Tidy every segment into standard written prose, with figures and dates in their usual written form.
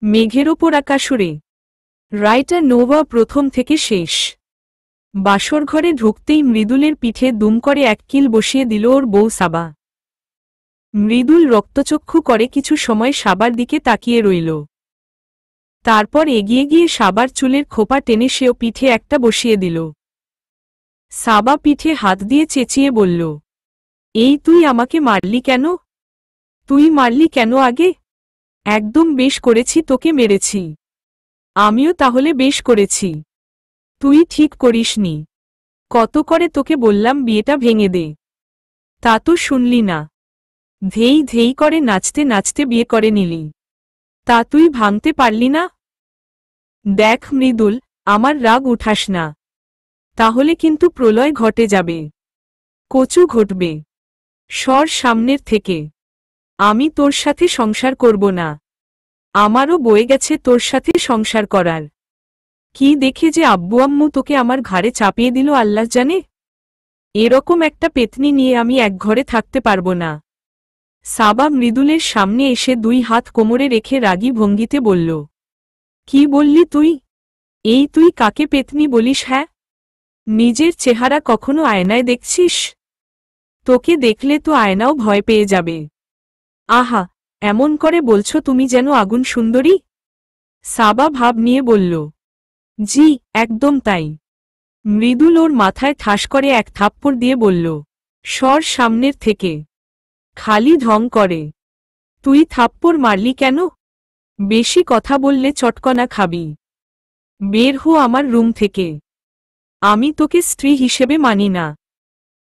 মেঘের ওপর আকাশুরে। Writer Nova প্রথম থেকে শেষ। বাসরঘরে ঢুকতেই মৃদুলের পিঠে দুম করে এক কিল বসিয়ে দিল ওর বউ সাবা। মৃদুল রক্তচক্ষু করে কিছু সময় সাবার দিকে তাকিয়ে রইল। তারপর এগিয়ে গিয়ে সাবার চুলের খোপা টেনে সেও পিঠে একটা বসিয়ে দিল। সাবা পিঠে হাত দিয়ে চেঁচিয়ে বলল, এই তুই আমাকে মারলি কেন? তুই মারলি কেন আগে? একদম বেশ করেছি, তোকে মেরেছি। আমিও তাহলে বেশ করেছি। তুই ঠিক করিসনি। কত করে তোকে বললাম বিয়েটা ভেঙে দে, তা তো শুনলি না। ধেই ধেই করে নাচতে নাচতে বিয়ে করে নিলি, তা তুই ভাঙতে পারলি না? দেখ মৃদুল, আমার রাগ উঠাস না, তাহলে কিন্তু প্রলয় ঘটে যাবে, কচু ঘটবে। সর সামনের থেকে। আমি তোর সাথে সংসার করব না। আমারও বয়ে গেছে তোর সাথে সংসার করার। কি দেখে যে আব্বু আম্মু তোকে আমার ঘাড়ে চাপিয়ে দিল আল্লাহ জানে। এরকম একটা পেতনি নিয়ে আমি এক ঘরে থাকতে পারব না। সাবা মৃদুলের সামনে এসে দুই হাত কোমরে রেখে রাগী ভঙ্গিতে বলল, কি বললি তুই? এই তুই কাকে পেতনি বলিস? হ্যাঁ, নিজের চেহারা কখনো আয়নায় দেখছিস? তোকে দেখলে তো আয়নাও ভয় পেয়ে যাবে। আহা, এমন করে বলছো তুমি যেন আগুন সুন্দরী। সাবা ভাব নিয়ে বলল, জি একদম তাই। মৃদুল ওর মাথায় ঠাস করে এক থাপ্পড় দিয়ে বলল, সর সামনের থেকে। খালি ঢং করে। তুই থাপ্পড় মারলি কেন? বেশি কথা বললে চটকনা খাবি। বের হো আমার রুম থেকে। আমি তোকে স্ত্রী হিসেবে মানি না।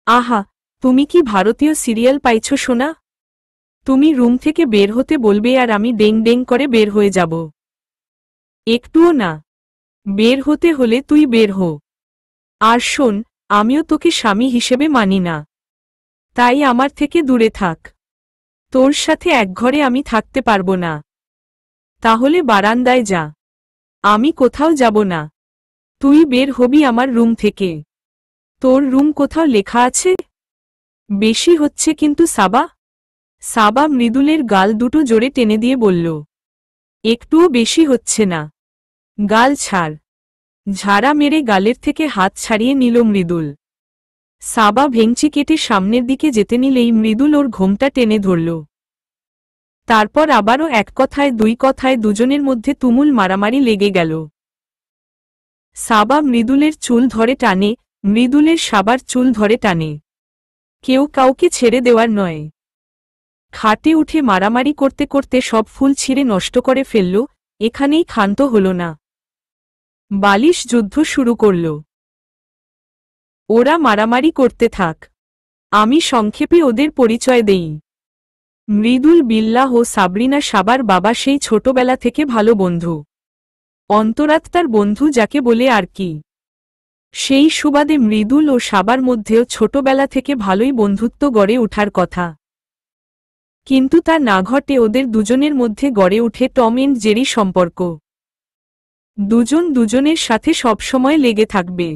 আহা, তুমি কি ভারতীয় সিরিয়াল পাইছো শোনা? তুমি রুম থেকে বের হতে বলবে আর আমি ডেং ডেং করে বের হয়ে যাব? একটুও না। বের হতে হলে তুই বের হো। আর শোন, আমিও তোকে স্বামী হিসেবে মানি না, তাই আমার থেকে দূরে থাক। তোর সাথে এক ঘরে আমি থাকতে পারবো না। তাহলে বারান্দায় যা। আমি কোথাও যাব না। তুই বের হবি আমার রুম থেকে। তোর রুম কোথাও লেখা আছে? বেশি হচ্ছে কিন্তু সাবা। সাবা মৃদুলের গাল দুটো জোরে টেনে দিয়ে বলল, একটুও বেশি হচ্ছে না। গাল ছাড়। ঝাড়া মেরে গালের থেকে হাত ছাড়িয়ে নিল মৃদুল। সাবা ভেঙচি কেটে সামনের দিকে যেতে নিলেই মৃদুল ওর ঘোমটা টেনে ধরল। তারপর আবারও এক কথায় দুই কথায় দুজনের মধ্যে তুমুল মারামারি লেগে গেল। সাবা মৃদুলের চুল ধরে টানে, মৃদুলের সাবার চুল ধরে টানে। কেউ কাউকে ছেড়ে দেওয়ার নয়। খাটে উঠে মারামারি করতে করতে সব ফুল ছিঁড়ে নষ্ট করে ফেলল। এখানেই ক্ষান্ত হল না। বালিশ যুদ্ধ শুরু করল। ওরা মারামারি করতে থাক, আমি সংক্ষেপে ওদের পরিচয় দেই। মৃদুল বিল্লাহ ও সাবরিনা সাবার বাবা সেই ছোটবেলা থেকে ভালো বন্ধু। অন্তরাত্মার বন্ধু যাকে বলে আর কি। সেই সুবাদে মৃদুল ও সাবার মধ্যেও ছোটবেলা থেকে ভালোই বন্ধুত্ব গড়ে ওঠার কথা। কিন্তু তা না ঘটে ওদের দুজনের মধ্যে গড়ে উঠে টম এন্ড জেরি সম্পর্ক। দুজন দুজনের সাথে সবসময় লেগে থাকবে।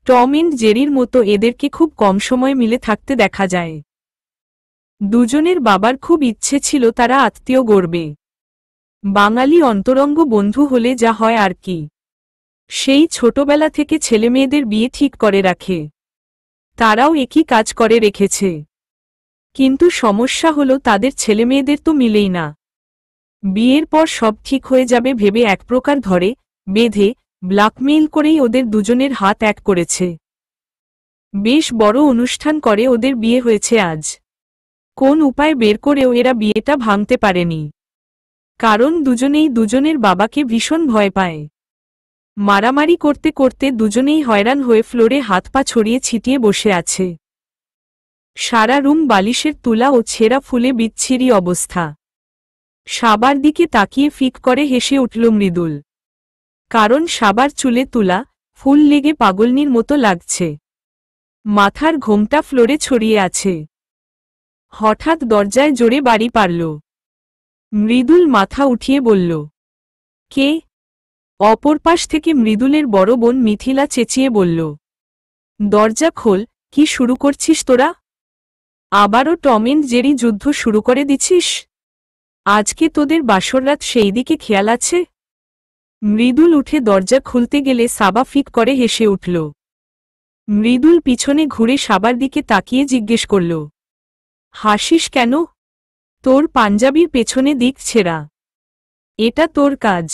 টম এন্ড জেরির মতো এদেরকে খুব কম সময় মিলে থাকতে দেখা যায়। দুজনের বাবার খুব ইচ্ছে ছিল তারা আত্মীয় গড়বে। বাঙালি অন্তরঙ্গ বন্ধু হলে যা হয় আর কি। সেই ছোটবেলা থেকে ছেলেমেয়েদের বিয়ে ঠিক করে রাখে। তারাও একই কাজ করে রেখেছে। কিন্তু সমস্যা হলো তাদের ছেলেমেয়েদের তো মিলেই না। বিয়ের পর সব ঠিক হয়ে যাবে ভেবে এক প্রকার ধরে বেঁধে ব্ল্যাকমেইল করেই ওদের দুজনের হাত এক করেছে। বেশ বড় অনুষ্ঠান করে ওদের বিয়ে হয়েছে আজ। কোন উপায় বের করেও এরা বিয়েটা ভাঙতে পারেনি। কারণ দুজনেই দুজনের বাবাকে ভীষণ ভয় পায়। মারামারি করতে করতে দুজনেই হয়রান হয়ে ফ্লোরে হাত পা ছড়িয়ে ছিটিয়ে বসে আছে। সারা রুম বালিশের তুলা ও ছেঁড়া ফুলে বিচ্ছিরি অবস্থা। সাবার দিকে তাকিয়ে ফিক করে হেসে উঠল মৃদুল। কারণ সাবার চুলে তুলা ফুল লেগে পাগলনির মতো লাগছে। মাথার ঘোমটা ফ্লোরে ছড়িয়ে আছে। হঠাৎ দরজায় জোরে বাড়ি পারল। মৃদুল মাথা উঠিয়ে বলল, কে? অপর পাশ থেকে মৃদুলের বড় বোন মিথিলা চেঁচিয়ে বলল, দরজা খোল। কি শুরু করছিস তোরা? আবারও টম এন্ড জেরি যুদ্ধ শুরু করে দিছিস? আজকে তোদের বাসররাত সেই দিকে খেয়াল আছে? মৃদুল উঠে দরজা খুলতে গেলে সাবা ফিক করে হেসে উঠল। মৃদুল পিছনে ঘুরে সাবার দিকে তাকিয়ে জিজ্ঞেস করল, হাসিস কেন? তোর পাঞ্জাবির পেছনে দিক ছেঁড়া। এটা তোর কাজ।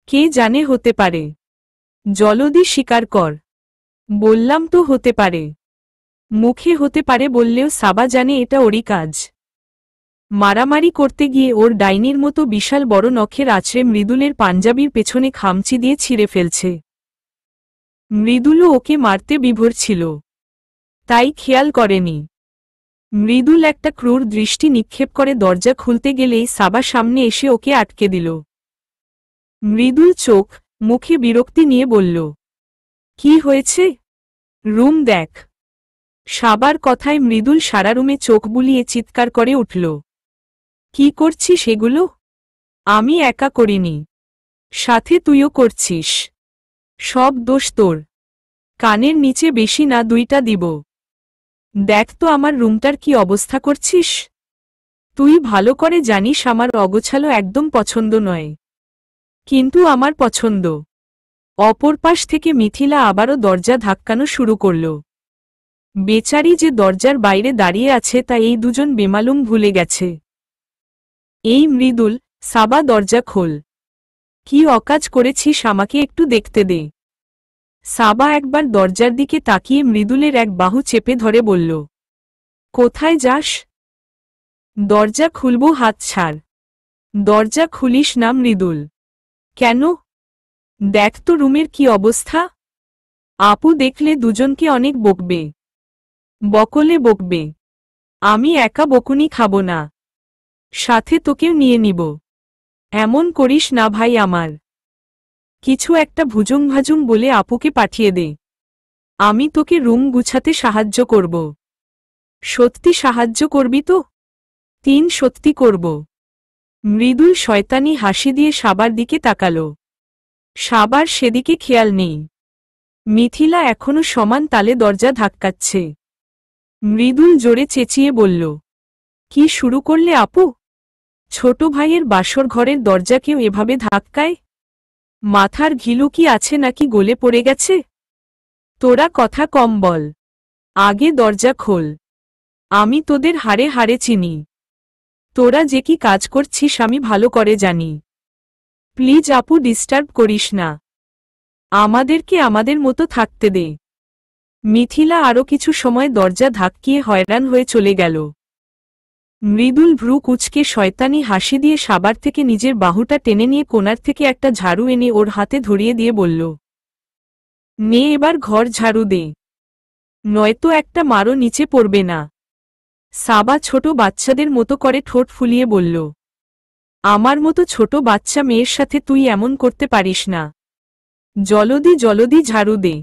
কে জানে হতে পারে। জলদি স্বীকার কর। বললাম তো হতে পারে। মুখে হতে পারে বললেও সাবা জানে এটা ওরই কাজ। মারামারি করতে গিয়ে ওর ডাইনির মতো বিশাল বড় নখের আছড়ে মৃদুলের পাঞ্জাবির পেছনে খামচি দিয়ে ছিঁড়ে ফেলছে। মৃদুলও ওকে মারতে বিভোর ছিল, তাই খেয়াল করেনি। মৃদুল একটা ক্রূর দৃষ্টি নিক্ষেপ করে দরজা খুলতে গেলেই সাবা সামনে এসে ওকে আটকে দিল। মৃদুল চোখ মুখে বিরক্তি নিয়ে বলল, কি হয়েছে? রুম দেখ। সাবার কথায় মৃদুল সারা রুমে চোখ বুলিয়ে চিৎকার করে উঠল, কি করছিস এগুলো? আমি একা করিনি, সাথে তুইও করছিস। সব দোষ তোর। কানের নিচে বেশি না 2টা দিব। দেখ তো আমার রুমটার কি অবস্থা করছিস। তুই ভালো করে জানিস আমার অগোছালো একদম পছন্দ নয়, কিন্তু আমার পছন্দ। অপর পাশ থেকে মিথিলা আবারও দরজা ধাক্কানো শুরু করল। বেচারি যে দরজার বাইরে দাঁড়িয়ে আছে তা এই দুজন বেমালুম ভুলে গেছে। এই মৃদুল, সাবা দরজা খোল। কি অকাজ করেছিস আমাকে একটু দেখতে দে। সাবা একবার দরজার দিকে তাকিয়ে মৃদুলের এক বাহু চেপে ধরে বলল, কোথায় যাস? দরজা খুলবো, হাত ছাড়। দরজা খুলিস না মৃদুল। কেন? দেখ তো রুমের কি অবস্থা। আপু দেখলে দুজনকে অনেক বকবে। বকলে বকবে, আমি একা বকুনি খাব না, সাথে তোকেও নিয়ে নিব। এমন করিস না ভাই আমার। কিছু একটা ভুজুং ভাজুং বলে আপুকে পাঠিয়ে দে। আমি তোকে রুম গুছাতে সাহায্য করব। সত্যি সাহায্য করবি তো? 3 সত্যি করব। মৃদুল শয়তানি হাসি দিয়ে সাবার দিকে তাকাল। সাবার সেদিকে খেয়াল নেই। মিথিলা এখনো সমান তালে দরজা ধাক্কাচ্ছে। মৃদুল জোরে চেঁচিয়ে বলল, কি শুরু করলে আপু? ছোট ভাইয়ের বাসর ঘরের দরজাকেও এভাবে ধাক্কায়? মাথার ঘিলু কি আছে নাকি গলে পড়ে গেছে? তোরা কথা কম বল, আগে দরজা খোল। আমি তোদের হাড়ে হাড়ে চিনি। তোরা যে কি কাজ করছিস আমি ভালো করে জানি। প্লিজ আপু ডিস্টার্ব করিস না, আমাদেরকে আমাদের মতো থাকতে দে। মিথিলা আরও কিছু সময় দরজা ধাক্কিয়ে হয়রান হয়ে চলে গেল। মৃদুল ভ্রু কুঁচকে শয়তানি হাসি দিয়ে সাবার থেকে নিজের বাহুটা টেনে নিয়ে কোণার থেকে একটা ঝাড়ু এনে ওর হাতে ধরিয়ে দিয়ে বলল, নে এবার ঘর ঝাড়ু দে, নয়তো একটা মারও নিচে পড়বে না। সাবা ছোট বাচ্চাদের মতো করে ঠোঁট ফুলিয়ে বলল, আমার মতো ছোট বাচ্চা মেয়ের সাথে তুই এমন করতে পারিস না। জলদি জলদি ঝাড়ু দে,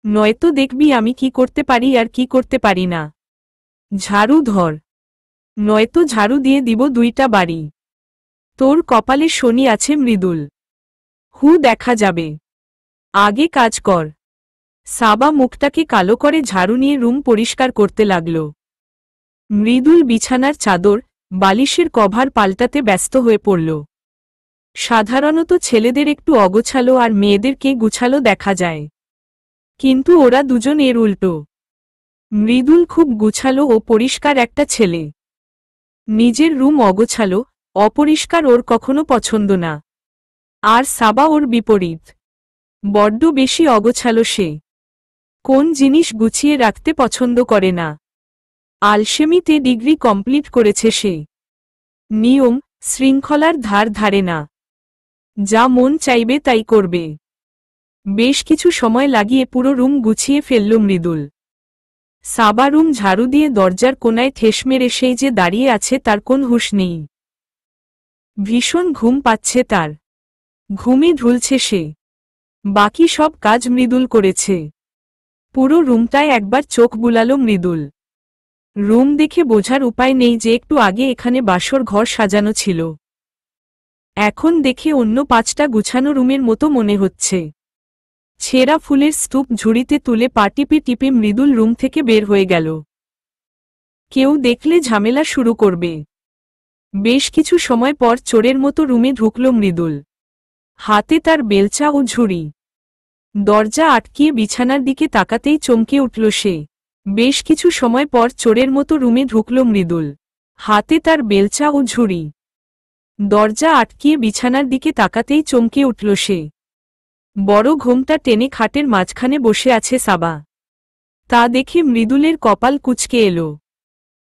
নয়তো দেখবি আমি কি করতে পারি আর কি করতে পারি না। ঝাড়ু ধর, নয়তো ঝাড়ু দিয়ে দিব 2টা বাড়ি। তোর কপালে শনি আছে মৃদুল, দেখা যাবে। আগে কাজ কর। সাবা মুখটাকে কালো করে ঝাড়ু নিয়ে রুম পরিষ্কার করতে লাগল। মৃদুল বিছানার চাদর, বালিশের কভার পাল্টাতে ব্যস্ত হয়ে পড়ল। সাধারণত ছেলেদের একটু অগোছালো আর মেয়েদেরকে গুছালো দেখা যায়, কিন্তু ওরা দুজন এর উল্টো। মৃদুল খুব গুছালো ও পরিষ্কার একটা ছেলে। নিজের রুম অগোছালো, অপরিষ্কার ওর কখনো পছন্দ না। আর সাবা ওর বিপরীত, বড্ড বেশি অগোছালো সে। কোন জিনিস গুছিয়ে রাখতে পছন্দ করে না। আলসেমিতে ডিগ্রি কমপ্লিট করেছে সে। নিয়ম শৃঙ্খলার ধার ধারে না, যা মন চাইবে তাই করবে। বেশ কিছু সময় লাগিয়ে পুরো রুম গুছিয়ে ফেলল মৃদুল। সাবা রুম ঝাড়ু দিয়ে দরজার কোনায় ঠেস মেরে সেই যে দাঁড়িয়ে আছে তার কোন হুঁশ নেই। ভীষণ ঘুম পাচ্ছে তার, ঘুমে ঢুলছে সে। বাকি সব কাজ মৃদুল করেছে। পুরো রুমটায় একবার চোখ বুলালো মৃদুল। রুম দেখে বোঝার উপায় নেই যে একটু আগে এখানে বাসর ঘর সাজানো ছিল। এখন দেখে অন্য 5টা গুছানো রুমের মতো মনে হচ্ছে। ছেঁড়া ফুলের স্তূপ ঝুড়িতে তুলে পা টিপে টিপে মৃদুল রুম থেকে বের হয়ে গেল। কেউ দেখলে ঝামেলা শুরু করবে। বেশ কিছু সময় পর চোরের মতো রুমে ঢুকল মৃদুল। হাতে তার বেলচা ও ঝুড়ি। দরজা আটকিয়ে বিছানার দিকে তাকাতেই চমকে উঠল সে। বেশ কিছু সময় পর চোরের মতো রুমে ঢুকল মৃদুল। হাতে তার বেলচা ও ঝুড়ি। দরজা আটকিয়ে বিছানার দিকে তাকাতেই চমকে উঠল সে। বড় ঘোমটা টেনে খাটের মাঝখানে বসে আছে সাবা। তা দেখে মৃদুলের কপাল কুঁচকে এলো।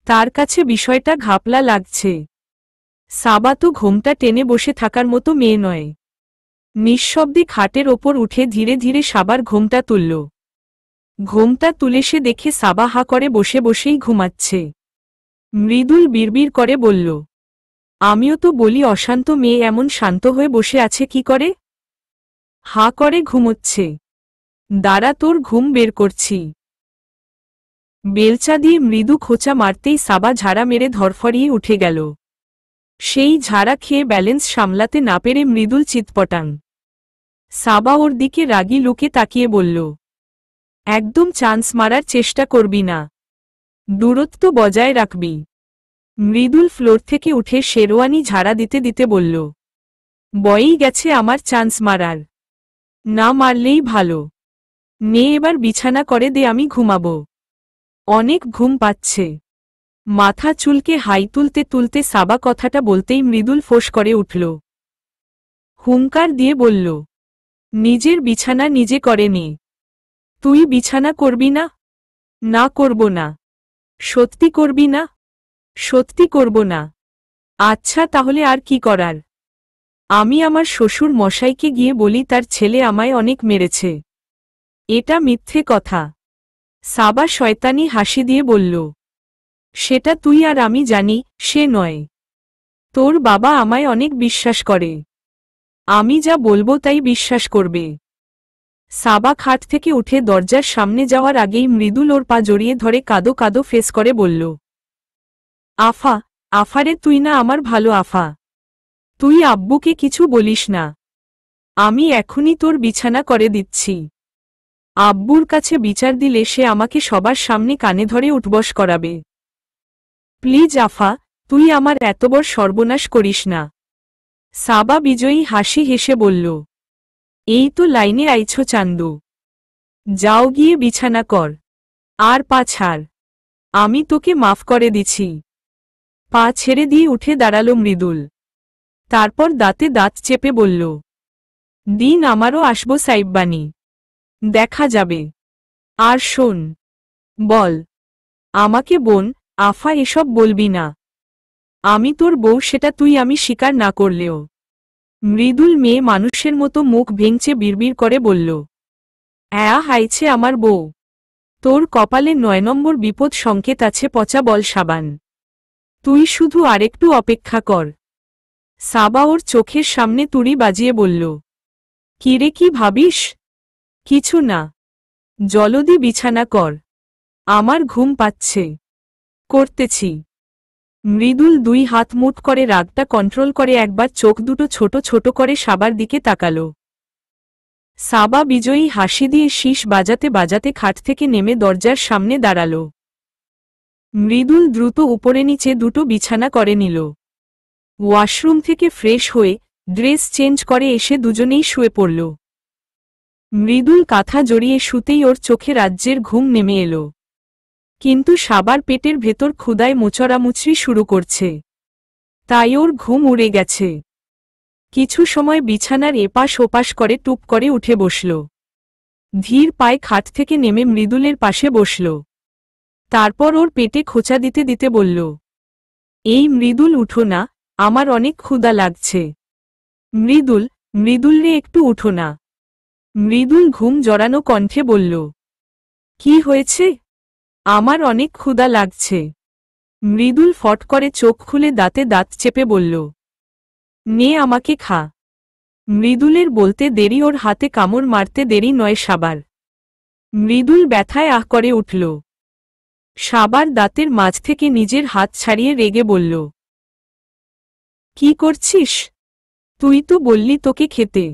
তার কাছে বিষয়টা ঘাপলা লাগছে। সাবা তো ঘোমটা টেনে বসে থাকার মতো মেয়ে নয়। নিঃশব্দে খাটের ওপর উঠে ধীরে ধীরে সাবার ঘোমটা তুলল। ঘোমটা তুলে সে দেখে সাবা হা করে বসে বসেই ঘুমাচ্ছে। মৃদুল বিড়বিড় করে বলল, আমিও তো বলি অশান্ত মেয়ে এমন শান্ত হয়ে বসে আছে কি করে? হা করে ঘুমোচ্ছে। দাঁড়া, তোর ঘুম বের করছি। বেলচা দিয়ে মৃদু খোঁচা মারতেই সাবা ঝাড়া মেরে ধরফরিয়ে উঠে গেল। সেই ঝাড়া খেয়ে ব্যালেন্স সামলাতে না পেরে মৃদুল চিৎপটাং। সাবা ওর দিকে রাগী লুকে তাকিয়ে বলল, একদম চান্স মারার চেষ্টা করবি না, দূরত্ব বজায় রাখবি। মৃদুল ফ্লোর থেকে উঠে শেরওয়ানি ঝাড়া দিতে দিতে বলল, বয়েই গেছে আমার চান্স মারার। না মারলেই ভালো। নে এবার বিছানা করে দে, আমি ঘুমাবো। অনেক ঘুম পাচ্ছে। মাথা চুলকে হাই তুলতে তুলতে সাবা কথাটা বলতেই মৃদুল ফোঁস করে উঠল। হুঙ্কার দিয়ে বলল, নিজের বিছানা নিজে করে নে। তুই বিছানা করবি না? না করব না। সত্যি করবি না? সত্যি করব না। আচ্ছা তাহলে আর কি করার? আমি আমার শ্বশুর মশাইকে গিয়ে বলি তার ছেলে আমায় অনেক মেরেছে। এটা মিথ্যে কথা। সাবা শয়তানি হাসি দিয়ে বলল, সেটা তুই আর আমি জানি, সে নয়। তোর বাবা আমায় অনেক বিশ্বাস করে। আমি যা বলবো তাই বিশ্বাস করবে। সাবা খাট থেকে উঠে দরজার সামনে যাওয়ার আগেই মৃদুল ওর পা জড়িয়ে ধরে কাদো কাদো ফেস করে বলল, আফা, আফারে তুই না আমার ভালো আফা। তুই আব্বুকে কিছু বলিস না। আমি এখনই তোর বিছানা করে দিচ্ছি। আব্বুর কাছে বিচার দিলে সে আমাকে সবার সামনে কানে ধরে উঠবস করাবে। প্লিজ আফা, তুই আমার এত বড় সর্বনাশ করিস না। সাবা বিজয়ী হাসি হেসে বলল, এই তো লাইনে আইছো চান্দু। যাও গিয়ে বিছানা কর। আর পা ছাড়। আমি তোকে মাফ করে দিছি। পা ছেড়ে দিয়ে উঠে দাঁড়ালো মৃদুল। তারপর দাঁতে দাঁত চেপে বলল, দিন আমারও আসবো সাইববানি। দেখা যাবে। আর শোন, বল। আমাকে বোন, আফা এসব বলবি না। আমি তোর বউ, সেটা তুই আমি স্বীকার না করলেও। মৃদুল মেয়ে মানুষের মতো মুখ ভেঙচে বিড়বিড় করে বলল, হাইছে আমার বউ। তোর কপালে ৯ নম্বর বিপদ সংকেত আছে, পচা বল সাবান। তুই শুধু আরেকটু অপেক্ষা কর। সাবা ওর চোখের সামনে তুড়ি বাজিয়ে বলল, কিরে কি ভাবিস? কিছু না। জলদি বিছানা কর। আমার ঘুম পাচ্ছে। করতেছি। মৃদুল ২ হাত মুঠ করে রাগটা কন্ট্রোল করে একবার চোখ দুটো ছোট ছোট করে সাবার দিকে তাকালো। সাবা বিজয়ী হাসি দিয়ে শীষ বাজাতে বাজাতে খাট থেকে নেমে দরজার সামনে দাঁড়াল। মৃদুল দ্রুত উপরে নিচে দুটো বিছানা করে নিল। ওয়াশরুম থেকে ফ্রেশ হয়ে ড্রেস চেঞ্জ করে এসে দুজনেই শুয়ে পড়ল। মৃদুল কাঁথা জড়িয়ে শুতেই ওর চোখে রাজ্যের ঘুম নেমে এলো। কিন্তু সাবার পেটের ভেতর ক্ষুধায় মোচড়ামুচড়ি শুরু করছে। তাই ওর ঘুম উড়ে গেছে। কিছু সময় বিছানার এপাশ ওপাশ করে টুপ করে উঠে বসল। ধীর পায়ে খাট থেকে নেমে মৃদুলের পাশে বসল। তারপর ওর পেটে খোঁচা দিতে দিতে বলল, এই মৃদুল উঠো না, আমার অনেক ক্ষুধা লাগছে। মৃদুল, মৃদুল রে একটু উঠো না। মৃদুল ঘুম জড়ানো কণ্ঠে বলল, কি হয়েছে? আমার অনেক ক্ষুধা লাগছে। মৃদুল ফট করে চোখ খুলে দাঁতে দাঁত চেপে বলল, নে আমাকে খা। মৃদুলের বলতে দেরি, ওর হাতে কামড় মারতে দেরি নয় সাবার। মৃদুল ব্যথায় আহ করে উঠল। সাবার দাঁতের মাঝ থেকে নিজের হাত ছাড়িয়ে রেগে বলল, কি করছিস? তুই তো বললি তোকে খেতে।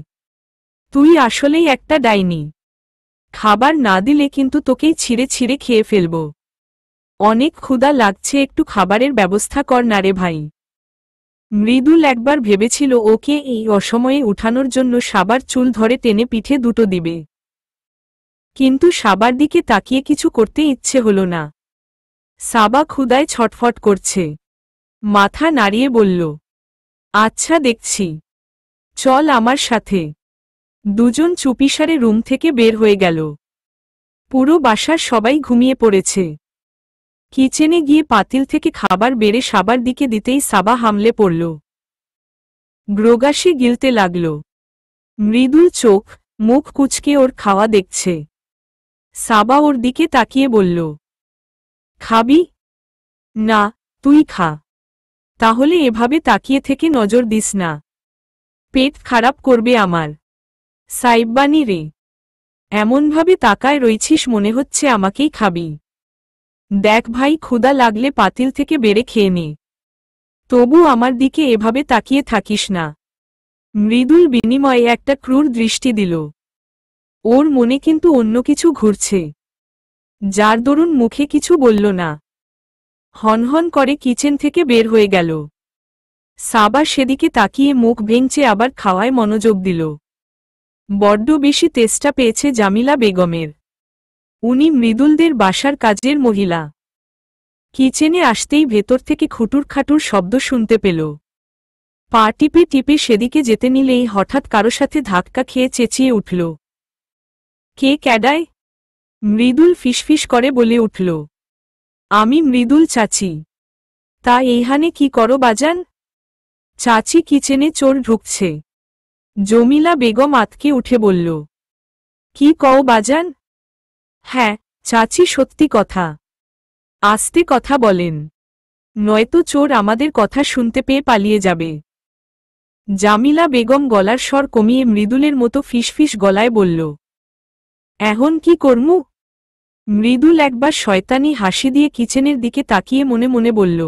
তুই আসলেই একটা ডাইনি। খাবার না দিলে কিন্তু তোকেই ছিঁড়ে ছিঁড়ে খেয়ে ফেলব। অনেক ক্ষুধা লাগছে, একটু খাবারের ব্যবস্থা কর না রে ভাই। মৃদুল একবার ভেবেছিল ওকে এই অসময়ে উঠানোর জন্য সাবার চুল ধরে টেনে পিঠে দুটো দিবে, কিন্তু সাবার দিকে তাকিয়ে কিছু করতে ইচ্ছে হল না। সাবা ক্ষুধায় ছটফট করছে, মাথা নাড়িয়ে বলল, আচ্ছা দেখছি, চল আমার সাথে। দুজন চুপিসারে রুম থেকে বের হয়ে গেল। পুরো বাসার সবাই ঘুমিয়ে পড়েছে। কিচেনে গিয়ে পাতিল থেকে খাবার বেড়ে সাবার দিকে দিতেই সাবা হামলে পড়ল। গ্রোগাসে গিলতে লাগল। মৃদুল চোখ মুখ কুঁচকে ওর খাওয়া দেখছে। সাবা ওর দিকে তাকিয়ে বলল, খাবি? না, তুই খা। তাহলে এভাবে তাকিয়ে থেকে নজর দিস না, পেট খারাপ করবে আমার। সাইব্বানি রে, এমনভাবে তাকায় রইছিস মনে হচ্ছে আমাকেই খাবি। দেখ ভাই, ক্ষুধা লাগলে পাতিল থেকে বেড়ে খেয়ে নে, তবু আমার দিকে এভাবে তাকিয়ে থাকিস না। মৃদুল বিনিময়ে একটা ক্রূর দৃষ্টি দিল। ওর মনে কিন্তু অন্য কিছু ঘুরছে, যার দরুন মুখে কিছু বলল না। হনহন করে কিচেন থেকে বের হয়ে গেল। সাবা সেদিকে তাকিয়ে মুখ ভেঙচে আবার খাওয়ায় মনোযোগ দিল। বড্ড বেশি তেষ্টা পেয়েছে জামিলা বেগমের। উনি মৃদুলদের বাসার কাজের মহিলা। কিচেনে আসতেই ভেতর থেকে খুটুর খাটুর শব্দ শুনতে পেল। পা টিপে টিপে সেদিকে যেতে নিলেই হঠাৎ কারো সাথে ধাক্কা খেয়ে চেঁচিয়ে উঠল, কে ক্যাডায়? মৃদুল ফিসফিস করে বলে উঠল, আমি মৃদুল চাচি। তা এইখানে কি করো বাজান? চাচি, কিচেনে চোর ঢুকছে। জমিলা বেগম আতকে উঠে বলল, কি কও বাজান? হ্যাঁ চাচি, সত্যি কথা। আস্তে কথা বলেন, নয়তো চোর আমাদের কথা শুনতে পেয়ে পালিয়ে যাবে। জামিলা বেগম গলার স্বর কমিয়ে মৃদুলের মতো ফিসফিস গলায় বলল, এখন কি করমু? মৃদুল একবার শয়তানি হাসি দিয়ে কিচেনের দিকে তাকিয়ে মনে মনে বলল,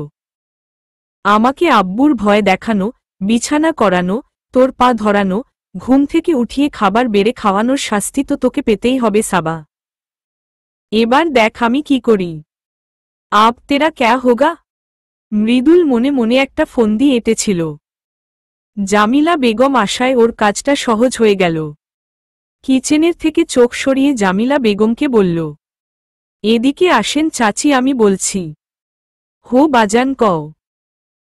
আমাকে আব্বুর ভয় দেখানো, বিছানা করানো, তোর পা ধরানো, ঘুম থেকে উঠিয়ে খাবার বেড়ে খাওয়ানোর শাস্তি তো তোকে পেতেই হবে সাবা। এবার দেখ আমি কি করি। আব তেরা ক্যা হোগা? মৃদুল মনে মনে একটা ফন্দি এঁটেছিল। জামিলা বেগম আশায় ওর কাজটা সহজ হয়ে গেল। কিচেনের থেকে চোখ সরিয়ে জামিলা বেগমকে বলল, এদিকে আসেন চাচি, আমি বলছি। হো বাজান কও।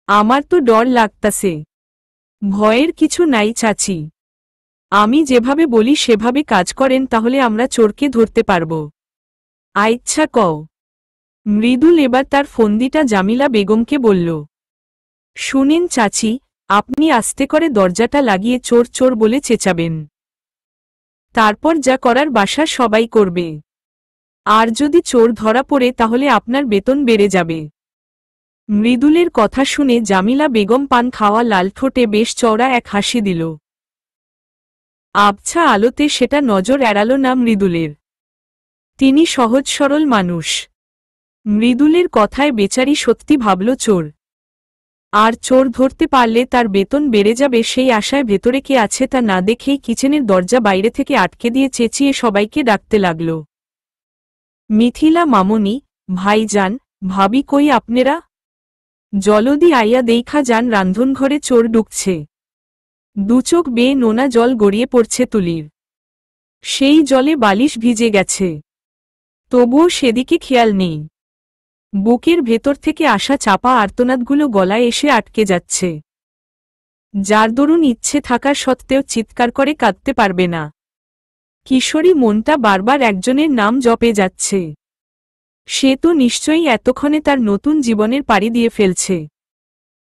আমার তো ডর লাগতাছে। ভয়ের কিছু নাই চাচি, আমি যেভাবে বলি সেভাবে কাজ করেন, তাহলে আমরা চোরকে ধরতে পারব। আচ্ছা কও। মৃদুল এবার তার ফন্দিটা জামিলা বেগমকে বলল, শুনেন চাচি, আপনি আস্তে করে দরজাটা লাগিয়ে চোর চোর বলে চেঁচাবেন। তারপর যা করার বাসার সবাই করবে। আর যদি চোর ধরা পড়ে তাহলে আপনার বেতন বেড়ে যাবে। মৃদুলের কথা শুনে জামিলা বেগম পান খাওয়া লাল ঠোঁটে বেশ চওড়া এক হাসি দিল। আবছা আলোতে সেটা নজর এড়াল না মৃদুলের। তিনি সহজ সরল মানুষ। মৃদুলের কথায় বেচারি সত্যি ভাবল চোর। আর চোর ধরতে পারলে তার বেতন বেড়ে যাবে, সেই আশায় ভেতরে কে আছে তা না দেখেই কিচেনের দরজা বাইরে থেকে আটকে দিয়ে চেঁচিয়ে সবাইকে ডাকতে লাগল, মিথিলা মামনি, ভাইজান, ভাবি কই আপনারা? জলদি আইয়া দেইখা যান, রান্ধনঘরে চোর ঢুকছে। দুচোখ বেয়ে নোনা জল গড়িয়ে পড়ছে তুলির। সেই জলে বালিশ ভিজে গেছে, তবুও সেদিকে খেয়াল নেই। বুকের ভেতর থেকে আসা চাপা আর্তনাদগুলো গলায় এসে আটকে যাচ্ছে, যার দরুন ইচ্ছে থাকা সত্ত্বেও চিৎকার করে কাঁদতে পারবে না। কিশোরী মনটা বারবার একজনের নাম জপে যাচ্ছে। সে তো নিশ্চয়ই এতক্ষণে তার নতুন জীবনের পাড়ি দিয়ে ফেলছে।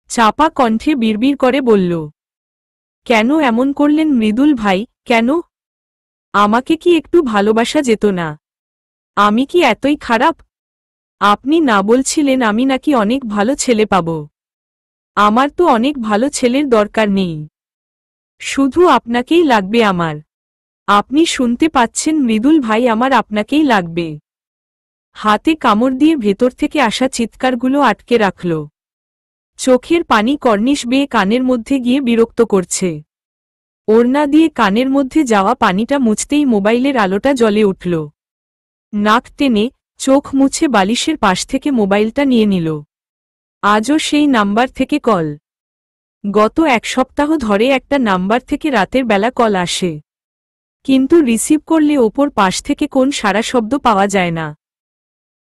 চাপা কণ্ঠে বিড়বিড় করে বলল, কেন এমন করলেন মৃদুল ভাই, কেন? আমাকে কি একটু ভালোবাসা যেত না? আমি কি এতই খারাপ? আপনি না বলছিলেন আমি নাকি অনেক ভালো ছেলে পাব? আমার তো অনেক ভালো ছেলের দরকার নেই, শুধু আপনাকেই লাগবে আমার। আপনি শুনতে পাচ্ছেন মৃদুল ভাই, আমার আপনাকেই লাগবে। হাতে কামড় দিয়ে ভেতর থেকে আসা চিৎকারগুলো আটকে রাখল। চোখের পানি কর্নিশ বেয়ে কানের মধ্যে গিয়ে বিরক্ত করছে। ওড়না দিয়ে কানের মধ্যে যাওয়া পানিটা মুছতেই মোবাইলের আলোটা জ্বলে উঠল। নাক টেনে চোখ মুছে বালিশের পাশ থেকে মোবাইলটা নিয়ে নিল। আজও সেই নাম্বার থেকে কল। গত এক সপ্তাহ ধরে একটা নাম্বার থেকে রাতের বেলা কল আসে, কিন্তু রিসিভ করলে ওপর পাশ থেকে কোন সারা শব্দ পাওয়া যায় না।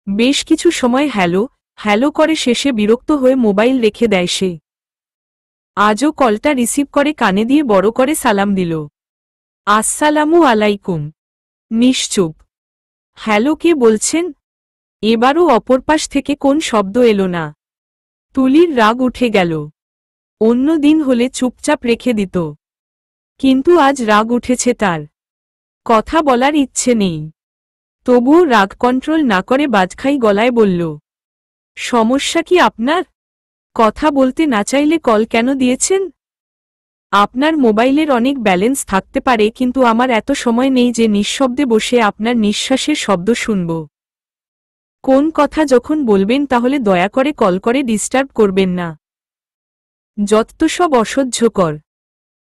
বেশ কিছু সময় হ্যালো হ্যালো করে শেষে বিরক্ত হয়ে মোবাইল রেখে দেয় সে। আজও কলটা রিসিভ করে কানে দিয়ে বড় করে সালাম দিল। আসসালামু আলাইকুম। নিশ্চুপ। হ্যালো, কে বলছেন? এবারও অপর পাশ থেকে কোন শব্দ এলো না। তুলির রাগ উঠে গেল। অন্য দিন হলে চুপচাপ রেখে দিত, কিন্তু আজ রাগ উঠেছে তার। কথা বলার ইচ্ছে নেই, তবুও রাগ কন্ট্রোল না করে বাজখাই গলায় বলল, সমস্যা কি আপনার? কথা বলতে না চাইলে কল কেন দিয়েছেন? আপনার মোবাইলের অনেক ব্যালেন্স থাকতে পারে, কিন্তু আমার এত সময় নেই যে নিঃশব্দে বসে আপনার নিঃশ্বাসের শব্দ শুনব। কোন কথা যখন বলবেন তাহলে দয়া করে কল করে ডিস্টার্ব করবেন না। যত সব অসহ্যকর।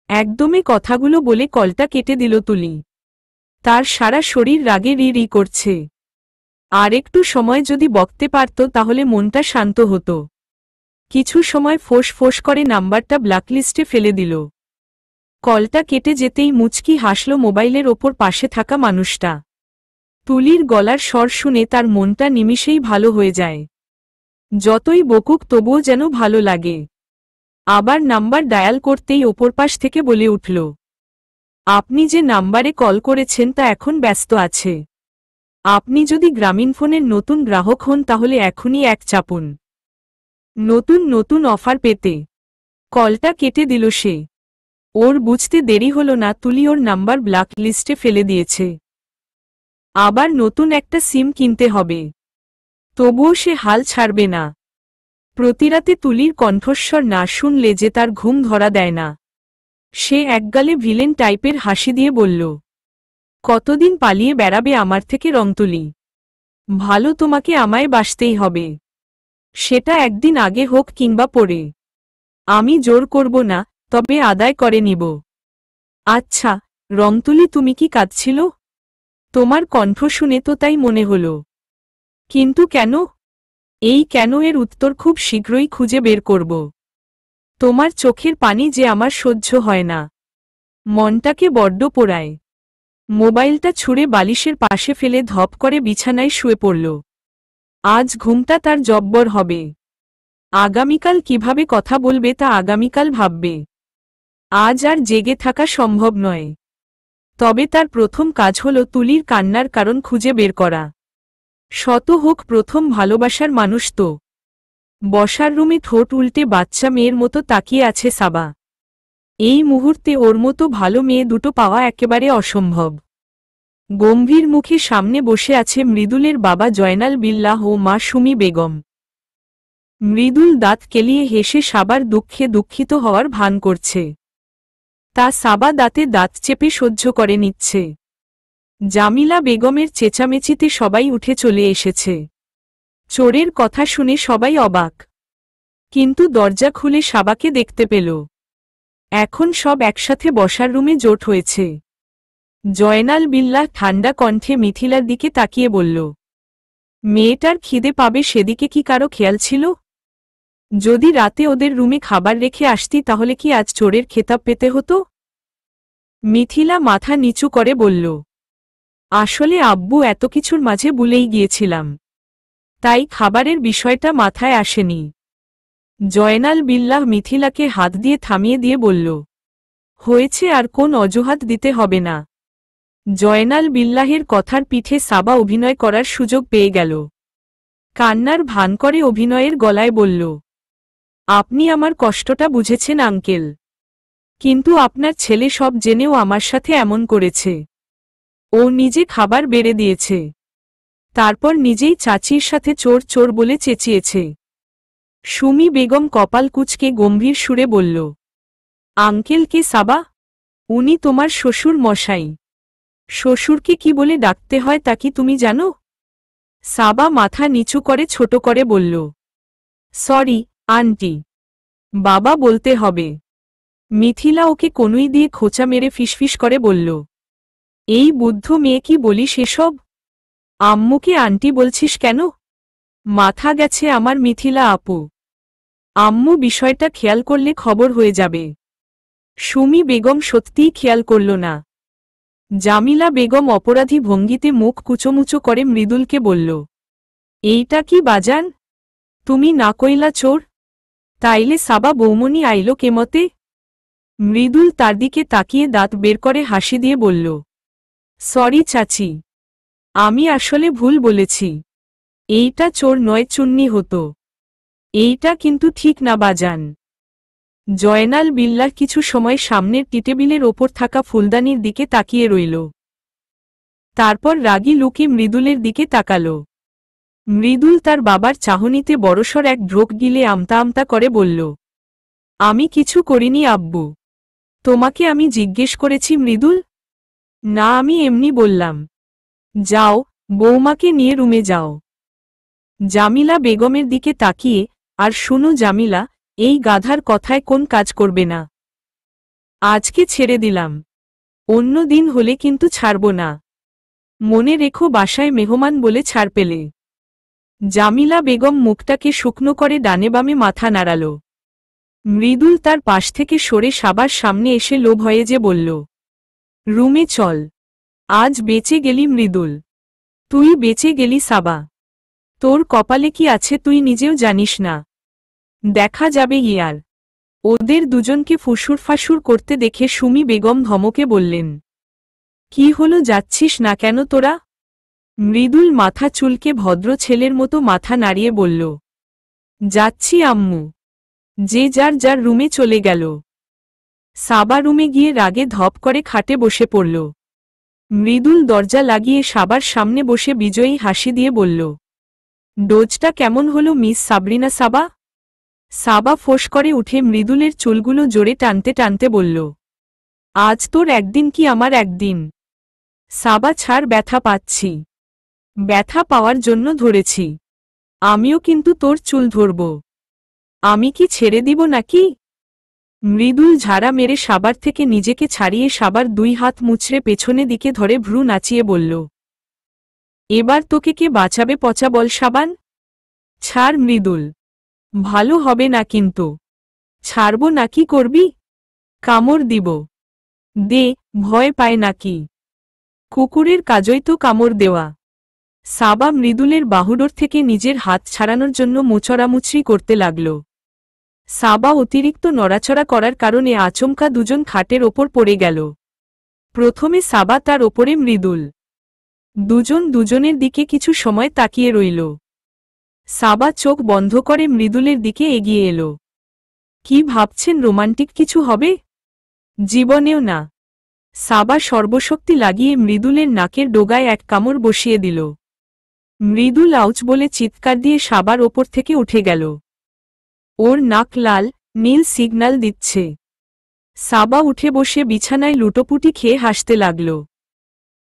একদমই কথাগুলো বলে কলটা কেটে দিল তুলি। তার সারা শরীর রাগে রি রি করছে। আর একটু সময় যদি বকতে পারত তাহলে মনটা শান্ত হতো। কিছু সময় ফোঁস ফোঁস করে নাম্বারটা ব্ল্যাকলিস্টে ফেলে দিল। কলটা কেটে যেতেই মুচকি হাসল মোবাইলের ওপর পাশে থাকা মানুষটা। তুলির গলার স্বর শুনে তার মনটা নিমিষেই ভালো হয়ে যায়। যতই বকুক তবুও যেন ভালো লাগে। আবার নাম্বার ডায়াল করতেই ওপর পাশ থেকে বলে উঠল, আপনি যে নাম্বারে কল করেছেন তা এখন ব্যস্ত আছে। আপনি যদি গ্রামীণফোনের নতুন গ্রাহক হন তাহলে এখনই এক চাপুন নতুন নতুন অফার পেতে। কলটা কেটে দিল সে। ওর বুঝতে দেরি হল না তুলি ওর নাম্বার ব্ল্যাক লিস্টে ফেলে দিয়েছে। আবার নতুন একটা সিম কিনতে হবে। তবুও সে হাল ছাড়বে না। প্রতিরাতে তুলির কণ্ঠস্বর না শুনলে যে তার ঘুম ধরা দেয় না। সে একগালে ভিলেন টাইপের হাসি দিয়ে বলল, কতদিন পালিয়ে বেড়াবে আমার থেকে রংতুলি? ভালো, তোমাকে আমায় বাসতেই হবে। সেটা একদিন আগে হোক কিংবা পরে। আমি জোর করব না, তবে আদায় করে নিব। আচ্ছা রংতুলি, তুমি কি কাঁদছিল? তোমার কণ্ঠ শুনে তো তাই মনে হল। কিন্তু কেন? এই কেন এর উত্তর খুব শীঘ্রই খুঁজে বের করব। তোমার চোখের পানি যে আমার সহ্য হয় না, মনটাকে বড্ড পোড়ায়। মোবাইলটা ছুঁড়ে বালিশের পাশে ফেলে ধপ করে বিছানায় শুয়ে পড়ল। আজ ঘুমটা তার জব্বর হবে। আগামীকাল কিভাবে কথা বলবে তা আগামীকাল ভাববে। আজ আর জেগে থাকা সম্ভব নয়। তবে তার প্রথম কাজ হল তুলির কান্নার কারণ খুঁজে বের করা। শত হোক প্রথম ভালোবাসার মানুষ তো। বসার রুমে ঠোঁট উল্টে বাচ্চা মেয়ের মতো তাকিয়ে আছে সাবা। এই মুহূর্তে ওর মতো ভালো মেয়ে দুটো পাওয়া একেবারে অসম্ভব। গম্ভীর মুখে সামনে বসে আছে মৃদুলের বাবা জয়নাল বিল্লাহ ও মা সুমি বেগম। মৃদুল দাঁত কেলিয়ে হেসে সাবার দুঃখে দুঃখিত হওয়ার ভান করছে। তা সাবা দাঁতে দাঁত চেপে সহ্য করে নিচ্ছে। জামিলা বেগমের চেঁচামেচিতে সবাই উঠে চলে এসেছে। চোরের কথা শুনে সবাই অবাক, কিন্তু দরজা খুলে সাবাকে দেখতে পেল। এখন সব একসাথে বসার রুমে জোট হয়েছে। জয়নাল বিল্লাহ ঠান্ডা কণ্ঠে মিথিলার দিকে তাকিয়ে বলল, মেয়েটার খিদে পাবে সেদিকে কি কারো খেয়াল ছিল? যদি রাতে ওদের রুমে খাবার রেখে আসতি তাহলে কি আজ চোরের খেতাব পেতে হতো? মিথিলা মাথা নিচু করে বলল, আসলে আব্বু এত কিছুর মাঝে ভুলেই গিয়েছিলাম, তাই খাবারের বিষয়টা মাথায় আসেনি। জয়নাল বিল্লাহ মিথিলাকে হাত দিয়ে থামিয়ে দিয়ে বলল, হয়েছে, আর কোন অজুহাত দিতে হবে না। জয়নাল বিল্লাহের কথার পিঠে সাবা অভিনয় করার সুযোগ পেয়ে গেল। কান্নার ভান করে অভিনয়ের গলায় বলল, আপনি আমার কষ্টটা বুঝেছেন আঙ্কেল, কিন্তু আপনার ছেলে সব জেনেও আমার সাথে এমন করেছে। ও নিজে খাবার বেড়ে দিয়েছে, তারপর নিজেই চাচির সাথে চোর চোর বলে চেঁচিয়েছে। সুমি বেগম কপাল কুঁচকে গম্ভীর সুরে বলল, আঙ্কেল কে সাবা? উনি তোমার শ্বশুর মশাই। শ্বশুরকে কি বলে ডাকতে হয় তা কি তুমি জানো? সাবা মাথা নিচু করে ছোট করে বলল, সরি আন্টি, বাবা বলতে হবে। মিথিলা ওকে কনুই দিয়ে খোঁচা মেরে ফিসফিস করে বলল, এই বুদ্ধ মেয়ে কি বলিস এসব? আম্মুকে আন্টি বলছিস কেন? মাথা গেছে আমার মিথিলা আপু। আম্মু বিষয়টা খেয়াল করলে খবর হয়ে যাবে। সুমি বেগম সত্যিই খেয়াল করল না। জামিলা বেগম অপরাধী ভঙ্গিতে মুখ কুচোমুচো করে মৃদুলকে বলল, এইটা কি বাজান? তুমি না কইলা চোর? তাইলে সাবা বৌমনি আইল কেমতে? মৃদুল তার দিকে তাকিয়ে দাঁত বের করে হাসি দিয়ে বলল, সরি চাচি, আমি আসলে ভুল বলেছি। এইটা চোর নয়, চুন্নি হতো। এইটা কিন্তু ঠিক না বাজান। জয়নাল বিল্লাহ কিছু সময় সামনের টিটেবিলের ওপর থাকা ফুলদানির দিকে তাকিয়ে রইল। তারপর রাগী লুকে মৃদুলের দিকে তাকাল। মৃদুল তার বাবার চাহনিতে বড়সড় এক ঢোক গিলে আমতা আমতা করে বলল, আমি কিছু করিনি আব্বু। তোমাকে আমি জিজ্ঞেস করেছি মৃদুল? না, আমি এমনি বললাম। যাও, বৌমাকে নিয়ে রুমে যাও। জামিলা বেগমের দিকে তাকিয়ে, আর শুনো জামিলা, এই গাধার কথায় কোন কাজ করবে না। আজকে ছেড়ে দিলাম, অন্য দিন হলে কিন্তু ছাড়ব না। মনে রেখো বাসায় মেহমান বলে ছাড় পেলে। জামিলা বেগম মুখটাকে শুকনো করে ডানে বামে মাথা নাড়াল। মৃদুল তার পাশ থেকে সরে সাবার সামনে এসে লোভ হয়ে যে বলল, রুমে চল। আজ বেঁচে গেলি মৃদুল, তুই বেঁচে গেলি সাবা। তোর কপালে কি আছে তুই নিজেও জানিস না। দেখা যাবে ইয়ার। ওদের দুজনকে ফুসুর ফাসুর করতে দেখে সুমি বেগম ধমকে বললেন, কি হলো, যাচ্ছিস না কেন তোরা? মৃদুল মাথা চুলকে ভদ্র ছেলের মতো মাথা নাড়িয়ে বলল, যাচ্ছি আম্মু। যে যার যার রুমে চলে গেল। সাবা রুমে গিয়ে রাগে ধপ করে খাটে বসে পড়ল। মৃদুল দরজা লাগিয়ে সাবার সামনে বসে বিজয়ী হাসি দিয়ে বলল, ডোজটা কেমন হলো মিস সাবরিনা সাবা? সাবা ফোঁস করে উঠে মৃদুলের চুলগুলো জোরে টানতে টানতে বলল, আজ তোর একদিন কি আমার একদিন। সাবা ছাড়, ব্যথা পাচ্ছি। ব্যথা পাওয়ার জন্য ধরেছি। আমিও কিন্তু তোর চুল ধরব। আমি কি ছেড়ে দিব নাকি? মৃদুল ঝাড়া মেরে সাবার থেকে নিজেকে ছাড়িয়ে সাবার দুই হাত মুচড়ে পেছনে দিকে ধরে ভ্রু নাচিয়ে বলল, এবার তোকে কে বাঁচাবে পচা বল সাবান? ছাড় মৃদুল, ভালো হবে না কিন্তু। ছাড়ব নাকি করবি? কামড় দিব। দে, ভয় পায় নাকি? কুকুরের কাজই তো কামড় দেওয়া। সাবা মৃদুলের বাহুডোর থেকে নিজের হাত ছাড়ানোর জন্য মুচড়ামুচড়ি করতে লাগল। সাবা অতিরিক্ত নড়াচড়া করার কারণে আচমকা দুজন খাটের ওপর পড়ে গেল। প্রথমে সাবা, তার ওপরে মৃদুল। দুজন দুজনের দিকে কিছু সময় তাকিয়ে রইল। সাবা চোখ বন্ধ করে মৃদুলের দিকে এগিয়ে এলো। কি ভাবছেন, রোমান্টিক কিছু হবে? জীবনেও না। সাবা সর্বশক্তি লাগিয়ে মৃদুলের নাকের ডোগায় এক কামড় বসিয়ে দিল। মৃদুল আউচ বলে চিৎকার দিয়ে সাবার ওপর থেকে উঠে গেল। ওর নাক লাল নীল সিগন্যাল দিচ্ছে। সাবা উঠে বসে বিছানায় লুটোপুটি খেয়ে হাসতে লাগল।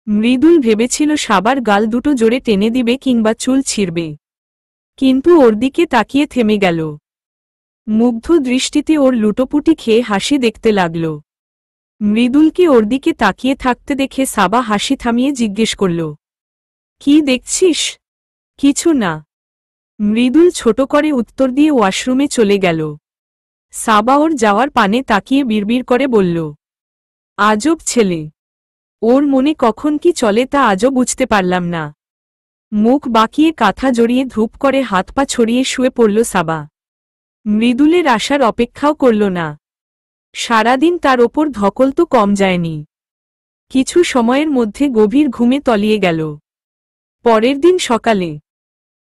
মৃদুল ভেবেছিল সাবার গাল দুটো জোরে টেনে দিবে কিংবা চুল ছিঁড়বে, কিন্তু ওর দিকে তাকিয়ে থেমে গেল। মুগ্ধ দৃষ্টিতে ওর লুটোপুটি খেয়ে হাসি দেখতে লাগল। মৃদুলকে ওর দিকে তাকিয়ে থাকতে দেখে সাবা হাসি থামিয়ে জিজ্ঞেস করল, কি দেখছিস? কিছু না। মৃদুল ছোট করে উত্তর দিয়ে ওয়াশরুমে চলে গেল। সাবা ওর যাওয়ার পানে তাকিয়ে বিড়বিড় করে বলল, আজব ছেলে। ওর মনে কখন কি চলে তা আজও বুঝতে পারলাম না। মুখ বাঁকিয়ে কাঁথা জড়িয়ে ধূপ করে হাত পা ছড়িয়ে শুয়ে পড়ল সাবা। মৃদুলের আসার অপেক্ষাও করল না। সারাদিন তার ওপর ধকল তো কম যায়নি। কিছু সময়ের মধ্যে গভীর ঘুমে তলিয়ে গেল। পরের দিন সকালে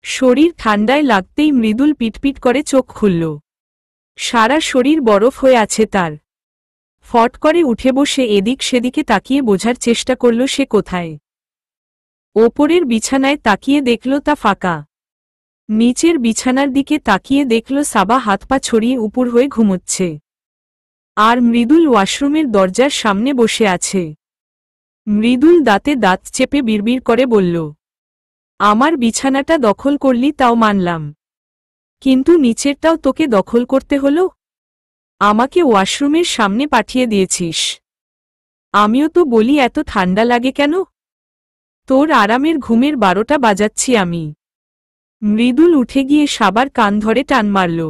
শরীর ঠান্ডায় লাগতেই মৃদুল পিটপিট করে চোখ খুলল। সারা শরীর বরফ হয়ে আছে তার। ফট করে উঠে বসে এদিক সেদিকে তাকিয়ে বোঝার চেষ্টা করল সে কোথায়। ওপরের বিছানায় তাকিয়ে দেখল তা ফাঁকা। নিচের বিছানার দিকে তাকিয়ে দেখল সাবা হাত পা ছড়িয়ে উপর হয়ে ঘুমোচ্ছে। আর মৃদুল ওয়াশরুমের দরজার সামনে বসে আছে। মৃদুল দাঁতে দাঁত চেপে বিড়বিড় করে বলল, আমার বিছানাটা দখল করলি তাও মানলাম, কিন্তু নিচেরটাও তোকে দখল করতে হলো। আমাকে ওয়াশরুমের সামনে পাঠিয়ে দিয়েছিস। আমিও তো বলি এত ঠান্ডা লাগে কেন? তোর আরামের ঘুমের 12টা বাজাচ্ছি আমি। মৃদুল উঠে গিয়ে সাবার কান ধরে টান মারল।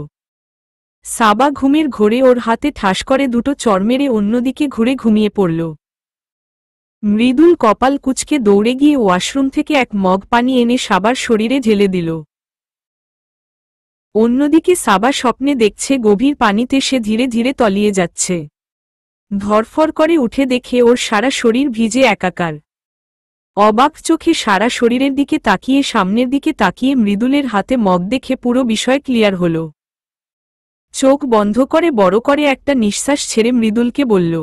সাবা ঘুমের ঘোরে ওর হাতে ঠাস করে দুটো চড় মেরে অন্যদিকে ঘুরে ঘুমিয়ে পড়ল। মৃদুল কপাল কুঁচকে দৌড়ে গিয়ে ওয়াশরুম থেকে এক মগ পানি এনে সাবার শরীরে ঢেলে দিল। অন্যদিকে সাবা স্বপ্নে দেখছে গভীর পানিতে সে ধীরে ধীরে তলিয়ে যাচ্ছে। ধরফর করে উঠে দেখে ওর সারা শরীর ভিজে একাকার। অবাক চোখে সারা শরীরের দিকে তাকিয়ে সামনের দিকে তাকিয়ে মৃদুলের হাতে মগ দেখে পুরো বিষয় ক্লিয়ার হল। চোখ বন্ধ করে বড় করে একটা নিঃশ্বাস ছেড়ে মৃদুলকে বলল,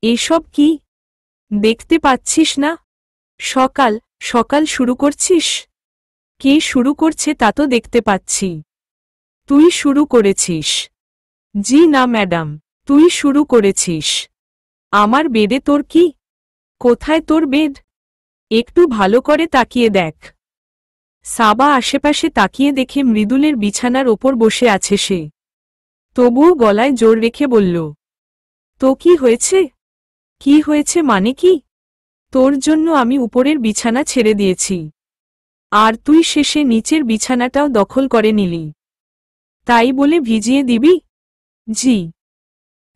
এসব কি দেখতে পাচ্ছিস না? সকাল সকাল শুরু করছিস? কে শুরু করছে তা তো দেখতে পাচ্ছি। তুই শুরু করেছিস। জি না ম্যাডাম, তুই শুরু করেছিস। আমার বেডে তোর কি? কোথায় তোর বেড? একটু ভালো করে তাকিয়ে দেখ। সাবা আশেপাশে তাকিয়ে দেখে মৃদুলের বিছানার ওপর বসে আছে সে। তবুও গলায় জোর রেখে বলল, তো কি হয়েছে? কি হয়েছে মানে কি? তোর জন্য আমি উপরের বিছানা ছেড়ে দিয়েছি, আর তুই শেষে নিচের বিছানাটাও দখল করে নিলি। তাই বলে ভিজিয়ে দিবি? জি।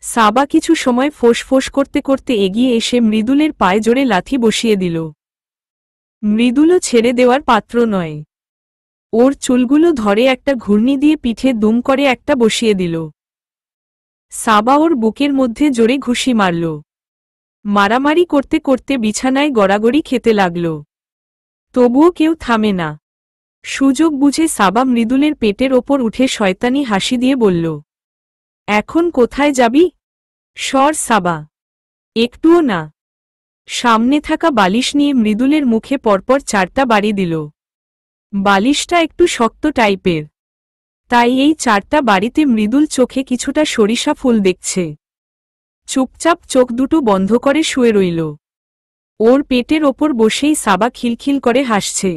সাবা কিছু সময় ফোঁস করতে করতে এগিয়ে এসে মৃদুলের পায়ে জোরে লাথি বসিয়ে দিল। মৃদুলও ছেড়ে দেওয়ার পাত্র নয়। ওর চুলগুলো ধরে একটা ঘূর্ণি দিয়ে পিঠে দুম করে একটা বসিয়ে দিল। সাবা ওর বুকের মধ্যে জোরে ঘুষি মারল। মারামারি করতে করতে বিছানায় গড়াগড়ি খেতে লাগল। তবুও কেউ থামে না। সুযোগ বুঝে সাবা মৃদুলের পেটের ওপর উঠে শয়তানি হাসি দিয়ে বলল, এখন কোথায় যাবি? সর সাবা। একটুও না। সামনে থাকা বালিশ নিয়ে মৃদুলের মুখে পরপর 4টা বাড়ি দিল। বালিশটা একটু শক্ত টাইপের, তাই এই 4টা বাড়িতে মৃদুল চোখে কিছুটা সরিষা ফুল দেখছে। চুপচাপ চোখ দুটো বন্ধ করে শুয়ে রইল। ওর পেটের ওপর বসেই সাবা খিলখিল করে হাসছে।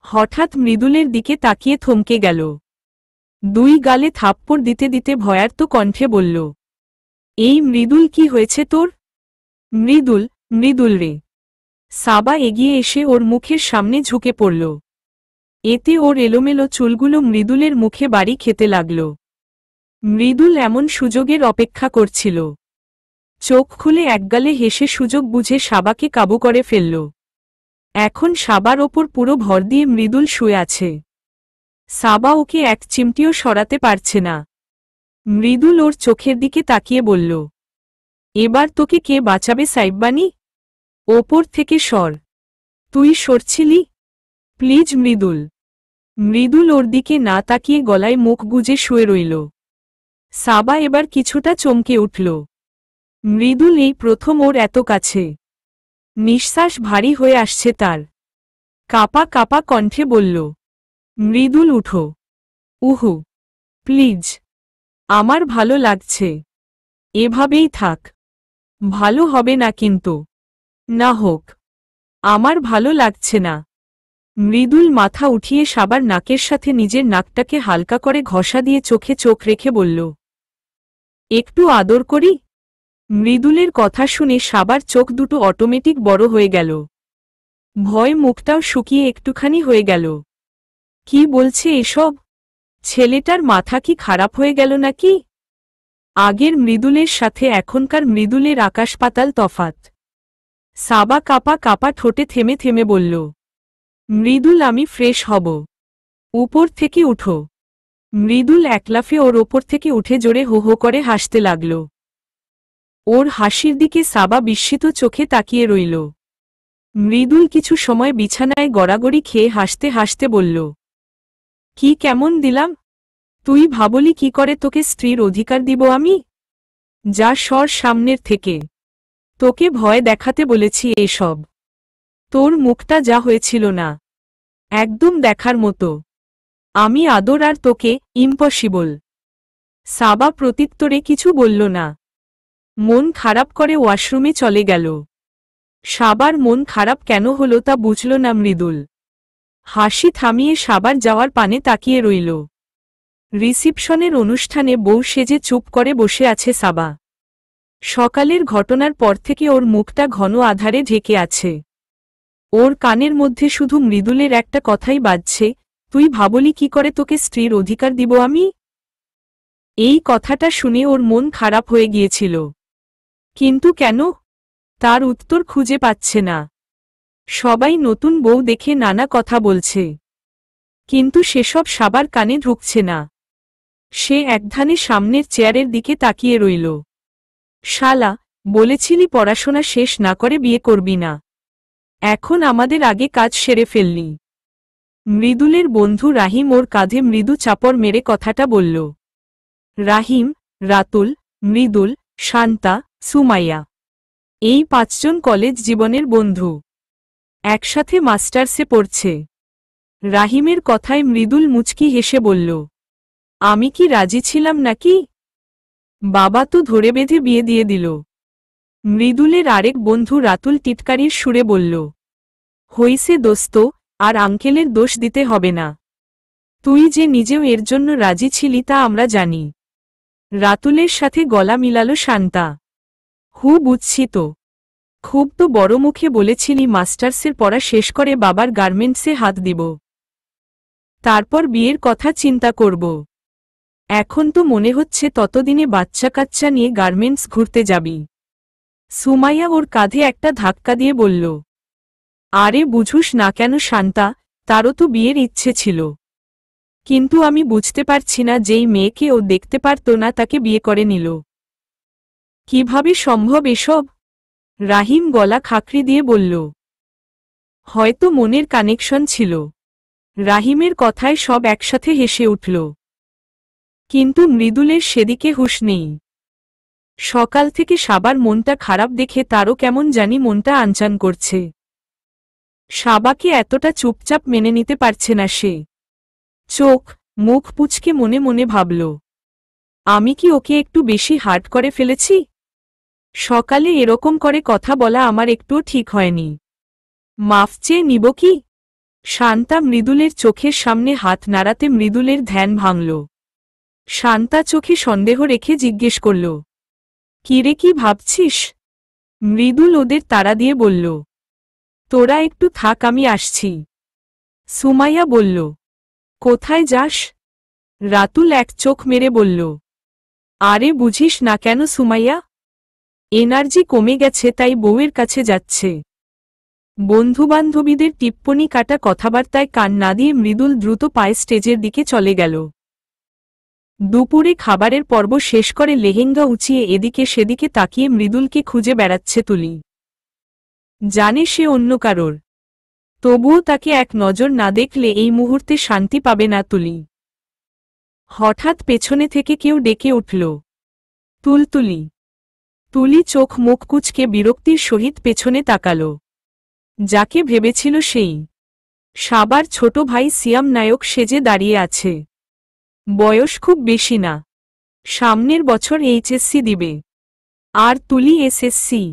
হঠাৎ মৃদুলের দিকে তাকিয়ে থমকে গেল। 2 গালে থাপ্পড় দিতে দিতে ভয়ার্ত কণ্ঠে বলল, এই মৃদুল, কি হয়েছে তোর? মৃদুল, মৃদুল রে। সাবা এগিয়ে এসে ওর মুখের সামনে ঝুঁকে পড়ল। এতে ওর এলোমেলো চুলগুলো মৃদুলের মুখে বাড়ি খেতে লাগল। মৃদুল এমন সুযোগের অপেক্ষা করছিল। চোখ খুলে একগালে হেসে সুযোগ বুঝে সাবাকে কাবু করে ফেলল। এখন সাবার ওপর পুরো ভর দিয়ে মৃদুল শুয়ে আছে। সাবা ওকে এক চিমটিও সরাতে পারছে না। মৃদুল ওর চোখের দিকে তাকিয়ে বলল, এবার তোকে কে বাঁচাবে সাইব্বানি? ওপর থেকে সর। তুই সরছিলি? প্লিজ মৃদুল। মৃদুল ওর দিকে না তাকিয়ে গলায় মুখ গুজে শুয়ে রইল। সাবা এবার কিছুটা চমকে উঠল। মৃদুল এই প্রথম ওর এত কাছে। নিঃশ্বাস ভারী হয়ে আসছে তার। কাপা কাপা কণ্ঠে বলল, মৃদুল উঠো। উহু, প্লিজ। আমার ভালো লাগছে। এভাবেই থাক। ভালো হবে না কিন্তু। না হোক। আমার ভালো লাগছে না। মৃদুল মাথা উঠিয়ে সাবার নাকের সাথে নিজের নাকটাকে হালকা করে ঘষা দিয়ে চোখে চোখ রেখে বলল, একটু আদর করি? মৃদুলের কথা শুনে সাবার চোখ দুটো অটোমেটিক বড় হয়ে গেল। ভয় মুখটাও শুকিয়ে একটুখানি হয়ে গেল। কি বলছে এসব? ছেলেটার মাথা কি খারাপ হয়ে গেল নাকি? আগের মৃদুলের সাথে এখনকার মৃদুলের আকাশ পাতাল তফাত। সাবা কাপা কাপা ঠোঁটে থেমে থেমে বলল, মৃদুল, আমি ফ্রেশ হব। উপর থেকে উঠো। মৃদুল একলাফে ওর ওপর থেকে উঠে জোরে হো হো করে হাসতে লাগল। ওর হাসির দিকে সাবা বিস্মিত চোখে তাকিয়ে রইল। মৃদুল কিছু সময় বিছানায় গড়াগড়ি খেয়ে হাসতে হাসতে বলল, কি কেমন দিলাম? তুই ভাবলি কি করে তোকে স্ত্রীর অধিকার দিব আমি? যা সর সামনের থেকে। তোকে ভয় দেখাতে বলেছি এসব। তোর মুখটা যা হয়েছিল না, একদম দেখার মতো। আমি আদর আর তোকে, ইম্পসিবল। সাবা প্রত্যুত্তরে কিছু বলল না। মন খারাপ করে ওয়াশরুমে চলে গেল। সাবার মন খারাপ কেন হলো তা বুঝল না মৃদুল। হাসি থামিয়ে সাবার যাওয়ার পানে তাকিয়ে রইল। রিসিপশনের অনুষ্ঠানে বউ সেজে চুপ করে বসে আছে সাবা। সকালের ঘটনার পর থেকে ওর মুখটা ঘন আধারে ঢেকে আছে। ওর কানের মধ্যে শুধু মৃদুলের একটা কথাই বাজছে, তুই ভাবলি কি করে তোকে স্ত্রীর অধিকার দিব আমি? এই কথাটা শুনে ওর মন খারাপ হয়ে গিয়েছিল। কিন্তু কেন? তার উত্তর খুঁজে পাচ্ছে না। সবাই নতুন বউ দেখে নানা কথা বলছে, কিন্তু সেসব সাবার কানে ঢুকছে না। সে একধানে সামনের চেয়ারের দিকে তাকিয়ে রইল। শালা, বলেছিলি পড়াশোনা শেষ না করে বিয়ে করবি না, এখন আমাদের আগে কাজ সেরে ফেললি। মৃদুলের বন্ধু রাহিম ওর কাঁধে মৃদু চাপড় মেরে কথাটা বলল। রাহিম, রাতুল, মৃদুল, শান্তা, সুমাইয়া, এই 5 জন কলেজ জীবনের বন্ধু, একসাথে মাস্টার্সে পড়ছে। রাহিমের কথায় মৃদুল মুচকি হেসে বলল, আমি কি রাজি ছিলাম নাকি? বাবা তো ধরে বেঁধে বিয়ে দিয়ে দিল। মৃদুলের আরেক বন্ধু রাতুল টিটকারির সুরে বলল, হইছে দোস্ত, আর আঙ্কেলের দোষ দিতে হবে না। তুই যে নিজেও এর জন্য রাজি ছিলি তা আমরা জানি। রাতুলের সাথে গলা মিলালো শান্তা। বুঝছি তো। খুব তো বড় মুখে বলেছিলি মাস্টার্সের পড়া শেষ করে বাবার গার্মেন্টসে হাত দিব, তারপর বিয়ের কথা চিন্তা করব। এখন তো মনে হচ্ছে ততদিনে বাচ্চা কাচ্চা নিয়ে গার্মেন্টস ঘুরতে যাবি। সুমাইয়া ওর কাঁধে একটা ধাক্কা দিয়ে বলল, আরে বুঝুস না কেন শান্তা, তারও তো বিয়ের ইচ্ছে ছিল, কিন্তু আমি বুঝতে পারছি না যেই মেয়েকে ও দেখতে পারত না তাকে বিয়ে করে নিল। কিভাবে সম্ভব এসব? রাহিম গলা খাকরি দিয়ে বলল, হয়তো মনের কানেকশন ছিল। রাহিমের কথায় সব একসাথে হেসে উঠল। কিন্তু মৃদুলের সেদিকে হুঁশ নেই। সকাল থেকে সাবার মনটা খারাপ দেখে তারও কেমন জানি মনটা আনচান করছে। সাবাকে এতটা চুপচাপ মেনে নিতে পারছে না সে। চোখ মুখ পুচকে মনে মনে ভাবল, আমি কি ওকে একটু বেশি হার্ড করে ফেলেছি? সকালে এরকম করে কথা বলা আমার একটুও ঠিক হয়নি। মাফ চেয়ে নিব কি? শান্তা মৃদুলের চোখের সামনে হাত নাড়াতে মৃদুলের ধ্যান ভাঙল। শান্তা চোখে সন্দেহ রেখে জিজ্ঞেস করল, কিরে কি ভাবছিস? মৃদুল ওদের তাড়া দিয়ে বলল, তোরা একটু থাক, আমি আসছি। সুমাইয়া বলল, কোথায় যাস? রাতুল এক চোখ মেরে বলল, আরে বুঝিস না কেন সুমাইয়া, এনার্জি কমে গেছে তাই বউয়ের কাছে যাচ্ছে। বন্ধুবান্ধবীদের টিপ্পনি কাটা কথাবার্তায় কান না দিয়ে মৃদুল দ্রুত পায়ে স্টেজের দিকে চলে গেল। দুপুরে খাবারের পর্ব শেষ করে লেহেঙ্গা উঁচিয়ে এদিকে সেদিকে তাকিয়ে মৃদুলকে খুঁজে বেড়াচ্ছে তুলি। জানে সে অন্য কারোর, তবুও তাকে এক নজর না দেখলে এই মুহূর্তে শান্তি পাবে না তুলি। হঠাৎ পেছনে থেকে কেউ ডেকে উঠল, তুলতুলি। তুলি চোখ মুখ কুঁচকে বিরক্তির সহিত পেছনে তাকাল। যাকে ভেবেছিল সেই সাবার ছোট ভাই সিয়াম নায়ক সেজে দাঁড়িয়ে আছে। বয়স খুব বেশি না, সামনের বছর এইচএসসি দিবে, আর তুলি এসএসসি।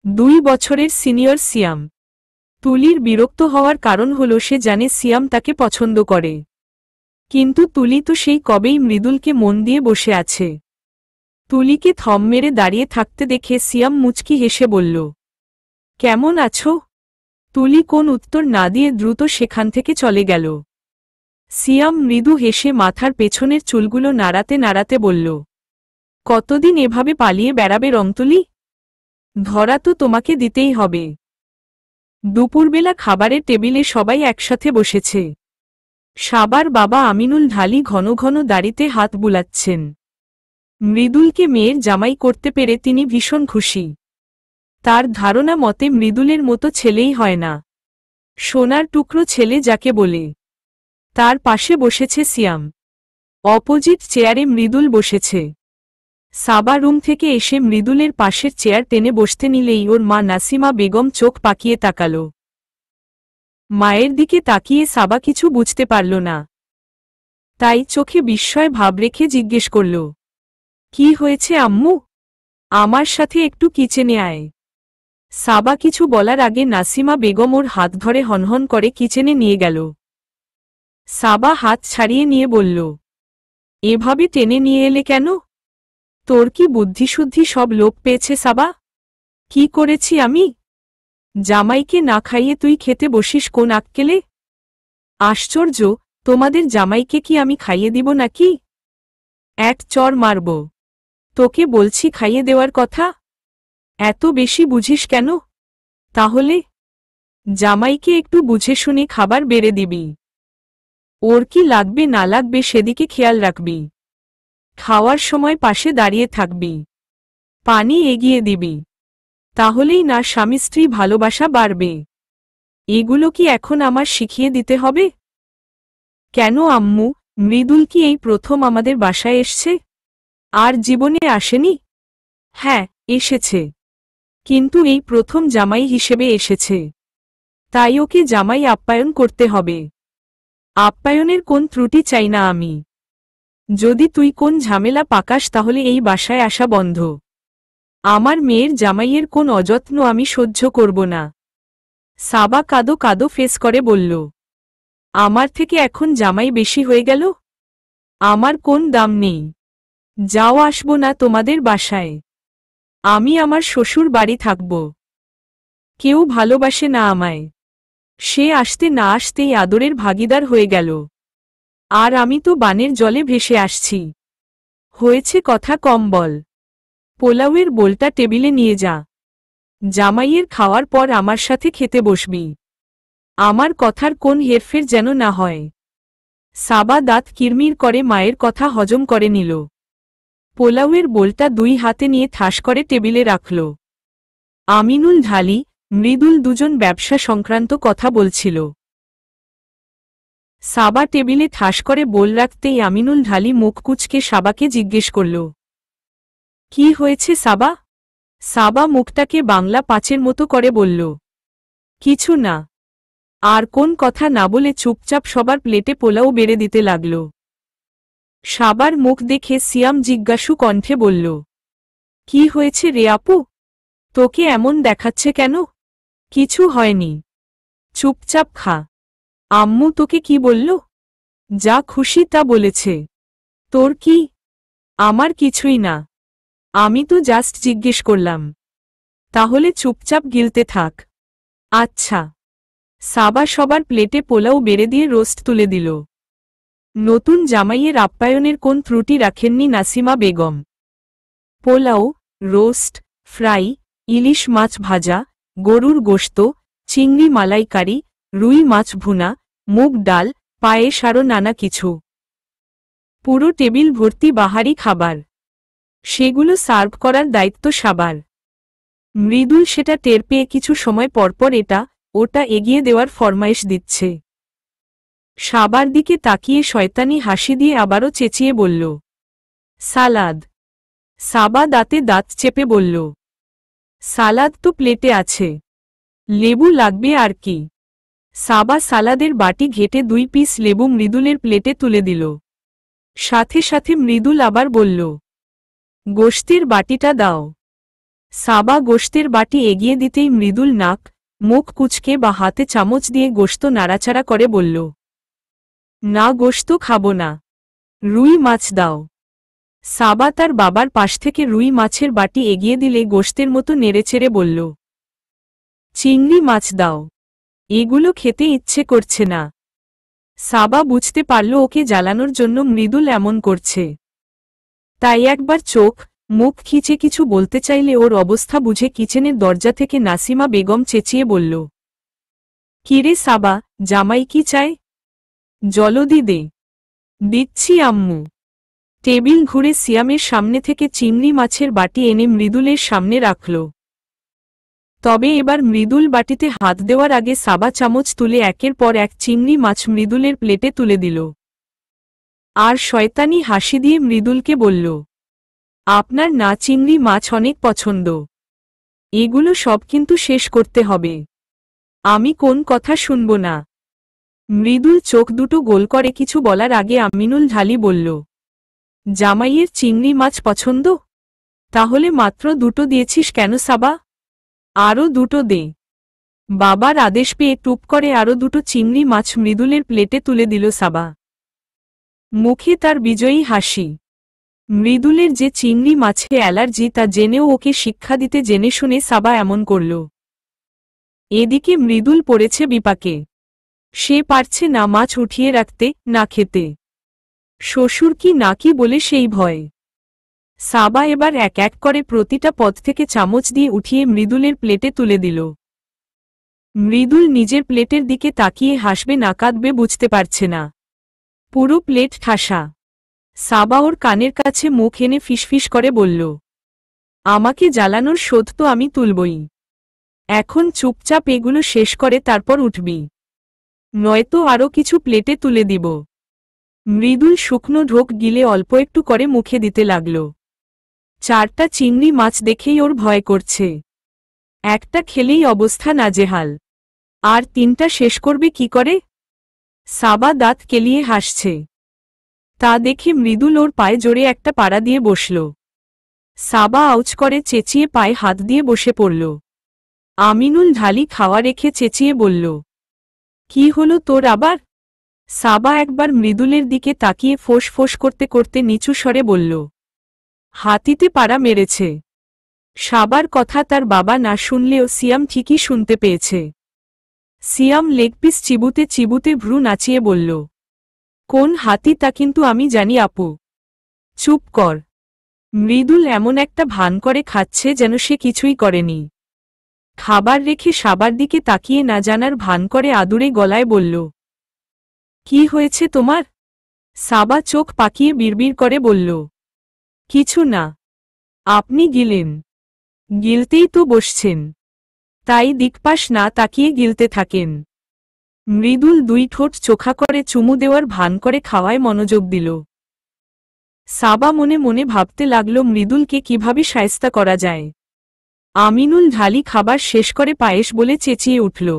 2 বছরের সিনিয়র সিয়াম। তুলির বিরক্ত হওয়ার কারণ হল সে জানে সিয়াম তাকে পছন্দ করে, কিন্তু তুলি তো সেই কবেই মৃদুলকে মন দিয়ে বসে আছে। তুলিকে থম মেরে দাঁড়িয়ে থাকতে দেখে সিয়াম মুচকি হেসে বলল, কেমন আছো? তুলি কোন উত্তর না দিয়ে দ্রুত সেখান থেকে চলে গেল। সিয়াম মৃদু হেসে মাথার পেছনের চুলগুলো নাড়াতে নাড়াতে বলল, কতদিন এভাবে পালিয়ে বেড়াবে রংতুলি? ধরা তো তোমাকে দিতেই হবে। দুপুরবেলা খাবারের টেবিলে সবাই একসাথে বসেছে। সাবার বাবা আমিনুল ঢালি ঘন ঘন দাড়িতে হাত বুলাচ্ছেন। মৃদুলকে মেয়ের জামাই করতে পেরে তিনি ভীষণ খুশি। তার ধারণা মতে মৃদুলের মতো ছেলেই হয় না, সোনার টুকরো ছেলে যাকে বলে। তার পাশে বসেছে সিয়াম, অপোজিট চেয়ারে মৃদুল বসেছে। সাবা রুম থেকে এসে মৃদুলের পাশের চেয়ার টেনে বসতে নিলেই ওর মা নাসিমা বেগম চোখ পাকিয়ে তাকাল। মায়ের দিকে তাকিয়ে সাবা কিছু বুঝতে পারল না, তাই চোখে বিস্ময় ভাব রেখে জিজ্ঞেস করল, কি হয়েছে আম্মু? আমার সাথে একটু কিচেনে আয়। সাবা কিছু বলার আগে নাসিমা বেগম ওর হাত ধরে হনহন করে কিচেনে নিয়ে গেল। সাবা হাত ছাড়িয়ে নিয়ে বলল, এভাবে টেনে নিয়ে এলে কেন? তোর কি বুদ্ধিশুদ্ধি সব লোপ পেয়েছে সাবা? কি করেছি আমি? জামাইকে না খাইয়ে তুই খেতে বসিস কোন আক্কেলে? আশ্চর্য, তোমাদের জামাইকে কি আমি খাইয়ে দিব নাকি? এক চর মারব। তোকে বলছি খাইয়ে দেওয়ার কথা। এত বেশি বুঝিস কেন? তাহলে জামাইকে একটু বুঝে শুনে খাবার বেড়ে দিবি। ওর কি লাগবে না লাগবে সেদিকে খেয়াল রাখবি। খাওয়ার সময় পাশে দাঁড়িয়ে থাকবি। পানি এগিয়ে দিবি। তাহলেই না স্বামী স্ত্রী ভালোবাসা বাড়বে। এগুলো কি এখন আমার শিখিয়ে দিতে হবে? কেন আম্মু, মৃদুল কি এই প্রথম আমাদের বাসায় এসছে? আর জীবনে আসেনি? হ্যাঁ, এসেছে। কিন্তু এই প্রথম জামাই হিসেবে এসেছে। তাই ওকে জামাই আপ্যায়ন করতে হবে। আপ্যায়নের কোন ত্রুটি চাই না আমি। যদি তুই কোন ঝামেলা পাকাস তাহলে এই বাসায় আসা বন্ধ। আমার মেয়ের জামাইয়ের কোন অযত্ন আমি সহ্য করব না। সাবা কাদো কাদো ফেস করে বলল, আমার থেকে এখন জামাই বেশি হয়ে গেল? আমার কোন দাম নেই? যাও, আসব না তোমাদের বাসায়। আমি আমার শ্বশুর বাড়ি থাকব। কেউ ভালোবাসে না আমায়। সে আসতে না আসতেই আদরের ভাগিদার হয়ে গেল। আর আমি তো বানের জলে ভেসে আসছি। হয়েছে কথা কম বল। পোলাওয়ের বোলটা টেবিলে নিয়ে যা। জামাইয়ের খাওয়ার পর আমার সাথে খেতে বসবি। আমার কথার কোন হেরফের যেন না হয়। সাবা দাঁত কিরমির করে মায়ের কথা হজম করে নিল। পোলাওয়ের বোলটা দুই হাতে নিয়ে ঠাস করে টেবিলে রাখল। আমিনুল ঢালি, মৃদুল দুজন ব্যবসা সংক্রান্ত কথা বলছিল। সাবা টেবিলে ঠাস করে বোল রাখতেই আমিনুল ঢালি মুখ কুঁচকে সাবাকে জিজ্ঞেস করল, কি হয়েছে সাবা? সাবা মুখটাকে বাংলা পাঁচের মতো করে বলল, কিছু না। আর কোন কথা না বলে চুপচাপ সবার প্লেটে পোলাও বেড়ে দিতে লাগল। সাবার মুখ দেখে সিয়াম জিজ্ঞাসু কণ্ঠে বলল, কি হয়েছে রে আপু? তোকে এমন দেখাচ্ছে কেন? কিছু হয়নি। চুপচাপ খা। আম্মু তোকে কি বলল? যা খুশি তা বলেছে। তোর কি? আমার কিছুই না। আমি তো জাস্ট জিজ্ঞেস করলাম। তাহলে চুপচাপ গিলতে থাক। আচ্ছা। সাবা সবার প্লেটে পোলাও বেড়ে দিয়ে রোস্ট তুলে দিল। নতুন জামাইয়ের আপ্যায়নের কোন ত্রুটি রাখেননি নাসিমা বেগম। পোলাও, রোস্ট, ফ্রাই, ইলিশ মাছ ভাজা, গরুর গোশত, চিংড়ি মালাইকারি, রুই মাছ ভুনা, মুগ ডাল, পায়েস আরও নানা কিছু। পুরো টেবিল ভর্তি বাহারি খাবার। সেগুলো সার্ভ করার দায়িত্ব সাবার। মৃদুল সেটা টের পেয়ে কিছু সময় পরপর এটা ওটা এগিয়ে দেওয়ার ফরমাইশ দিচ্ছে। সাবার দিকে তাকিয়ে শয়তানি হাসি দিয়ে আবারও চেঁচিয়ে বলল, সালাদ। সাবা দাঁতে দাঁত চেপে বলল, সালাদ তো প্লেটে আছে। লেবু লাগবে আর কি। সাবা সালাদের বাটি ঘেটে 2 পিস লেবু মৃদুলের প্লেটে তুলে দিল। সাথে সাথে মৃদুল আবার বলল, গোশতের বাটিটা দাও। সাবা গোশতের বাটি এগিয়ে দিতেই মৃদুল নাক মুখ কুঁচকে বা হাতে চামচ দিয়ে গোশত নাড়াচাড়া করে বলল, না, গোশত খাবো না। রুই মাছ দাও। সাবা তার বাবার পাশ থেকে রুই মাছের বাটি এগিয়ে দিলে গোশতের মতো নেড়েচেড়ে বলল, চিংড়ি মাছ দাও। এগুলো খেতে ইচ্ছে করছে না। সাবা বুঝতে পারল ওকে জ্বালানোর জন্য মৃদুল এমন করছে। তাই একবার চোখ মুখ খিচে কিছু বলতে চাইলে ওর অবস্থা বুঝে কিচেনের দরজা থেকে নাসিমা বেগম চেঁচিয়ে বলল, কিরে সাবা, জামাই কি চায়? জলদি দে। দিচ্ছি আম্মু। টেবিল ঘুরে সিয়ামের সামনে থেকে চিংড়ি মাছের বাটি এনে মৃদুলের সামনে রাখল। তবে এবার মৃদুল বাটিতে হাত দেওয়ার আগে সাবা চামচ তুলে একের পর এক চিংড়ি মাছ মৃদুলের প্লেটে তুলে দিল। আর শয়তানি হাসি দিয়ে মৃদুলকে বলল, আপনার না চিংড়ি মাছ অনেক পছন্দ। এগুলো সব কিন্তু শেষ করতে হবে। আমি কোন কথা শুনব না। মৃদুল চোখ দুটো গোল করে কিছু বলার আগে আমিনুল ঢালি বলল, জামাইয়ের চিংড়ি মাছ পছন্দ? তাহলে মাত্র 2টো দিয়েছিস কেন সাবা? আরও 2টো দে। বাবার আদেশ পেয়ে টুপ করে আরও 2টো চিংড়ি মাছ মৃদুলের প্লেটে তুলে দিল সাবা। মুখে তার বিজয়ী হাসি। মৃদুলের যে চিংড়ি মাছে অ্যালার্জি তা জেনেও ওকে শিক্ষা দিতে জেনে শুনে সাবা এমন করল। এদিকে মৃদুল পড়েছে বিপাকে। সে পারছে না মাছ উঠিয়ে রাখতে, না খেতে। শ্বশুর কি নাকি বলে সেই ভয়। সাবা এবার এক এক করে প্রতিটা পদ থেকে চামচ দিয়ে উঠিয়ে মৃদুলের প্লেটে তুলে দিল। মৃদুল নিজের প্লেটের দিকে তাকিয়ে হাসবে না কাঁদবে বুঝতে পারছে না। পুরো প্লেট ঠাসা। সাবা ওর কানের কাছে মুখ এনে ফিসফিস করে বলল, আমাকে জ্বালানোর শোধ তো আমি তুলবই। এখন চুপচাপ এগুলো শেষ করে তারপর উঠবি, নয়তো আরও কিছু প্লেটে তুলে দিব। মৃদুল শুকনো ঢোক গিলে অল্প একটু করে মুখে দিতে লাগল। 4টা চিংড়ি মাছ দেখেই ওর ভয় করছে। একটা খেলেই অবস্থা নাজেহাল, আর 3টা শেষ করবে কি করে? সাবা দাঁত কেলিয়ে হাসছে। তা দেখে মৃদুল ওর পায়ে জোরে একটা পাড়া দিয়ে বসল। সাবা আউচ করে চেঁচিয়ে পায়ে হাত দিয়ে বসে পড়ল। আমিনুল ঢালি খাওয়া রেখে চেঁচিয়ে বলল, কি হলো তোর আবার? সাবা একবার মৃদুলের দিকে তাকিয়ে ফোঁস ফোঁস করতে করতে নিচু স্বরে বলল, হাতিতে পাড়া মেরেছে। সাবার কথা তার বাবা না শুনলেও সিয়াম ঠিকই শুনতে পেয়েছে। সিয়াম লেগপিস চিবুতে চিবুতে ভ্রু নাচিয়ে বলল, কোন হাতি তা কিন্তু আমি জানি আপু। চুপ কর। মৃদুল এমন একটা ভান করে খাচ্ছে যেন সে কিছুই করেনি। খাবার রেখে সাবার দিকে তাকিয়ে না জানার ভান করে আদুরে গলায় বলল, কি হয়েছে তোমার? সাবা চোখ পাকিয়ে বিড়বিড় করে বলল, কিছু না। আপনি গিলেন? গিলতেই তো বসছেন, তাই দিকপাশ না তাকিয়ে গিলতে থাকেন। মৃদুল 2 ঠোঁট চোখা করে চুমু দেওয়ার ভান করে খাওয়ায় মনোযোগ দিল। সাবা মনে মনে ভাবতে লাগল মৃদুলকে কিভাবে শায়েস্তা করা যায়। আমিনুল ঢালি খাবার শেষ করে পায়েস বলে চেঁচিয়ে উঠল।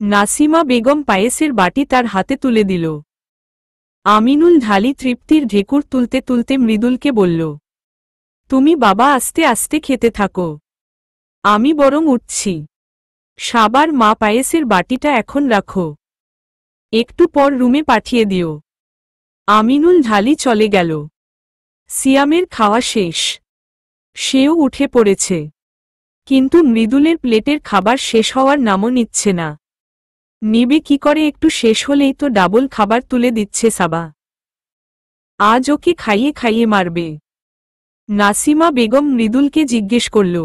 নাসিমা বেগম পায়েসের বাটি তার হাতে তুলে দিল। আমিনুল ঢালি তৃপ্তির ঢেকুর তুলতে তুলতে মৃদুলকে বলল, তুমি বাবা আস্তে আস্তে খেতে থাকো, আমি বরং উঠছি। সাবার মা পায়েসের বাটিটা এখন রাখো, একটু পর রুমে পাঠিয়ে দিও। আমিনুল ঢালি চলে গেল। সিয়ামের খাওয়া শেষ, সেও উঠে পড়েছে, কিন্তু মৃদুলের প্লেটের খাবার শেষ হওয়ার নামও নিচ্ছে না। নিবে কি করে? একটু শেষ হলেই তো ডাবল খাবার তুলে দিচ্ছে সাবা। আজ ওকে খাইয়ে খাইয়ে মারবে। নাসিমা বেগম মৃদুলকে জিজ্ঞেস করল,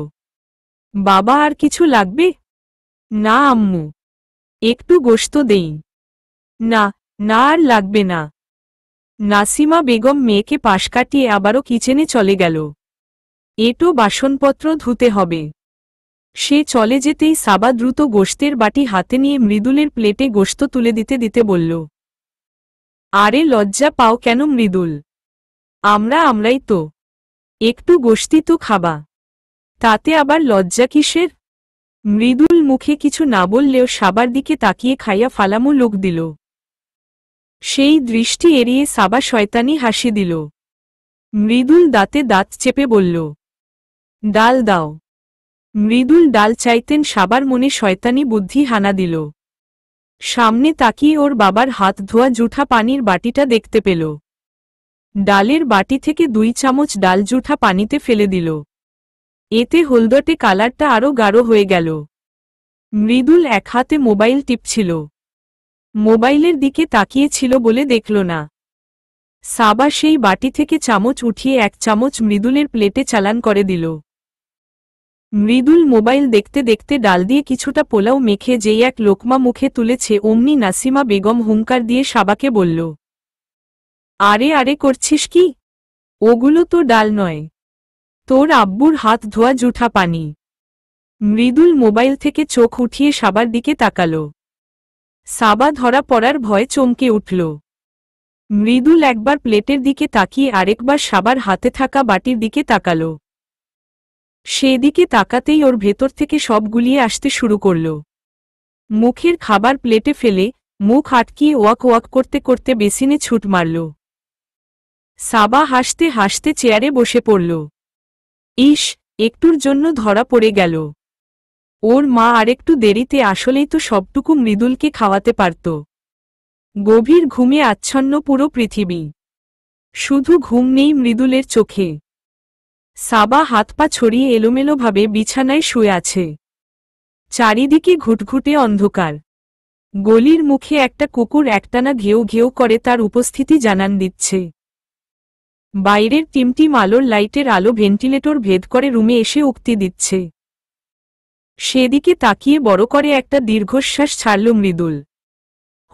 বাবা আর কিছু লাগবে? না আম্মু, একটু গোশত দেই। না, না আর লাগবে না। নাসিমা বেগম মেয়েকে পাশ কাটিয়ে আবারও কিচেনে চলে গেল। এটো বাসনপত্র ধুতে হবে। সে চলে যেতেই সাবা দ্রুত গোশতের বাটি হাতে নিয়ে মৃদুলের প্লেটে গোশত তুলে দিতে দিতে বলল, আরে লজ্জা পাও কেন মৃদুল? আমরাই তো, একটু গোশতি তো খাবা, তাতে আবার লজ্জা কিসের? মৃদুল মুখে কিছু না বললেও সাবার দিকে তাকিয়ে খাইয়া ফালামু লোক দিল। সেই দৃষ্টি এড়িয়ে সাবা শয়তানি হাসি দিল। মৃদুল দাঁতে দাঁত চেপে বলল, ডাল দাও। মৃদুল ডাল চাইতেন, সাবার মনে শয়তানি বুদ্ধি হানা দিল। সামনে তাকিয়ে ওর বাবার হাত ধোয়া জুঠা পানির বাটিটা দেখতে পেল। ডালের বাটি থেকে 2 চামচ ডাল জুঠা পানিতে ফেলে দিল। এতে হলদটে কালারটা আরও গাঢ় হয়ে গেল। মৃদুল এক হাতে মোবাইল টিপছিল। মোবাইলের দিকে তাকিয়েছিল বলে দেখল না। সাবা সেই বাটি থেকে চামচ উঠিয়ে 1 চামচ মৃদুলের প্লেটে চালান করে দিল। মৃদুল মোবাইল দেখতে দেখতে ডাল দিয়ে কিছুটা পোলাও মেখে যেই এক লোকমা মুখে তুলেছে অমনি নাসিমা বেগম হুঙ্কার দিয়ে সাবাকে বলল, আরে আরে করছিস কি? ওগুলো তো ডাল নয়, তোর আব্বুর হাত ধোয়া জুঠা পানি। মৃদুল মোবাইল থেকে চোখ উঠিয়ে সাবার দিকে তাকাল। সাবা ধরা পড়ার ভয়ে চমকে উঠল। মৃদুল একবার প্লেটের দিকে তাকিয়ে আরেকবার সাবার হাতে থাকা বাটির দিকে তাকাল। সেদিকে তাকাতেই ওর ভেতর থেকে সব গুলিয়ে আসতে শুরু করল। মুখের খাবার প্লেটে ফেলে মুখ আটকিয়ে ওয়াক ওয়াক করতে করতে বেসিনে ছুট মারল। সাবা হাসতে হাসতে চেয়ারে বসে পড়ল। ইস, একটুর জন্য ধরা পড়ে গেল। ওর মা আরেকটু দেরিতে আসলেই তো সবটুকু মৃদুলকে খাওয়াতে পারত। গভীর ঘুমে আচ্ছন্ন পুরো পৃথিবী, শুধু ঘুম নেই মৃদুলের চোখে। সাবা হাত পা ছড়িয়ে এলোমেলোভাবে বিছানায় শুয়ে আছে। চারিদিকে ঘুটঘুটে অন্ধকার। গলির মুখে একটা কুকুর একটানা ঘেউ ঘেউ করে তার উপস্থিতি জানান দিচ্ছে। বাইরের টিমটিম আলোর লাইটের আলো ভেন্টিলেটর ভেদ করে রুমে এসে উক্তি দিচ্ছে। সেদিকে তাকিয়ে বড় করে একটা দীর্ঘশ্বাস ছাড়ল মৃদুল।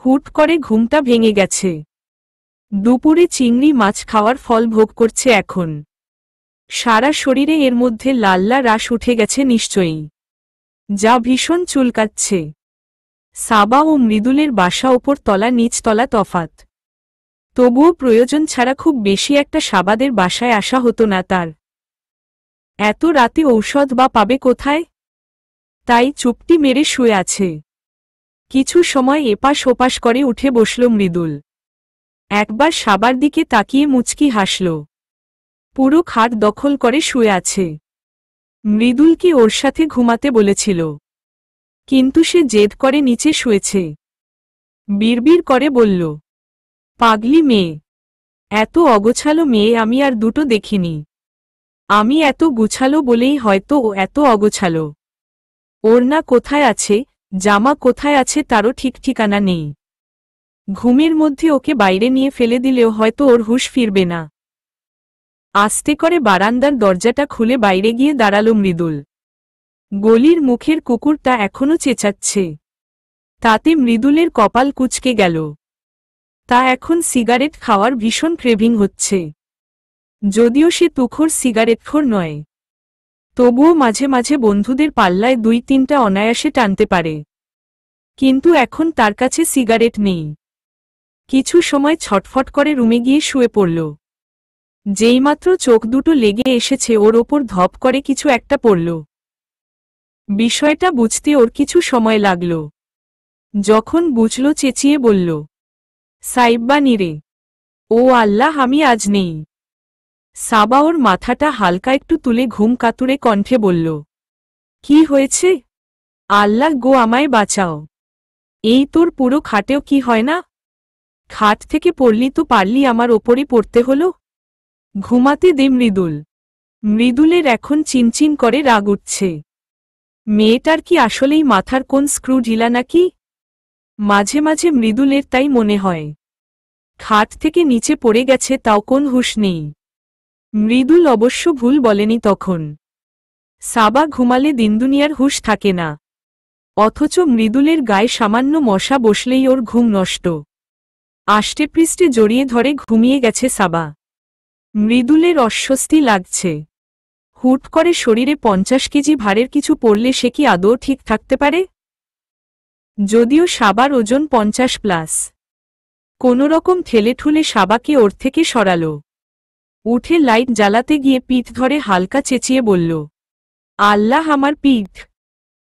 হুট করে ঘুমটা ভেঙে গেছে। দুপুরে চিংড়ি মাছ খাওয়ার ফল ভোগ করছে এখন। সারা শরীরে এর মধ্যে লাল্লা রাশ উঠে গেছে নিশ্চয়ই, যা ভীষণ চুলকাচ্ছে। সাবা ও মৃদুলের বাসা ওপর তলা নিচ তলা তফাত। তবুও প্রয়োজন ছাড়া খুব বেশি একটা সাবাদের বাসায় আসা হতো না তার। এত রাতে ঔষধ বা পাবে কোথায়? তাই চুপটি মেরে শুয়ে আছে। কিছু সময় এপাশ ওপাশ করে উঠে বসল মৃদুল। একবার সাবার দিকে তাকিয়ে মুচকি হাসল। পুরো খাট দখল করে শুয়ে আছে। মৃদুলকে ওর সাথে ঘুমাতে বলেছিল, কিন্তু সে জেদ করে নিচে শুয়েছে। বিড়বিড় করে বলল, পাগলি মেয়ে, এত অগোছালো মেয়ে আমি আর দুটো দেখিনি। আমি এত গুছালো বলেই হয়তো ও এত অগোছালো। ওড়না কোথায় আছে, জামা কোথায় আছে তারও ঠিক ঠিকানা নেই। ঘুমের মধ্যে ওকে বাইরে নিয়ে ফেলে দিলেও হয়তো ওর হুঁশ ফিরবে না। আস্তে করে বারান্দার দরজাটা খুলে বাইরে গিয়ে দাঁড়ালো মৃদুল। গলির মুখের কুকুরটা এখনো চেঁচাচ্ছে। তাতে মৃদুলের কপাল কুঁচকে গেল। তা এখন সিগারেট খাওয়ার ভীষণ ক্রেভিং হচ্ছে। যদিও সে তুখোর সিগারেটখোর নয়, তবুও মাঝে মাঝে বন্ধুদের পাল্লায় ২-৩টা অনায়াসে টানতে পারে। কিন্তু এখন তার কাছে সিগারেট নেই। কিছু সময় ছটফট করে রুমে গিয়ে শুয়ে পড়ল। যেইমাত্র চোখ দুটো লেগে এসেছে ওর ওপর ধপ করে কিছু একটা পড়ল। বিষয়টা বুঝতে ওর কিছু সময় লাগল। যখন বুঝল চেঁচিয়ে বলল, সাইব্বা নিরে, ও আল্লাহ আমি আজ নেই। সাবা ওর মাথাটা হালকা একটু তুলে ঘুম কাতুরে কণ্ঠে বলল, কি হয়েছে? আল্লাহ গো আমায় বাঁচাও। এই তোর পুরো খাটেও কি হয় না? খাট থেকে পড়লি তো পারলি আমার ওপরই পড়তে হলো। ঘুমাতে দে মৃদুল। মৃদুলের এখন চিনচিন করে রাগ উঠছে। মেয়েটার কি আসলেই মাথার কোন স্ক্রু ঢিলা নাকি? মাঝে মাঝে মৃদুলের তাই মনে হয়। খাট থেকে নিচে পড়ে গেছে তাও কোন হুঁশ নেই। মৃদুল অবশ্য ভুল বলেনি তখন। সাবা ঘুমালে দিনদুনিয়ার হুঁশ থাকে না। অথচ মৃদুলের গায়ে সামান্য মশা বসলেই ওর ঘুম নষ্ট। আষ্টেপৃষ্ঠে জড়িয়ে ধরে ঘুমিয়ে গেছে সাবা। মৃদুলের অস্বস্তি লাগছে। হুট করে শরীরে ৫০ কেজি ভারের কিছু পড়লে সে কি আদৌ ঠিক থাকতে পারে? যদিও সাবার ওজন ৫০+। কোনোরকম ঠেলেঠুলে সাবাকে ওর থেকে সরাল। উঠে লাইট জ্বালাতে গিয়ে পিঠ ধরে হালকা চেঁচিয়ে বলল, আল্লাহ আমার পিঠ।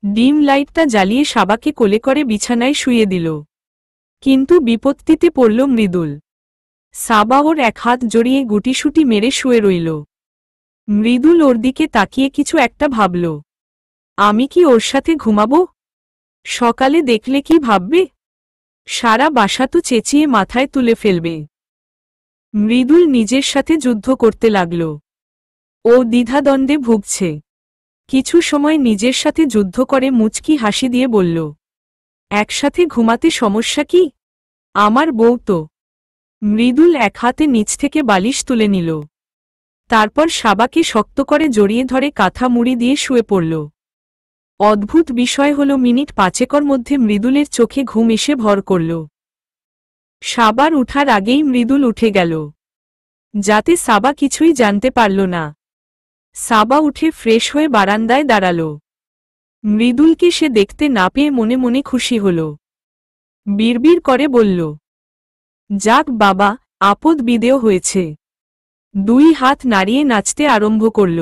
ডিম লাইটটা জ্বালিয়ে সাবাকে কোলে করে বিছানায় শুয়ে দিল। কিন্তু বিপত্তিতে পড়ল মৃদুল। সাবা ওর এক হাত জড়িয়ে গুটিসুটি মেরে শুয়ে রইল। মৃদুল ওর দিকে তাকিয়ে কিছু একটা ভাবল। আমি কি ওর সাথে ঘুমাবো? সকালে দেখলে কি ভাববে? সারা বাসা তো চেঁচিয়ে মাথায় তুলে ফেলবে। মৃদুল নিজের সাথে যুদ্ধ করতে লাগল। ও দ্বিধাদ্বন্দ্বে ভুগছে। কিছু সময় নিজের সাথে যুদ্ধ করে মুচকি হাসি দিয়ে বলল, একসাথে ঘুমাতে সমস্যা কি? আমার বউ তো। মৃদুল এক হাতে নিচ থেকে বালিশ তুলে নিল। তারপর সাবাকে শক্ত করে জড়িয়ে ধরে কাঁথা মুড়ি দিয়ে শুয়ে পড়ল। অদ্ভুত বিষয় হল মিনিট ৫-এর মধ্যে মৃদুলের চোখে ঘুম এসে ভর করল। সাবার উঠার আগেই মৃদুল উঠে গেল, যাতে সাবা কিছুই জানতে পারল না। সাবা উঠে ফ্রেশ হয়ে বারান্দায় দাঁড়াল। মৃদুলকে সে দেখতে না পেয়ে মনে মনে খুশি হল। বিড়বিড় করে বলল, যাক বাবা, আপদ বিদেয় হয়েছে। ২ হাত নাড়িয়ে নাচতে আরম্ভ করল।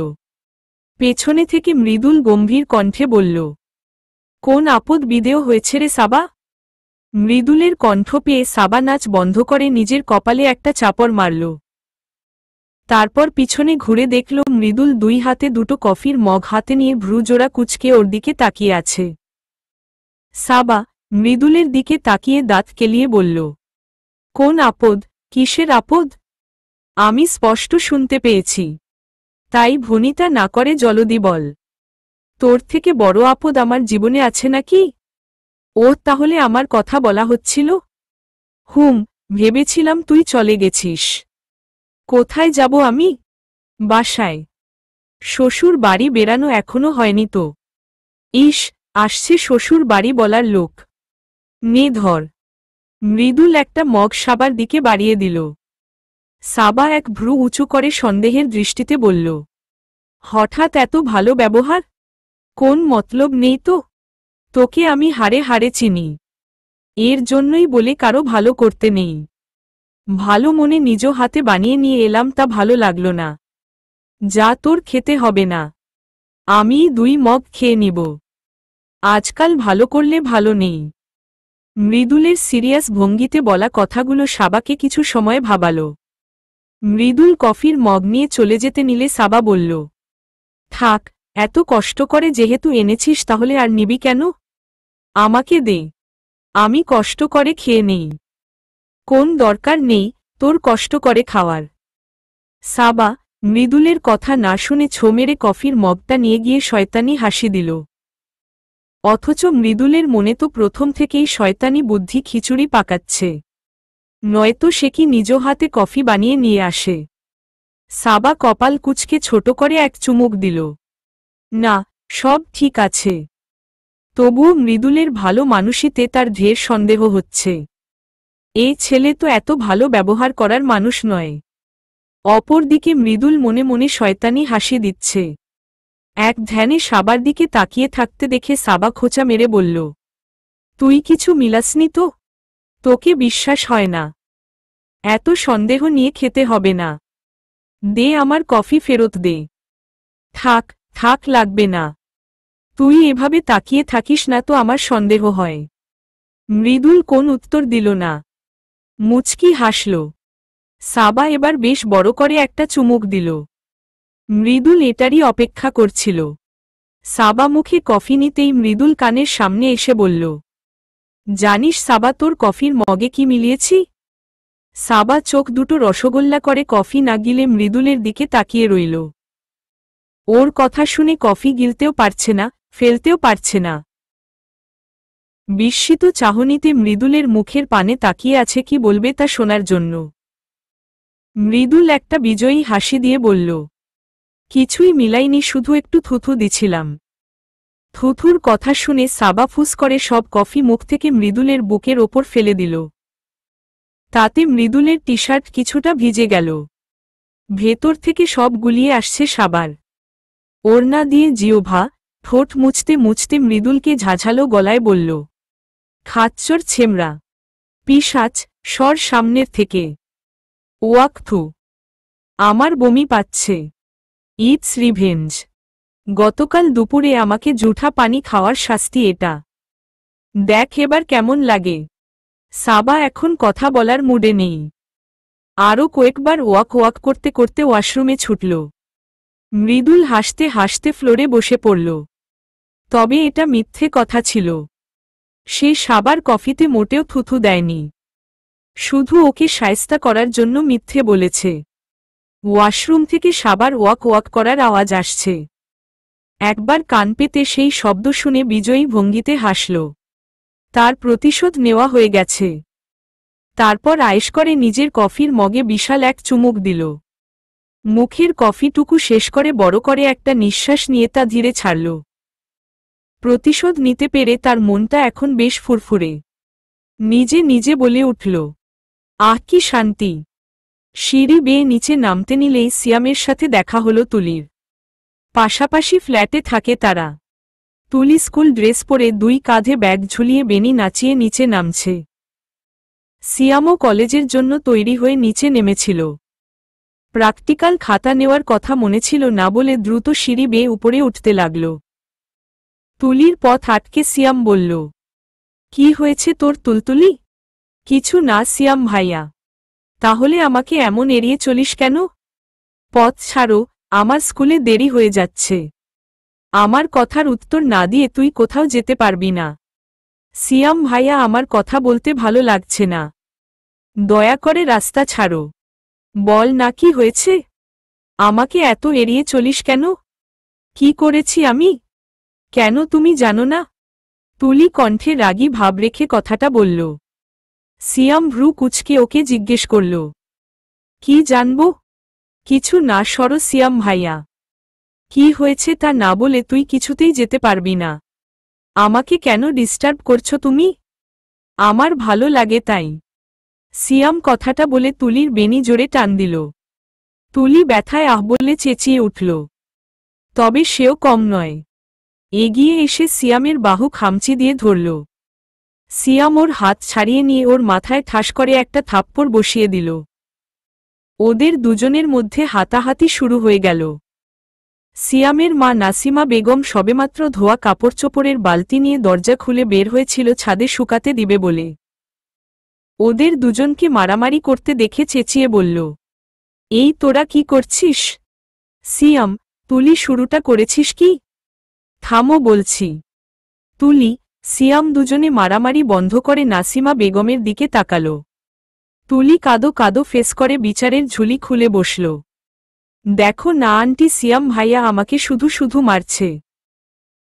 পেছনে থেকে মৃদুল গম্ভীর কণ্ঠে বলল, কোন আপদ বিদেয় হয়েছে রে সাবা? মৃদুলের কণ্ঠ পেয়ে সাবা নাচ বন্ধ করে নিজের কপালে একটা চাপড় মারল। তারপর পিছনে ঘুরে দেখল মৃদুল ২ হাতে দুটো কফির মগ হাতে নিয়ে ভ্রুজোড়া কুঁচকে ওর দিকে তাকিয়ে আছে। সাবা মৃদুলের দিকে তাকিয়ে দাঁত কেলিয়ে বলল, কোন আপদ? কিসের আপদ? আমি স্পষ্ট শুনতে পেয়েছি। তাই ভনিতা না করে জলদি বল। তোর থেকে বড় আপদ আমার জীবনে আছে নাকি? ও তাহলে আমার কথা বলা হচ্ছিল? ভেবেছিলাম তুই চলে গেছিস। কোথায় যাব আমি? বাসায়। শ্বশুর বাড়ি বেরানো এখনো হয়নি তো? ইস, আসছে শ্বশুর বাড়ি বলার লোক। নে ধর। মৃদুল একটা মগ সাবার দিকে বাড়িয়ে দিল। সাবা এক ভ্রু উঁচু করে সন্দেহের দৃষ্টিতে বলল, হঠাৎ এত ভালো ব্যবহার? কোন মতলব নেই তো? তোকে আমি হাড়ে হাড়ে চিনি। এর জন্যই বলে কারো ভালো করতে নেই। ভালো মনে নিজ হাতে বানিয়ে নিয়ে এলাম, তা ভালো লাগলো না। যা, তোর খেতে হবে না। আমি 2 মগ খেয়ে নিব। আজকাল ভালো করলে ভালো নেই। মৃদুলের সিরিয়াস ভঙ্গিতে বলা কথাগুলো সাবাকে কিছু সময় ভাবালো। মৃদুল কফির মগ নিয়ে চলে যেতে নিলে সাবা বলল, থাক, এত কষ্ট করে যেহেতু এনেছিস তাহলে আর নিবি কেন? আমাকে দে, আমি কষ্ট করে খেয়ে নেই। কোন দরকার নেই তোর কষ্ট করে খাওয়ার। সাবা মৃদুলের কথা না শুনে ছো মেরে কফির মগটা নিয়ে গিয়ে শয়তানি হাসি দিল। অথচ মৃদুলের মনে তো প্রথম থেকেই শয়তানি বুদ্ধি খিচুড়ি পাকাচ্ছে। নয়তো সে কি নিজ হাতে কফি বানিয়ে নিয়ে আসে? সাবা কপাল কুঁচকে ছোট করে এক চুমুক দিল। না, সব ঠিক আছে। তবুও মৃদুলের ভালো মানুষিতে তার ঢের সন্দেহ হচ্ছে। এই ছেলে তো এত ভালো ব্যবহার করার মানুষ নয়। অপরদিকে মৃদুল মনে মনে শয়তানি হাসি দিচ্ছে। এক ধ্যানে সাবার দিকে তাকিয়ে থাকতে দেখে সাবা খোঁচা মেরে বলল, তুই কিছু মিলাসনি তো? তোকে বিশ্বাস হয় না। এত সন্দেহ নিয়ে খেতে হবে না। দে, আমার কফি ফেরত দে। থাক থাক, লাগবে না। তুই এভাবে তাকিয়ে থাকিস না তো আমার সন্দেহ হয়। মৃদুল কোন উত্তর দিল না। মুচকি হাসল। সাবা এবার বেশ বড় করে একটা চুমুক দিল। মৃদুল এটারই অপেক্ষা করছিল। সাবা মুখে কফি নিতেই মৃদুল কানের সামনে এসে বলল, জানিস সাবা, তোর কফির মগে কি মিলিয়েছি? সাবা চোখ দুটো রসগোল্লা করে কফি না গিলে মৃদুলের দিকে তাকিয়ে রইল। ওর কথা শুনে কফি গিলতেও পারছে না, ফেলতেও পারছে না। বিস্মিত চাহনিতে মৃদুলের মুখের পানে তাকিয়ে আছে কি বলবে তা শোনার জন্য। মৃদুল একটা বিজয়ী হাসি দিয়ে বলল, কিছুই মিলাইনি, শুধু একটু থুথু দিছিলাম। থুথুর কথা শুনে সাবা ফুস করে সব কফি মুখ থেকে মৃদুলের বুকের ওপর ফেলে দিল। তাতে মৃদুলের টি শার্ট কিছুটা ভিজে গেল। ভেতর থেকে সব গুলিয়ে আসছে সাবার। ওড়না দিয়ে জিওভা ঠোঁট মুছতে মুছতে মৃদুলকে ঝাঝালো গলায় বলল, খাচ্চর ছেমরা, পিশাচ, সর সামনের থেকে। ওয়াকথু, আমার বমি পাচ্ছে। It's revenge. গতকাল দুপুরে আমাকে জুঠা পানি খাওয়ার শাস্তি এটা। দেখ এবার কেমন লাগে। সাবা এখন কথা বলার মুডে নেই। আরও কয়েকবার ওয়াক ওয়াক করতে করতে ওয়াশরুমে ছুটল। মৃদুল হাসতে হাসতে ফ্লোরে বসে পড়ল। তবে এটা মিথ্যে কথা ছিল। সে সাবার কফিতে মোটেও থুথু দেয়নি। শুধু ওকে শায়েস্তা করার জন্য মিথ্যে বলেছে। ওয়াশরুম থেকে সাবার ওয়াক ওয়াক করার আওয়াজ আসছে। একবার কান পেতে সেই শব্দ শুনে বিজয়ী ভঙ্গিতে হাসল। তার প্রতিশোধ নেওয়া হয়ে গেছে। তারপর আয়েশ করে নিজের কফির মগে বিশাল এক চুমুক দিল। মুখের কফিটুকু শেষ করে বড় করে একটা নিঃশ্বাস নিয়ে তা ধীরে ছাড়ল। প্রতিশোধ নিতে পেরে তার মনটা এখন বেশ ফুরফুরে। নিজে নিজে বলে উঠল, আহ কি শান্তি। সিঁড়ি বেয়ে নিচে নামতে নিলেই সিয়ামের সাথে দেখা হলো তুলির। পাশাপাশি ফ্ল্যাটে থাকে তারা। তুলি স্কুল ড্রেস পরে 2 কাঁধে ব্যাগ ঝুলিয়ে বেনি নাচিয়ে নিচে নামছে। সিয়ামও কলেজের জন্য তৈরি হয়ে নিচে নেমেছিল। প্র্যাকটিক্যাল খাতা নেওয়ার কথা মনে ছিল না বলে দ্রুত সিঁড়ি বেয়ে উপরে উঠতে লাগল। তুলির পথ আটকে সিয়াম বলল, কি হয়েছে তোর তুলতুলি? কিছু না সিয়াম ভাইয়া। তাহলে আমাকে এমন এড়িয়ে চলিস কেন? পথ ছাড়ো, আমার স্কুলে দেরি হয়ে যাচ্ছে। আমার কথার উত্তর না দিয়ে তুই কোথাও যেতে পারবি না। সিয়াম ভাইয়া, আমার কথা বলতে ভালো লাগছে না। দয়া করে রাস্তা ছাড়ো। বল না, কি হয়েছে? আমাকে এত এড়িয়ে চলিস কেন? কি করেছি আমি? কেন তুমি জানো না? তুলি কণ্ঠে রাগী ভাব রেখে কথাটা বলল। সিয়াম ভ্রু কুঁচকে ওকে জিজ্ঞেস করল, কি জানব? কিছু না সরো সিয়াম ভাইয়া। কি হয়েছে তা না বলে তুই কিছুতেই যেতে পারবি না। আমাকে কেন ডিস্টার্ব করছো তুমি? আমার ভালো লাগে তাই। সিয়াম কথাটা বলে তুলির বেনি জোরে টান দিল। তুলি ব্যথায় আহ বলে চেঁচিয়ে উঠল। তবে সেও কম নয়। এগিয়ে এসে সিয়ামের বাহু খামচি দিয়ে ধরল। সিয়াম ওর হাত ছাড়িয়ে নিয়ে ওর মাথায় ঠাস করে একটা থাপ্পড় বসিয়ে দিল। ওদের দুজনের মধ্যে হাতাহাতি শুরু হয়ে গেল। সিয়ামের মা নাসিমা বেগম সবেমাত্র ধোয়া কাপড়চোপড়ের বালতি নিয়ে দরজা খুলে বের হয়েছিল ছাদে শুকাতে দিবে বলে। ওদের দুজনকে মারামারি করতে দেখে চেঁচিয়ে বলল, এই তোরা কি করছিস? সিয়াম, তুলি শুরুটা করেছিস কি? থামো বলছি। তুলি, সিয়াম দুজনে মারামারি বন্ধ করে নাসিমা বেগমের দিকে তাকাল। তুলি কাদো কাদো ফেস করে বিচারের ঝুলি খুলে বসল। দেখো না আন্টি, সিয়াম ভাইয়া আমাকে শুধু শুধু মারছে।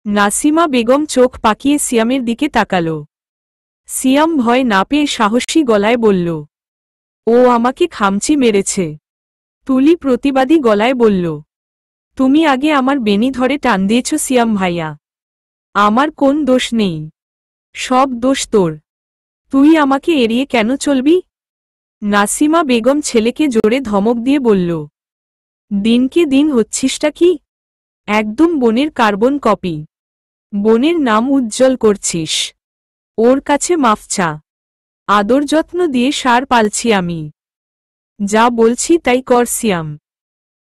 নাসিমা বেগম চোখ পাকিয়ে সিয়ামের দিকে তাকাল। সিয়াম ভয় না পেয়ে সাহসী গলায় বলল, ও আমাকে খামচি মেরেছে। তুলি প্রতিবাদী গলায় বলল, তুমি আগে আমার বেনি ধরে টান দিয়েছ সিয়াম ভাইয়া। আমার কোন দোষ নেই। সব দোষ তোর। তুই আমাকে এড়িয়ে কেন চলবি? নাসিমা বেগম ছেলেকে জোরে ধমক দিয়ে বলল, দিনকে দিন হচ্ছিসটা কি? একদম বোনের কার্বন কপি। বোনের নাম উজ্জ্বল করছিস। ওর কাছে মাফ চা। আদর যত্ন দিয়ে সার পালছি আমি। যা বলছি তাই কর সিয়াম।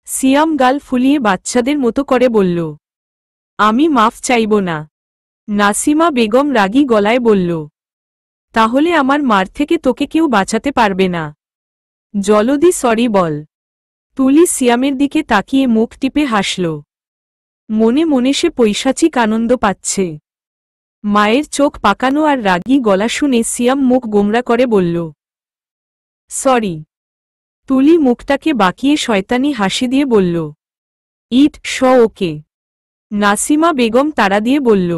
সিয়াম গাল ফুলিয়ে বাচ্চাদের মতো করে বলল, আমি মাফ চাইব না। নাসিমা বেগম রাগী গলায় বলল, তাহলে আমার মার থেকে তোকে কেউ বাঁচাতে পারবে না। জলদি সরি বল। তুলি সিয়ামের দিকে তাকিয়ে মুখ টিপে হাসল। মনে মনে সে পৈশাচিক আনন্দ পাচ্ছে। মায়ের চোখ পাকানো আর রাগী গলা শুনে সিয়াম মুখ গোমরা করে বলল, সরি। তুলি মুখটাকে বাঁকিয়ে শয়তানি হাসি দিয়ে বলল, ইট শ ওকে। নাসিমা বেগম তাড়া দিয়ে বলল,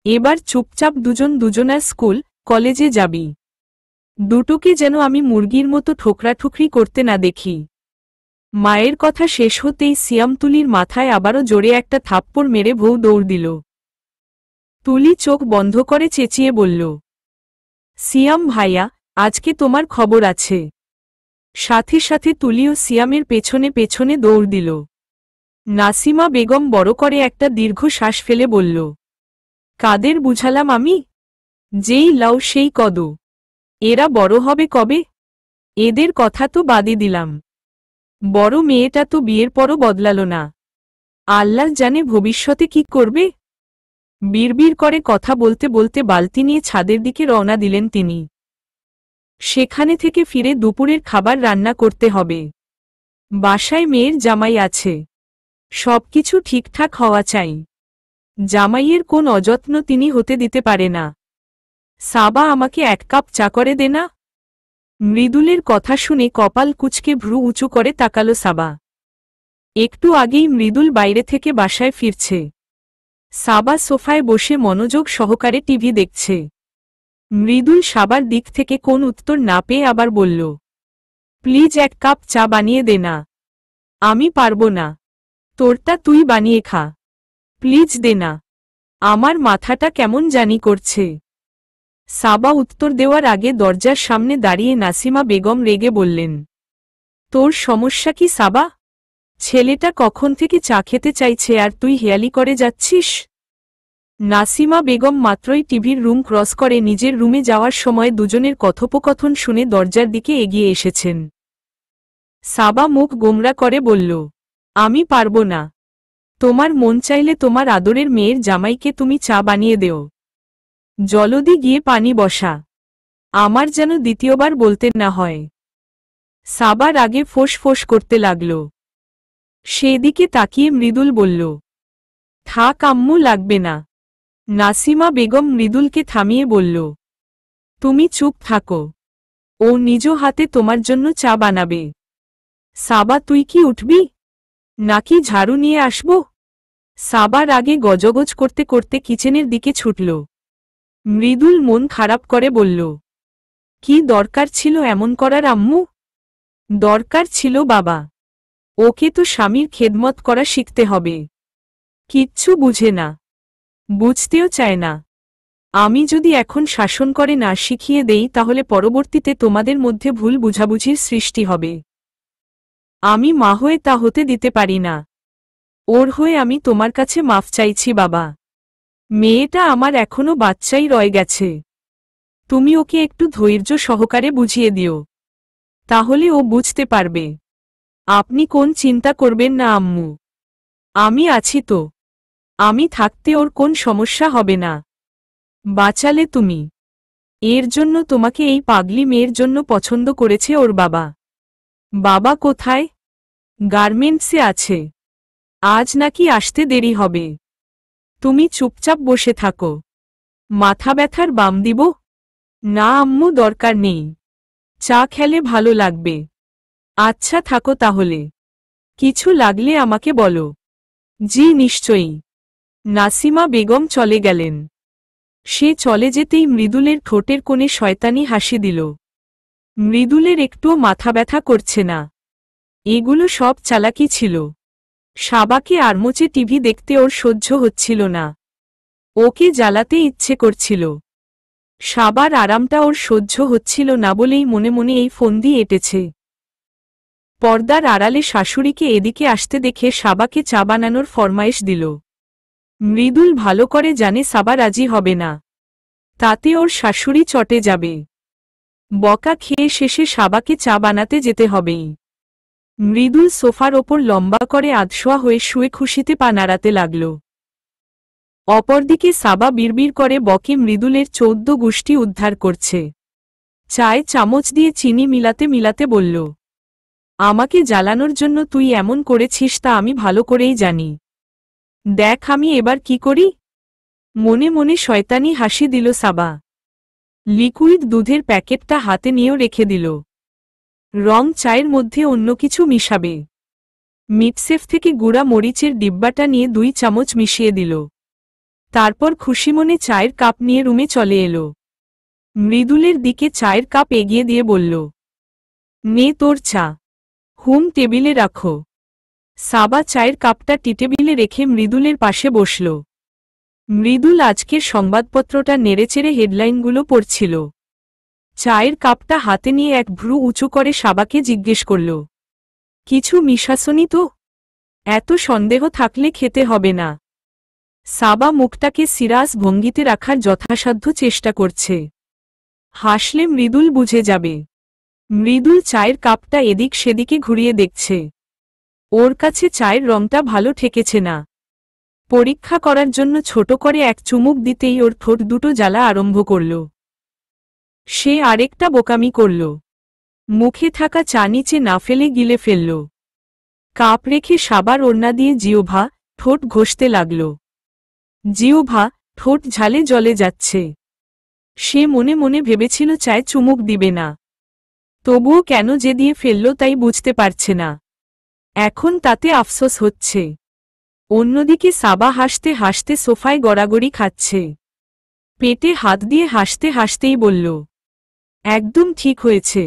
এবার চুপচাপ দুজন দুজনার স্কুল কলেজে যাবি। দুটোকে যেন আমি মুরগির মতো ঠোকরাঠুকরি করতে না দেখি। মায়ের কথা শেষ হতেই সিয়াম তুলির মাথায় আবারও জোরে একটা থাপ্পড় মেরে ভৌ দৌড় দিল। তুলি চোখ বন্ধ করে চেঁচিয়ে বলল, সিয়াম ভাইয়া, আজকে তোমার খবর আছে। সাথে সাথে তুলিও সিয়ামের পেছনে পেছনে দৌড় দিল। নাসিমা বেগম বড় করে একটা দীর্ঘ শ্বাস ফেলে বলল, কাদের বুঝালাম আমি? যেই লাউ সেই কদু। এরা বড় হবে কবে? এদের কথা তো বাদই দিলাম। বড় মেয়েটা তো বিয়ের পরও বদলালো না। আল্লাহ জানে ভবিষ্যতে কি করবে। বিড়বিড় করে কথা বলতে বলতে বালতি নিয়ে ছাদের দিকে রওনা দিলেন তিনি। সেখানে থেকে ফিরে দুপুরের খাবার রান্না করতে হবে। বাসায় মেয়ের জামাই আছে। সবকিছু ঠিকঠাক হওয়া চাই। জামাইয়ের কোন অযত্ন তিনি হতে দিতে পারে না। সাবা, আমাকে 1 কাপ চা করে দে না। মৃদুলের কথা শুনে কপাল কুঁচকে ভ্রু উঁচু করে তাকালো সাবা। একটু আগেই মৃদুল বাইরে থেকে বাসায় ফিরছে। সাবা সোফায় বসে মনোযোগ সহকারে টিভি দেখছে। মৃদুল সাবার দিক থেকে কোন উত্তর না পেয়ে আবার বলল, প্লিজ 1 কাপ চা বানিয়ে দে না। আমি পারবো না। তোরটা তুই বানিয়ে খা। প্লিজ দে না। আমার মাথাটা কেমন জানি করছে। সাবা উত্তর দেওয়ার আগে দরজার সামনে দাঁড়িয়ে নাসিমা বেগম রেগে বললেন, তোর সমস্যা কি সাবা? ছেলেটা কখন থেকে চা খেতে চাইছে আর তুই হেয়ালি করে যাচ্ছিস? নাসিমা বেগম মাত্রই টিভির রুম ক্রস করে নিজের রুমে যাওয়ার সময় দুজনের কথোপকথন শুনে দরজার দিকে এগিয়ে এসেছেন। সাবা মুখ গোমরা করে বলল, আমি পারবো না। তোমার মন চাইলে তোমার আদরের মেয়ের জামাইকে তুমি চা বানিয়ে দেও। জলদি গিয়ে পানি বসা। আমার যেন দ্বিতীয়বার বলতে না হয়। সাবার আগে ফোঁস ফোঁস করতে লাগল। সেদিকে তাকিয়ে মৃদুল বলল, থাক আম্মু, লাগবে না। নাসিমা বেগম মৃদুলকে থামিয়ে বলল, তুমি চুপ থাকো। ও নিজ হাতে তোমার জন্য চা বানাবে। সাবা, তুই কি উঠবি নাকি ঝাড়ু নিয়ে আসব? সাবার আগে গজগজ করতে করতে কিচেনের দিকে ছুটল। মৃদুল মন খারাপ করে বলল, কি দরকার ছিল এমন করার আম্মু? দরকার ছিল বাবা, ওকে তো স্বামীর খেদমত করা শিখতে হবে। কিচ্ছু বুঝে না, বুঝতেও চায় না। আমি যদি এখন শাসন করে না শিখিয়ে দেই তাহলে পরবর্তীতে তোমাদের মধ্যে ভুল বুঝাবুঝির সৃষ্টি হবে। আমি মা হয়ে তা হতে দিতে পারি না। ওর হয়ে আমি তোমার কাছে মাফ চাইছি বাবা। মেয়েটা আমার এখনো বাচ্চাই রয়ে গেছে। তুমি ওকে একটু ধৈর্য সহকারে বুঝিয়ে দিও, তাহলে ও বুঝতে পারবে। আপনি কোন চিন্তা করবেন না আম্মু, আমি আছি তো। আমি থাকতে ওর কোন সমস্যা হবে না। বাঁচালে তুমি। এর জন্য তোমাকে এই পাগলি মেয়ের জন্য পছন্দ করেছে ওর বাবা। বাবা কোথায়? গার্মেন্টসে আছে। আজ নাকি আসতে দেরি হবে। তুমি চুপচাপ বসে থাকো। মাথা ব্যথার বাম দিব? না আম্মু, দরকার নেই। চা খেলে ভালো লাগবে। আচ্ছা থাকো তাহলে, কিছু লাগলে আমাকে বলো। জি নিশ্চয়ই। নাসিমা বেগম চলে গেলেন। সে চলে যেতেই মৃদুলের ঠোঁটের কোণে শয়তানি হাসি দিল। মৃদুলের একটুও মাথা ব্যথা করছে না। এগুলো সব চালাকি ছিল। সাবাকে আড়মোচে টিভি দেখতে ওর সহ্য হচ্ছিল না। ওকে জ্বালাতে ইচ্ছে করছিল। সাবার আরামটা ওর সহ্য হচ্ছিল না বলেই মনে মনে এই ফন্দি এঁটেছে। পর্দার আড়ালে শাশুড়িকে এদিকে আসতে দেখে সাবাকে চা বানানোর ফরমায়েশ দিল। মৃদুল ভালো করে জানে সাবা রাজি হবে না, তাতে ওর শাশুড়ি চটে যাবে। বকা খেয়ে শেষে সাবাকে চা বানাতে যেতে হবেই। মৃদুল সোফার ওপর লম্বা করে আধশোয়া হয়ে শুয়ে খুশিতে পা নাড়াতে লাগল। অপরদিকে সাবা বিড়বিড় করে বকে মৃদুলের 14 গুষ্টি উদ্ধার করছে। চায়ে চামচ দিয়ে চিনি মিলাতে মিলাতে বলল, আমাকে জ্বালানোর জন্য তুই এমন করেছিস তা আমি ভালো করেই জানি। দেখ আমি এবার কি করি। মনে মনে শয়তানি হাসি দিল সাবা। লিকুইড দুধের প্যাকেটটা হাতে নিয়েও রেখে দিল। রং চায়ের মধ্যে অন্য কিছু মিশাবে। মিটসেফ থেকে গুঁড়া মরিচের ডিব্বাটা নিয়ে 2 চামচ মিশিয়ে দিল। তারপর খুশিমনে চায়ের কাপ নিয়ে রুমে চলে এলো। মৃদুলের দিকে চায়ের কাপ এগিয়ে দিয়ে বলল, নে তোর চা। হুম, টেবিলে রাখো। সাবা চায়ের কাপটা টেবিলে রেখে মৃদুলের পাশে বসল। মৃদুল আজকের সংবাদপত্রটা নেড়েচেড়ে হেডলাইনগুলো পড়ছিল। চায়ের কাপটা হাতে নিয়ে এক ভ্রু উঁচু করে সাবাকে জিজ্ঞেস করল, কিছু মিশাসনি তো? এত সন্দেহ থাকলে খেতে হবে না। সাবা মুখটাকে সিরাস ভঙ্গিতে রাখার যথাসাধ্য চেষ্টা করছে। হাসলে মৃদুল বুঝে যাবে। মৃদুল চায়ের কাপটা এদিক সেদিকে ঘুরিয়ে দেখছে। ওর কাছে চায়ের রংটা ভালো ঠেকেছে না। পরীক্ষা করার জন্য ছোট করে এক চুমুক দিতেই ওর ঠোঁট দুটো জ্বালা আরম্ভ করল। সে আরেকটা বোকামি করল। মুখে থাকা চা নিচে না ফেলে গিলে ফেলল। কাপ রেখে সাবার ওড়না দিয়ে জিহ্বা, ঠোঁট ঘষতে লাগল। জিহ্বা, ঠোঁট ঝালে জ্বলে যাচ্ছে। সে মনে মনে ভেবেছিল চায় চুমুক দিবে না, তবুও কেন যে দিয়ে ফেলল তাই বুঝতে পারছে না। এখন তাতে আফসোস হচ্ছে। অন্যদিকে সাবা হাসতে হাসতে সোফায় গড়াগড়ি খাচ্ছে। পেটে হাত দিয়ে হাসতে হাসতেই বলল, একদম ঠিক হয়েছে,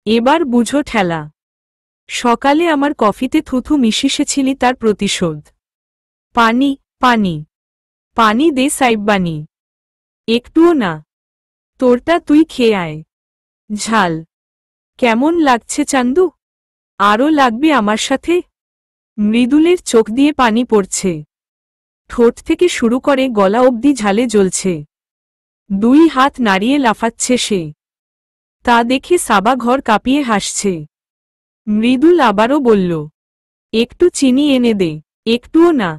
এবার বুঝো ঠেলা। সকালে আমার কফিতে থুথু মিশিয়েছিলি তার প্রতিশোধ। পানি পানি পানি দে সাইব্বানি। একটুও না। তোরটা তুই খেয়ে আয়। ঝাল কেমন লাগছে চান্দু? আরও লাগবে আমার সাথে? মৃদুলের চোখ দিয়ে পানি পড়ছে। ঠোঁট থেকে শুরু করে গলা অবধি ঝালে জ্বলছে। 2 হাত নাড়িয়ে লাফাচ্ছে সে। তা দেখে সাবা ঘর কাঁপিয়ে হাসছে। মৃদুল আবারও বলল, একটু চিনি এনে দে। একটুও না।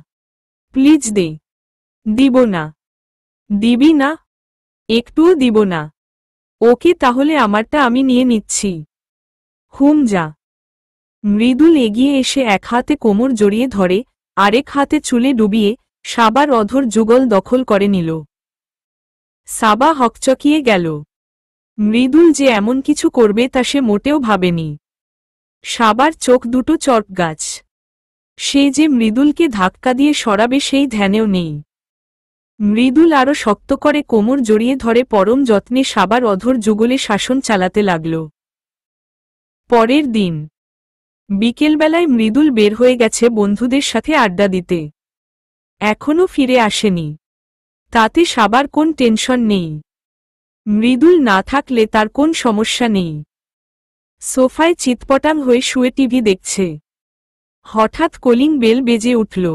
প্লিজ দে। দিব না। দিবি না? একটুও দিব না। ওকে তাহলে আমারটা আমি নিয়ে নিচ্ছি। হুম যা। মৃদুল এগিয়ে এসে এক হাতে কোমর জড়িয়ে ধরে, আরেক হাতে চুলে ডুবিয়ে সাবার অধর যুগল দখল করে নিল। সাবা হকচকিয়ে গেল। মৃদুল যে এমন কিছু করবে তা সে মোটেও ভাবেনি। সাবার চোখ দুটো চটগাছ। সে যে মৃদুলকে ধাক্কা দিয়ে সরাবে সেই ধ্যানেও নেই। মৃদুল আরো শক্ত করে কোমর জড়িয়ে ধরে পরম যত্নে সাবার অধর যুগলে শাসন চালাতে লাগল। পরের দিন বিকেলবেলায় মৃদুল বের হয়ে গেছে বন্ধুদের সাথে আড্ডা দিতে। এখনো ফিরে আসেনি। তাতে সাবার কোন টেনশন নেই। মৃদুল না থাকলে তার কোন সমস্যা নেই। সোফায় চিৎপটাং হয়ে শুয়ে টিভি দেখছে। হঠাৎ কলিং বেল বেজে উঠল।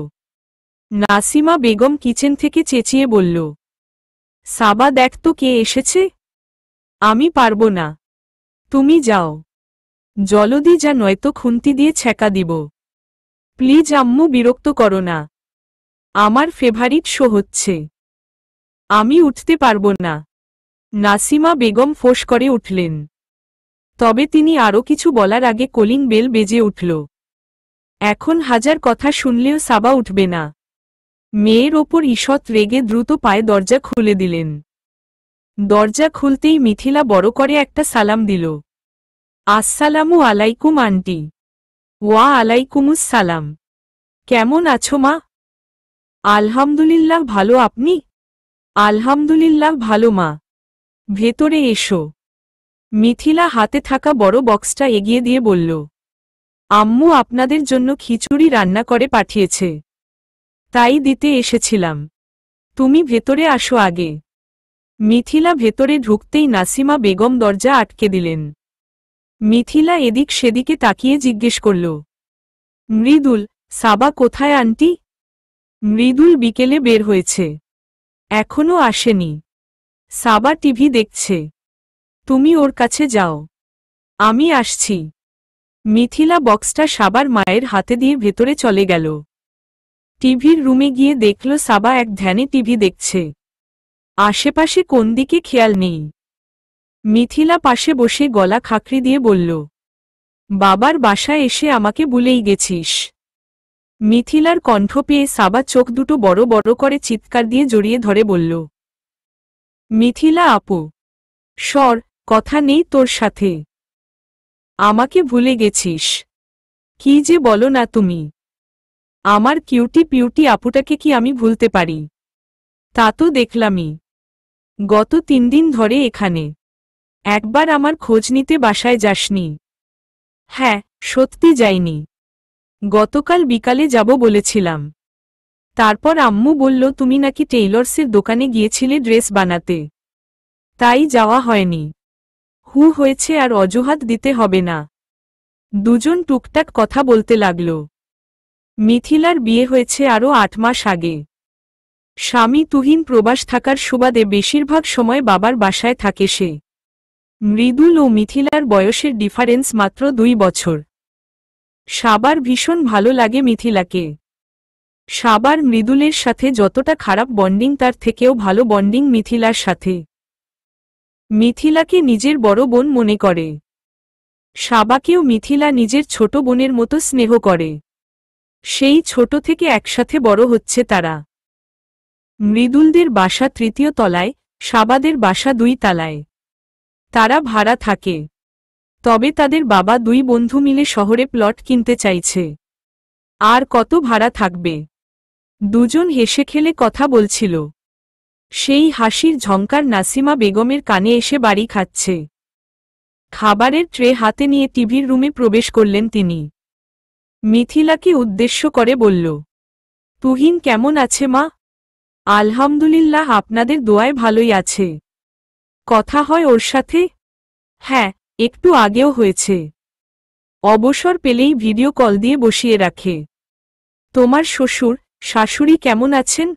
নাসিমা বেগম কিচেন থেকে চেঁচিয়ে বলল, সাবা দেখ তো কে এসেছে। আমি পারব না, তুমি যাও। জলদি যা, নয়তো খুন্তি দিয়ে ছ্যাঁকা দিব। প্লিজ আম্মু, বিরক্ত করো না। আমার ফেভারিট শো হচ্ছে। আমি উঠতে পারব না। নাসিমা বেগম ফোঁস করে উঠলেন। তবে তিনি আরও কিছু বলার আগে কলিং বেল বেজে উঠল। এখন হাজার কথা শুনলেও সাবা উঠবে না। মেয়ের ওপর ঈষৎ রেগে দ্রুত পায়ে দরজা খুলে দিলেন। দরজা খুলতেই মিথিলা বড় করে একটা সালাম দিল। আসসালামু আলাইকুম আন্টি। ওয়া আলাইকুমুস সালাম। কেমন আছো মা? আলহামদুলিল্লাহ ভালো, আপনি? আলহামদুলিল্লাহ ভালো মা। ভেতরে এসো। মিথিলা হাতে থাকা বড় বক্সটা এগিয়ে দিয়ে বলল, আম্মু আপনাদের জন্য খিচুড়ি রান্না করে পাঠিয়েছে, তাই দিতে এসেছিলাম। তুমি ভেতরে আসো আগে। মিথিলা ভেতরে ঢুকতেই নাসিমা বেগম দরজা আটকে দিলেন। মিথিলা এদিক সেদিকে তাকিয়ে জিজ্ঞেস করল, মৃদুল, সাবা কোথায় আন্টি? মৃদুল বিকেলে বের হয়েছে, এখনো আসেনি। সাবা টিভি দেখছে, তুমি ওর কাছে যাও। আমি আসছি। মিথিলা বক্সটা সাবার মায়ের হাতে দিয়ে ভেতরে চলে গেল। টিভির রুমে গিয়ে দেখল সাবা এক ধ্যানে টিভি দেখছে। আশেপাশে কোন দিকে খেয়াল নেই। মিথিলা পাশে বসে গলা খাকরি দিয়ে বলল, বাবার বাসায় এসে আমাকে ভুলেই গেছিস। মিথিলার কণ্ঠ পেয়ে সাবা চোখ দুটো বড় বড় করে চিৎকার দিয়ে জড়িয়ে ধরে বলল, মিথিলা আপু, সর, কথা নেই তোর সাথে। আমাকে ভুলে গেছিস? কি যে বলো না তুমি। আমার কিউটি পিউটি আপুটাকে কি আমি ভুলতে পারি? তা তো দেখলামই। গত 3 দিন ধরে এখানে। একবার আমার খোঁজ নিতে বাসায় যাসনি? হ্যাঁ, সত্যি যাইনি। গতকাল বিকালে যাব বলেছিলাম। তারপর আম্মু বলল তুমি নাকি টেইলর্সের দোকানে গিয়েছিলে ড্রেস বানাতে, তাই যাওয়া হয়নি। হয়েছে, আর অজুহাত দিতে হবে না। দুজন টুকটাক কথা বলতে লাগল। মিথিলার বিয়ে হয়েছে আরও 8 মাস আগে। স্বামী তুহিন প্রবাস থাকার সুবাদে বেশিরভাগ সময় বাবার বাসায় থাকে সে। মৃদুল ও মিথিলার বয়সের ডিফারেন্স মাত্র 2 বছর। সাবার ভীষণ ভালো লাগে মিথিলাকে। সাবার মৃদুলের সাথে যতটা খারাপ বন্ডিং তার থেকেও ভালো বন্ডিং মিথিলার সাথে। মিথিলাকে নিজের বড় বোন মনে করে। সাবাকেও মিথিলা নিজের ছোট বোনের মতো স্নেহ করে। সেই ছোট থেকে একসাথে বড় হচ্ছে তারা। মৃদুলদের বাসা 3য় তলায়, সাবাদের বাসা 2 তলায়। তারা ভাড়া থাকে। তবে তাদের বাবা 2 বন্ধু মিলে শহরে প্লট কিনতে চাইছে। আর কত ভাড়া থাকবে? দুজন হেসে খেলে কথা বলছিল। সেই হাসির ঝংকার নাসিমা বেগমের কানে এসে বাড়ি খাচ্ছে। খাবারের ট্রে হাতে নিয়ে টিভির রুমে প্রবেশ করলেন তিনি। মিথিলাকে উদ্দেশ্য করে বলল, তুহিন কেমন আছে মা? আলহামদুলিল্লাহ, আপনাদের দোয়ায় ভালোই আছে। কথা হয় ওর সাথে? হ্যাঁ, একটু আগেও হয়েছে। অবসর পেলেই ভিডিও কল দিয়ে বসিয়ে রাখে। তোমার শ্বশুর শাশুড়ি কেমন আছেন?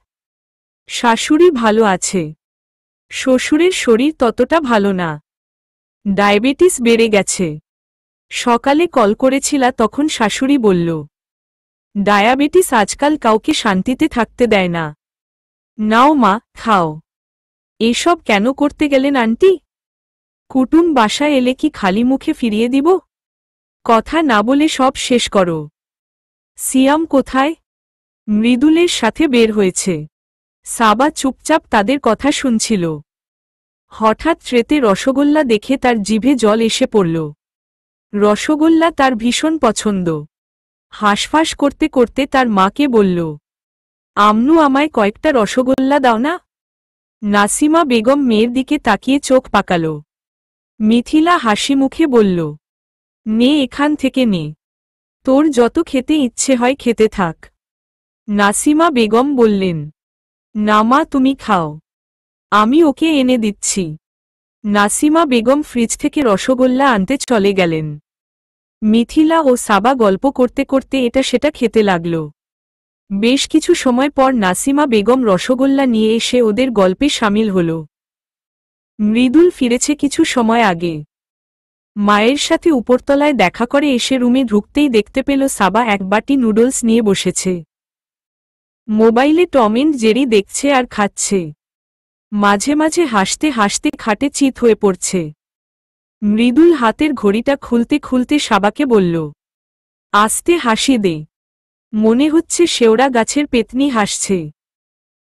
শাশুড়ি ভালো আছে। শ্বশুরের শরীর ততটা ভালো না। ডায়াবেটিস বেড়ে গেছে। সকালে কল করেছিলা তখন শাশুড়ি বলল, ডায়াবেটিস আজকাল কাউকে শান্তিতে থাকতে দেয় না। নাও মা, খাও। এসব কেন করতে গেলেন আন্টি? কুটুম বাসায় এলে কি খালি মুখে ফিরিয়ে দিব? কথা না বলে সব শেষ করো। সিয়াম কোথায়? মৃদুলের সাথে বের হয়েছে। সাবা চুপচাপ তাদের কথা শুনছিল। হঠাৎ ট্রেতে রসগোল্লা দেখে তার জিভে জল এসে পড়ল। রসগোল্লা তার ভীষণ পছন্দ। হাঁসফাঁস করতে করতে তার মাকে বলল, আম্মু আমায় কয়েকটা রসগোল্লা দাও না। নাসিমা বেগম মেয়ের দিকে তাকিয়ে চোখ পাকাল। মিথিলা হাসি মুখে বলল, নে এখান থেকে নে, তোর যত খেতে ইচ্ছে হয় খেতে থাক। নাসিমা বেগম বললেন, না মা তুমি খাও, আমি ওকে এনে দিচ্ছি। নাসিমা বেগম ফ্রিজ থেকে রসগোল্লা আনতে চলে গেলেন। মিথিলা ও সাবা গল্প করতে করতে এটা সেটা খেতে লাগল। বেশ কিছু সময় পর নাসিমা বেগম রসগোল্লা নিয়ে এসে ওদের গল্পে সামিল হল। মৃদুল ফিরেছে কিছু সময় আগে। মায়ের সাথে উপরতলায় দেখা করে এসে রুমে ঢুকতেই দেখতে পেল সাবা এক বাটি নুডলস নিয়ে বসেছে। মোবাইলে টম এন্ড জেরি দেখছে আর খাচ্ছে। মাঝে মাঝে হাসতে হাসতে খাটে চিত হয়ে পড়ছে। মৃদুল হাতের ঘড়িটা খুলতে খুলতে সাবাকে বলল, আস্তে হাসি দে, মনে হচ্ছে শেওড়া গাছের পেতনি হাসছে,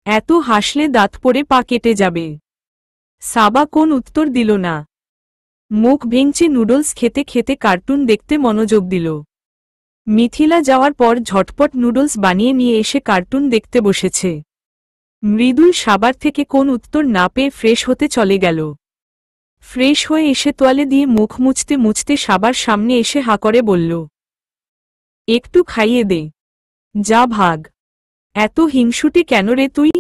এত হাসলে দাঁত পড়ে পা কেটে যাবে। সাবা কোন উত্তর দিল না। মুখ ভেঙচে নুডলস খেতে খেতে কার্টুন দেখতে মনোযোগ দিল। মিথিলা যাওয়ার পর ঝটপট নুডলস বানিয়ে নিয়ে এসে কার্টুন দেখতে বসেছে। মৃদুল সাবার থেকে কোন উত্তর না পেয়ে ফ্রেশ হতে চলে গেল। ফ্রেশ হয়ে এসে তোয়ালে দিয়ে মুখ মুছতে মুছতে সাবার সামনে এসে হা করে বলল, একটু খাইয়ে দে, যা ভাগ। এত হিংসুটে কেন রে তুই?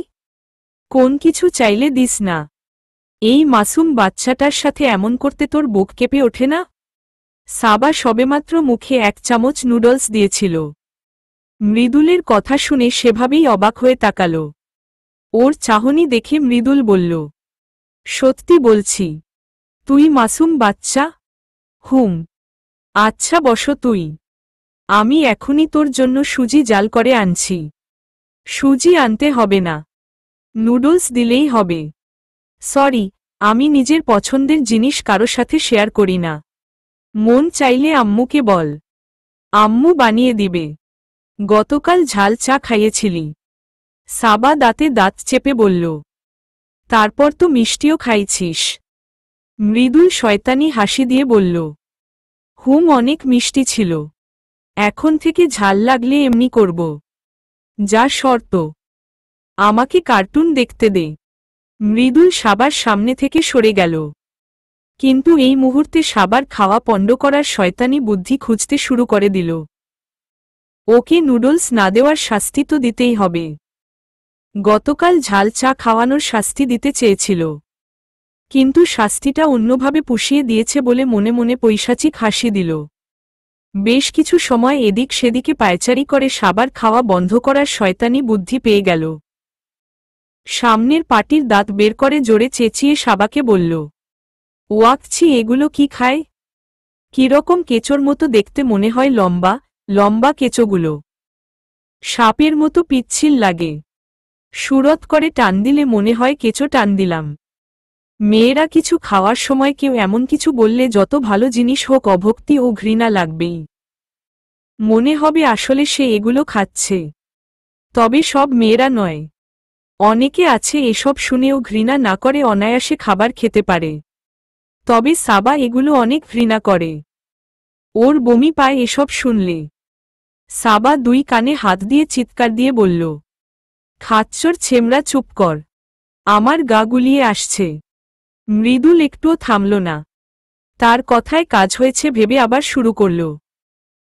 কোন কিছু চাইলে দিস না? এই মাসুম বাচ্চাটার সাথে এমন করতে তোর বুক কেঁপে ওঠে না? সাবা সবেমাত্র মুখে 1 চামচ নুডলস দিয়েছিল। মৃদুলের কথা শুনে সেভাবেই অবাক হয়ে তাকাল। ওর চাহনি দেখে মৃদুল বলল, সত্যি বলছি, তুই মাসুম বাচ্চা? হুম। আচ্ছা বস তুই, আমি এখনই তোর জন্য সুজি জাল করে আনছি। সুজি আনতে হবে না, নুডলস দিলেই হবে। সরি, আমি নিজের পছন্দের জিনিস কারো সাথে শেয়ার করি না। মন চাইলে আম্মুকে বল, আম্মু বানিয়ে দিবে। গতকাল ঝাল চা খাইয়েছিলি। সাবা দাঁতে দাঁত চেপে বলল, তারপর তো মিষ্টিও খাইছিস। মৃদুল শয়তানি হাসি দিয়ে বলল, হুম অনেক মিষ্টি ছিল। এখন থেকে ঝাল লাগলে এমনি করব। যা শর্ত, আমাকে কার্টুন দেখতে দে। মৃদুল সাবার সামনে থেকে সরে গেল। কিন্তু এই মুহূর্তে সাবার খাওয়া পণ্ড করার শয়তানি বুদ্ধি খুঁজতে শুরু করে দিল। ওকে নুডলস না দেওয়ার শাস্তি তো দিতেই হবে। গতকাল ঝাল চা খাওয়ানোর শাস্তি দিতে চেয়েছিল, কিন্তু শাস্তিটা অন্যভাবে পুষিয়ে দিয়েছে বলে মনে মনে পৈশাচিক হাসি দিল। বেশ কিছু সময় এদিক সেদিকে পায়চারি করে সাবার খাওয়া বন্ধ করার শয়তানি বুদ্ধি পেয়ে গেল। সামনের পাটির দাঁত বের করে জোরে চেঁচিয়ে সাবাকে বলল, ওয়াকছি এগুলো কি খায়? কিরকম কেঁচোর মতো দেখতে মনে হয়, লম্বা লম্বা কেঁচোগুলো সাপের মতো পিচ্ছিল লাগে। সুরত করে টান দিলে মনে হয় কেঁচো টান দিলাম। মেয়েরা কিছু খাওয়ার সময় কেউ এমন কিছু বললে যত ভালো জিনিস হোক অভক্তি ও ঘৃণা লাগবেই। মনে হবে আসলে সে এগুলো খাচ্ছে। তবে সব মেয়েরা নয়, অনেকে আছে এসব শুনেও ঘৃণা না করে অনায়াসে খাবার খেতে পারে। তবে সাবা এগুলো অনেক ঘৃণা করে। ওর বমি পায় এসব শুনলে। সাবা 2 কানে হাত দিয়ে চিৎকার দিয়ে বলল, খাচ্চর ছেমরা চুপ কর, আমার গা গুলিয়ে আসছে। মৃদুল একটুও থামল না। তার কথায় কাজ হয়েছে ভেবে আবার শুরু করল,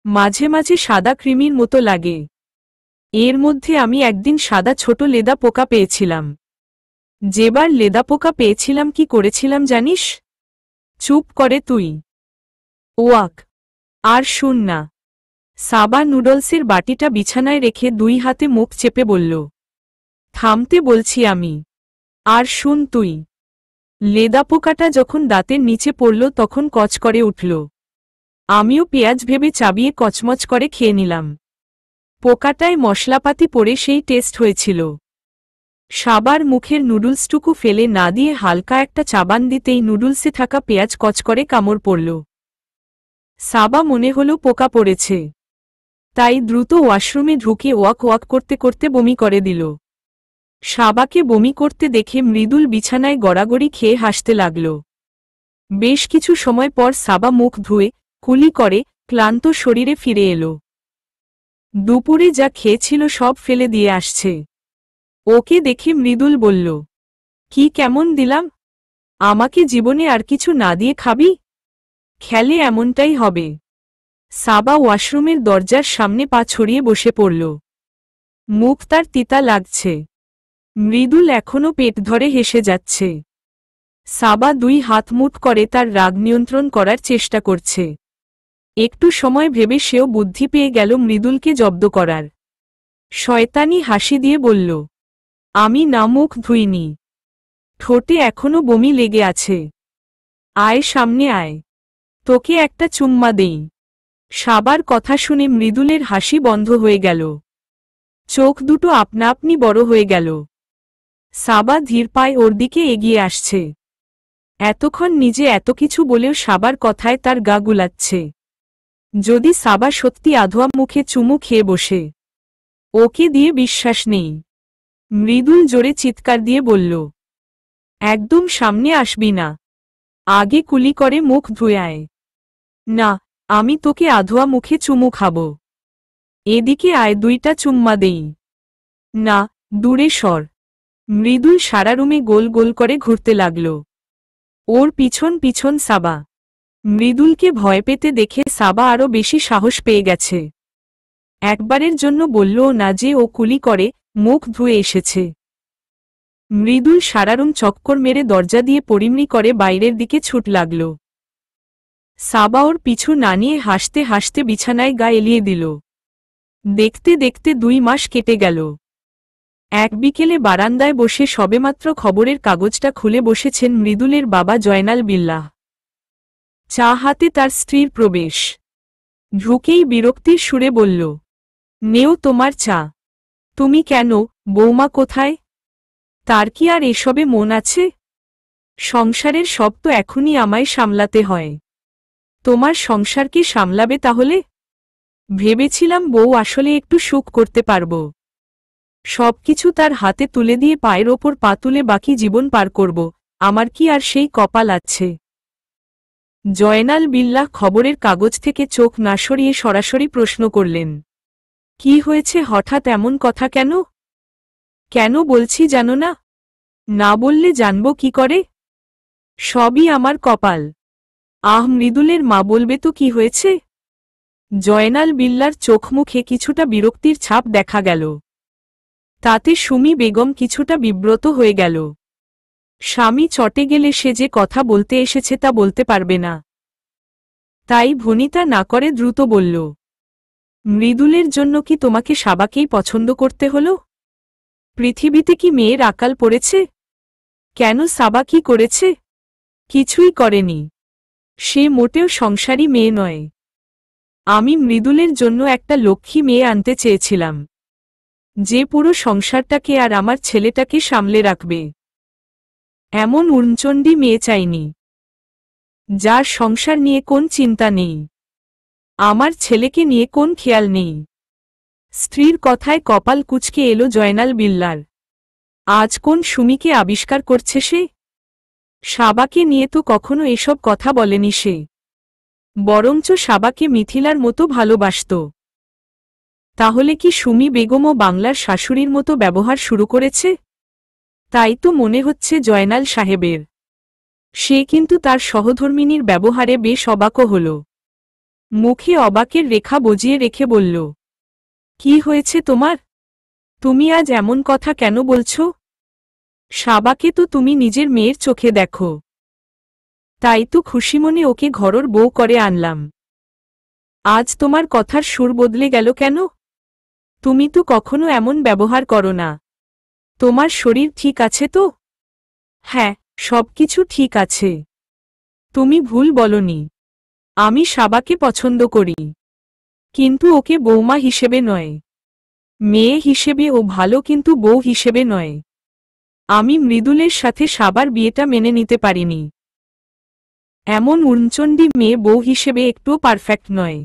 মাঝে মাঝে সাদা কৃমির মতো লাগে। এর মধ্যে আমি একদিন সাদা ছোট লেদা পোকা পেয়েছিলাম। যেবার লেদা পোকা পেয়েছিলাম কি করেছিলাম জানিস? চুপ করে তুই। ওয়াক, আর শুন না। সাবা নুডলসের বাটিটা বিছানায় রেখে 2 হাতে মুখ চেপে বলল, থামতে বলছি আমি। আর শুন তুই। লেদা পোকাটা যখন দাঁতের নিচে পড়ল তখন কচ করে উঠল। আমিও পেঁয়াজ ভেবে চাবিয়ে কচমচ করে খেয়ে নিলাম। পোকাটায় মশলাপাতি পড়ে সেই টেস্ট হয়েছিল। সাবার মুখের নুডলসটুকু ফেলে না দিয়ে হালকা একটা চাবান দিতেই নুডলসে থাকা পেঁয়াজ কচ করে কামড় পড়ল। সাবা মনে হলো পোকা পড়েছে, তাই দ্রুত ওয়াশরুমে ঢুকে ওয়াক ওয়াক করতে করতে বমি করে দিল। সাবাকে বমি করতে দেখে মৃদুল বিছানায় গড়াগড়ি খেয়ে হাসতে লাগল। বেশ কিছু সময় পর সাবা মুখ ধুয়ে কুলি করে ক্লান্ত শরীরে ফিরে এলো। দুপুরে যা খেয়েছিল সব ফেলে দিয়ে আসছে। ওকে দেখে মৃদুল বলল, কি কেমন দিলাম? আমাকে জীবনে আর কিছু না দিয়ে খাবি? খেলে এমনটাই হবে। সাবা ওয়াশরুমের দরজার সামনে পা ছড়িয়ে বসে পড়ল। মুখ তার তিতা লাগছে। মৃদুল এখনো পেট ধরে হেসে যাচ্ছে। সাবা দুই হাত মুঠ করে তার রাগ নিয়ন্ত্রণ করার চেষ্টা করছে। একটু সময় ভেবে সেও বুদ্ধি পেয়ে গেল মৃদুলকে জব্দ করার। শয়তানি হাসি দিয়ে বলল, আমি না, মুখ ধুইনি। ঠোঁটে এখনো বমি লেগে আছে। আয়, সামনে আয়, তোকে একটা চুম্মা দেই। সাবার কথা শুনে মৃদুলের হাসি বন্ধ হয়ে গেল। চোখ দুটো আপনা আপনি বড় হয়ে গেল। সাবা ধীর পায়ে ওর দিকে এগিয়ে আসছে। এতক্ষণ নিজে এত কিছু বলেও সাবার কথায় তার গা গুলাচ্ছে। যদি সাবা সত্যি আধোয়া মুখে চুমু খেয়ে বসে, ওকে দিয়ে বিশ্বাস নেই। মৃদুল জোরে চিৎকার দিয়ে বলল, একদম সামনে আসবি না, আগে কুলি করে মুখ ধুয়ে আয়। না, আমি তোকে আধোয়া মুখে চুমু খাব। এদিকে আয়, দুইটা চুম্মা দেই। না, দূরে সর। মৃদুল সারা রুমে গোল গোল করে ঘুরতে লাগল। ওর পিছন পিছন সাবা। মৃদুলকে ভয় পেতে দেখে সাবা আরো বেশি সাহস পেয়ে গেছে। একবারের জন্য বললও না যে ও কুলি করে মুখ ধুয়ে এসেছে। মৃদুল সারারুম চক্কর মেরে দরজা দিয়ে পরিমরি করে বাইরের দিকে ছুট লাগল। সাবা ওর পিছু না নিয়ে হাসতে হাসতে বিছানায় গা এলিয়ে দিল। দেখতে দেখতে 2 মাস কেটে গেল। এক বিকেলে বারান্দায় বসে সবেমাত্র খবরের কাগজটা খুলে বসেছেন মৃদুলের বাবা জয়নাল বিল্লাহ। চা হাতে তার স্ত্রীর প্রবেশ। ঢুকেই বিরক্তির সুরে বলল, নেও তোমার চা। তুমি কেন, বৌমা কোথায়? তার কি আর এসবে মন আছে? সংসারের সব তো এখনই আমায় সামলাতে হয়। তোমার সংসার কি সামলাবে তাহলে? ভেবেছিলাম বউ আসলে একটু সুখ করতে পারব। সবকিছু তার হাতে তুলে দিয়ে পায়ের ওপর পা তুলে বাকি জীবন পার করব। আমার কি আর সেই কপাল আছে? জয়নাল বিল্লাহ খবরের কাগজ থেকে চোখ না সরিয়ে সরাসরি প্রশ্ন করলেন, কি হয়েছে হঠাৎ এমন কথা কেন? কেন বলছি জানো না? না বললে জানব কি করে? সবই আমার কপাল। আহ, মৃদুলের মা বলবে তো কি হয়েছে? জয়নাল বিল্লার চোখ মুখে কিছুটা বিরক্তির ছাপ দেখা গেল। তাতে সুমি বেগম কিছুটা বিব্রত হয়ে গেল। স্বামী চটে গেলে সে যে কথা বলতে এসেছে তা বলতে পারবে না। তাই ভনিতা না করে দ্রুত বলল, মৃদুলের জন্য কি তোমাকে সাবাকেই পছন্দ করতে হলো? পৃথিবীতে কি মেয়ের আকাল পড়েছে? কেন, সাবা কি করেছে? কিছুই করেনি। সে মোটেও সংসারী মেয়ে নয়। আমি মৃদুলের জন্য একটা লক্ষ্মী মেয়ে আনতে চেয়েছিলাম, যে পুরো সংসারটাকে আর আমার ছেলেটাকে সামলে রাখবে। এমন উড়নচণ্ডী মেয়ে চাইনি, যার সংসার নিয়ে কোন চিন্তা নেই, আমার ছেলেকে নিয়ে কোন খেয়াল নেই। স্ত্রীর কথায় কপাল কুঁচকে এলো জয়নাল বিল্লার। আজ কোন সুমিকে আবিষ্কার করছে সে? সাবাকে নিয়ে তো কখনো এসব কথা বলেনি সে, বরঞ্চ সাবাকে মিথিলার মতো ভালোবাসত। তাহলে কি সুমি বেগমও বাংলার শাশুড়ির মতো ব্যবহার শুরু করেছে? তাই তো মনে হচ্ছে জয়নাল সাহেবের। সে কিন্তু তার সহধর্মিনীর ব্যবহারে বেশ অবাকও হল। মুখে অবাকের রেখা বজিয়ে রেখে বলল, কি হয়েছে তোমার? তুমি আজ এমন কথা কেন বলছো? সাবাকে তো তুমি নিজের মেয়ের চোখে দেখো। তাই তো খুশি মনে ওকে ঘরের বউ করে আনলাম। আজ তোমার কথার সুর বদলে গেল কেন? তুমি তো কখনো এমন ব্যবহার করো না। তোমার শরীর ঠিক আছে তো? হ্যাঁ, সবকিছু ঠিক আছে। তুমি ভুল বলনি। আমি সাবাকে পছন্দ করি, কিন্তু ওকে বৌমা হিসেবে নয়। মেয়ে হিসেবে ও ভালো, কিন্তু বউ হিসেবে নয়। আমি মৃদুলের সাথে সাবার বিয়েটা মেনে নিতে পারিনি। এমন উড়নচণ্ডী মেয়ে বউ হিসেবে একটুও পারফেক্ট নয়।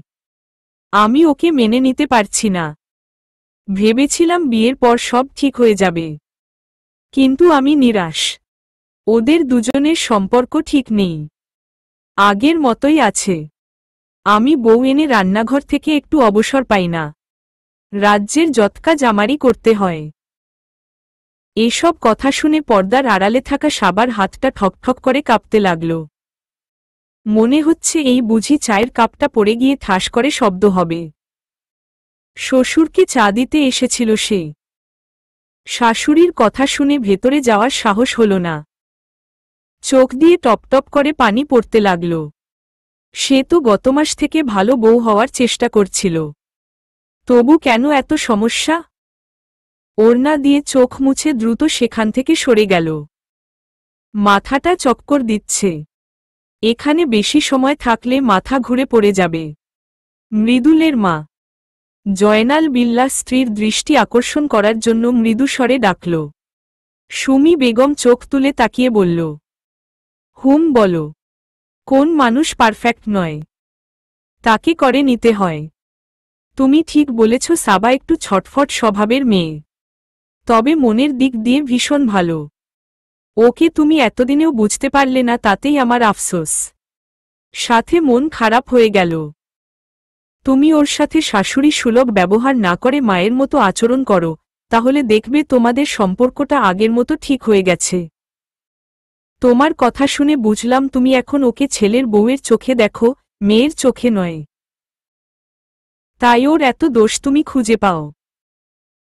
আমি ওকে মেনে নিতে পারছি না। ভেবেছিলাম বিয়ের পর সব ঠিক হয়ে যাবে, কিন্তু আমি নিরাশ। ওদের দুজনের সম্পর্ক ঠিক নেই, আগের মতোই আছে। আমি বউ এনে রান্নাঘর থেকে একটু অবসর পাই না। রাজ্যের যৎকাজ আমারই করতে হয়। এসব কথা শুনে পর্দার আড়ালে থাকা সাবার হাতটা ঠকঠক করে কাঁপতে লাগল। মনে হচ্ছে এই বুঝি চায়ের কাপটা পড়ে গিয়ে ঠাস করে শব্দ হবে। শ্বশুরকে চা দিতে এসেছিল সে। শাশুড়ির কথা শুনে ভেতরে যাওয়ার সাহস হল না। চোখ দিয়ে টপটপ করে পানি পড়তে লাগল। সে তো গত মাস থেকে ভালো বউ হওয়ার চেষ্টা করছিল, তবু কেন এত সমস্যা? ওড়না দিয়ে চোখ মুছে দ্রুত সেখান থেকে সরে গেল। মাথাটা চক্কর দিচ্ছে। এখানে বেশি সময় থাকলে মাথা ঘুরে পড়ে যাবে। মৃদুলের মা জয়নাল বিল্লাহ স্ত্রীর দৃষ্টি আকর্ষণ করার জন্য মৃদু স্বরে ডাকল। সুমি বেগম চোখ তুলে তাকিয়ে বলল, হুম বলো। কোন মানুষ পারফেক্ট নয়, তাকে করে নিতে হয়। তুমি ঠিক বলেছ, সাবা একটু ছটফট স্বভাবের মেয়ে, তবে মনের দিক দিয়ে ভীষণ ভালো। ওকে তুমি এতদিনেও বুঝতে পারলে না, তাতেই আমার আফসোস। সাথে মন খারাপ হয়ে গেল। তুমি ওর সাথে শাশুড়ি সুলভ ব্যবহার না করে মায়ের মতো আচরণ করো, তাহলে দেখবে তোমাদের সম্পর্কটা আগের মতো ঠিক হয়ে গেছে। তোমার কথা শুনে বুঝলাম তুমি এখন ওকে ছেলের বউয়ের চোখে দেখো, মেয়ের চোখে নয়। তাই ওর এত দোষ তুমি খুঁজে পাও।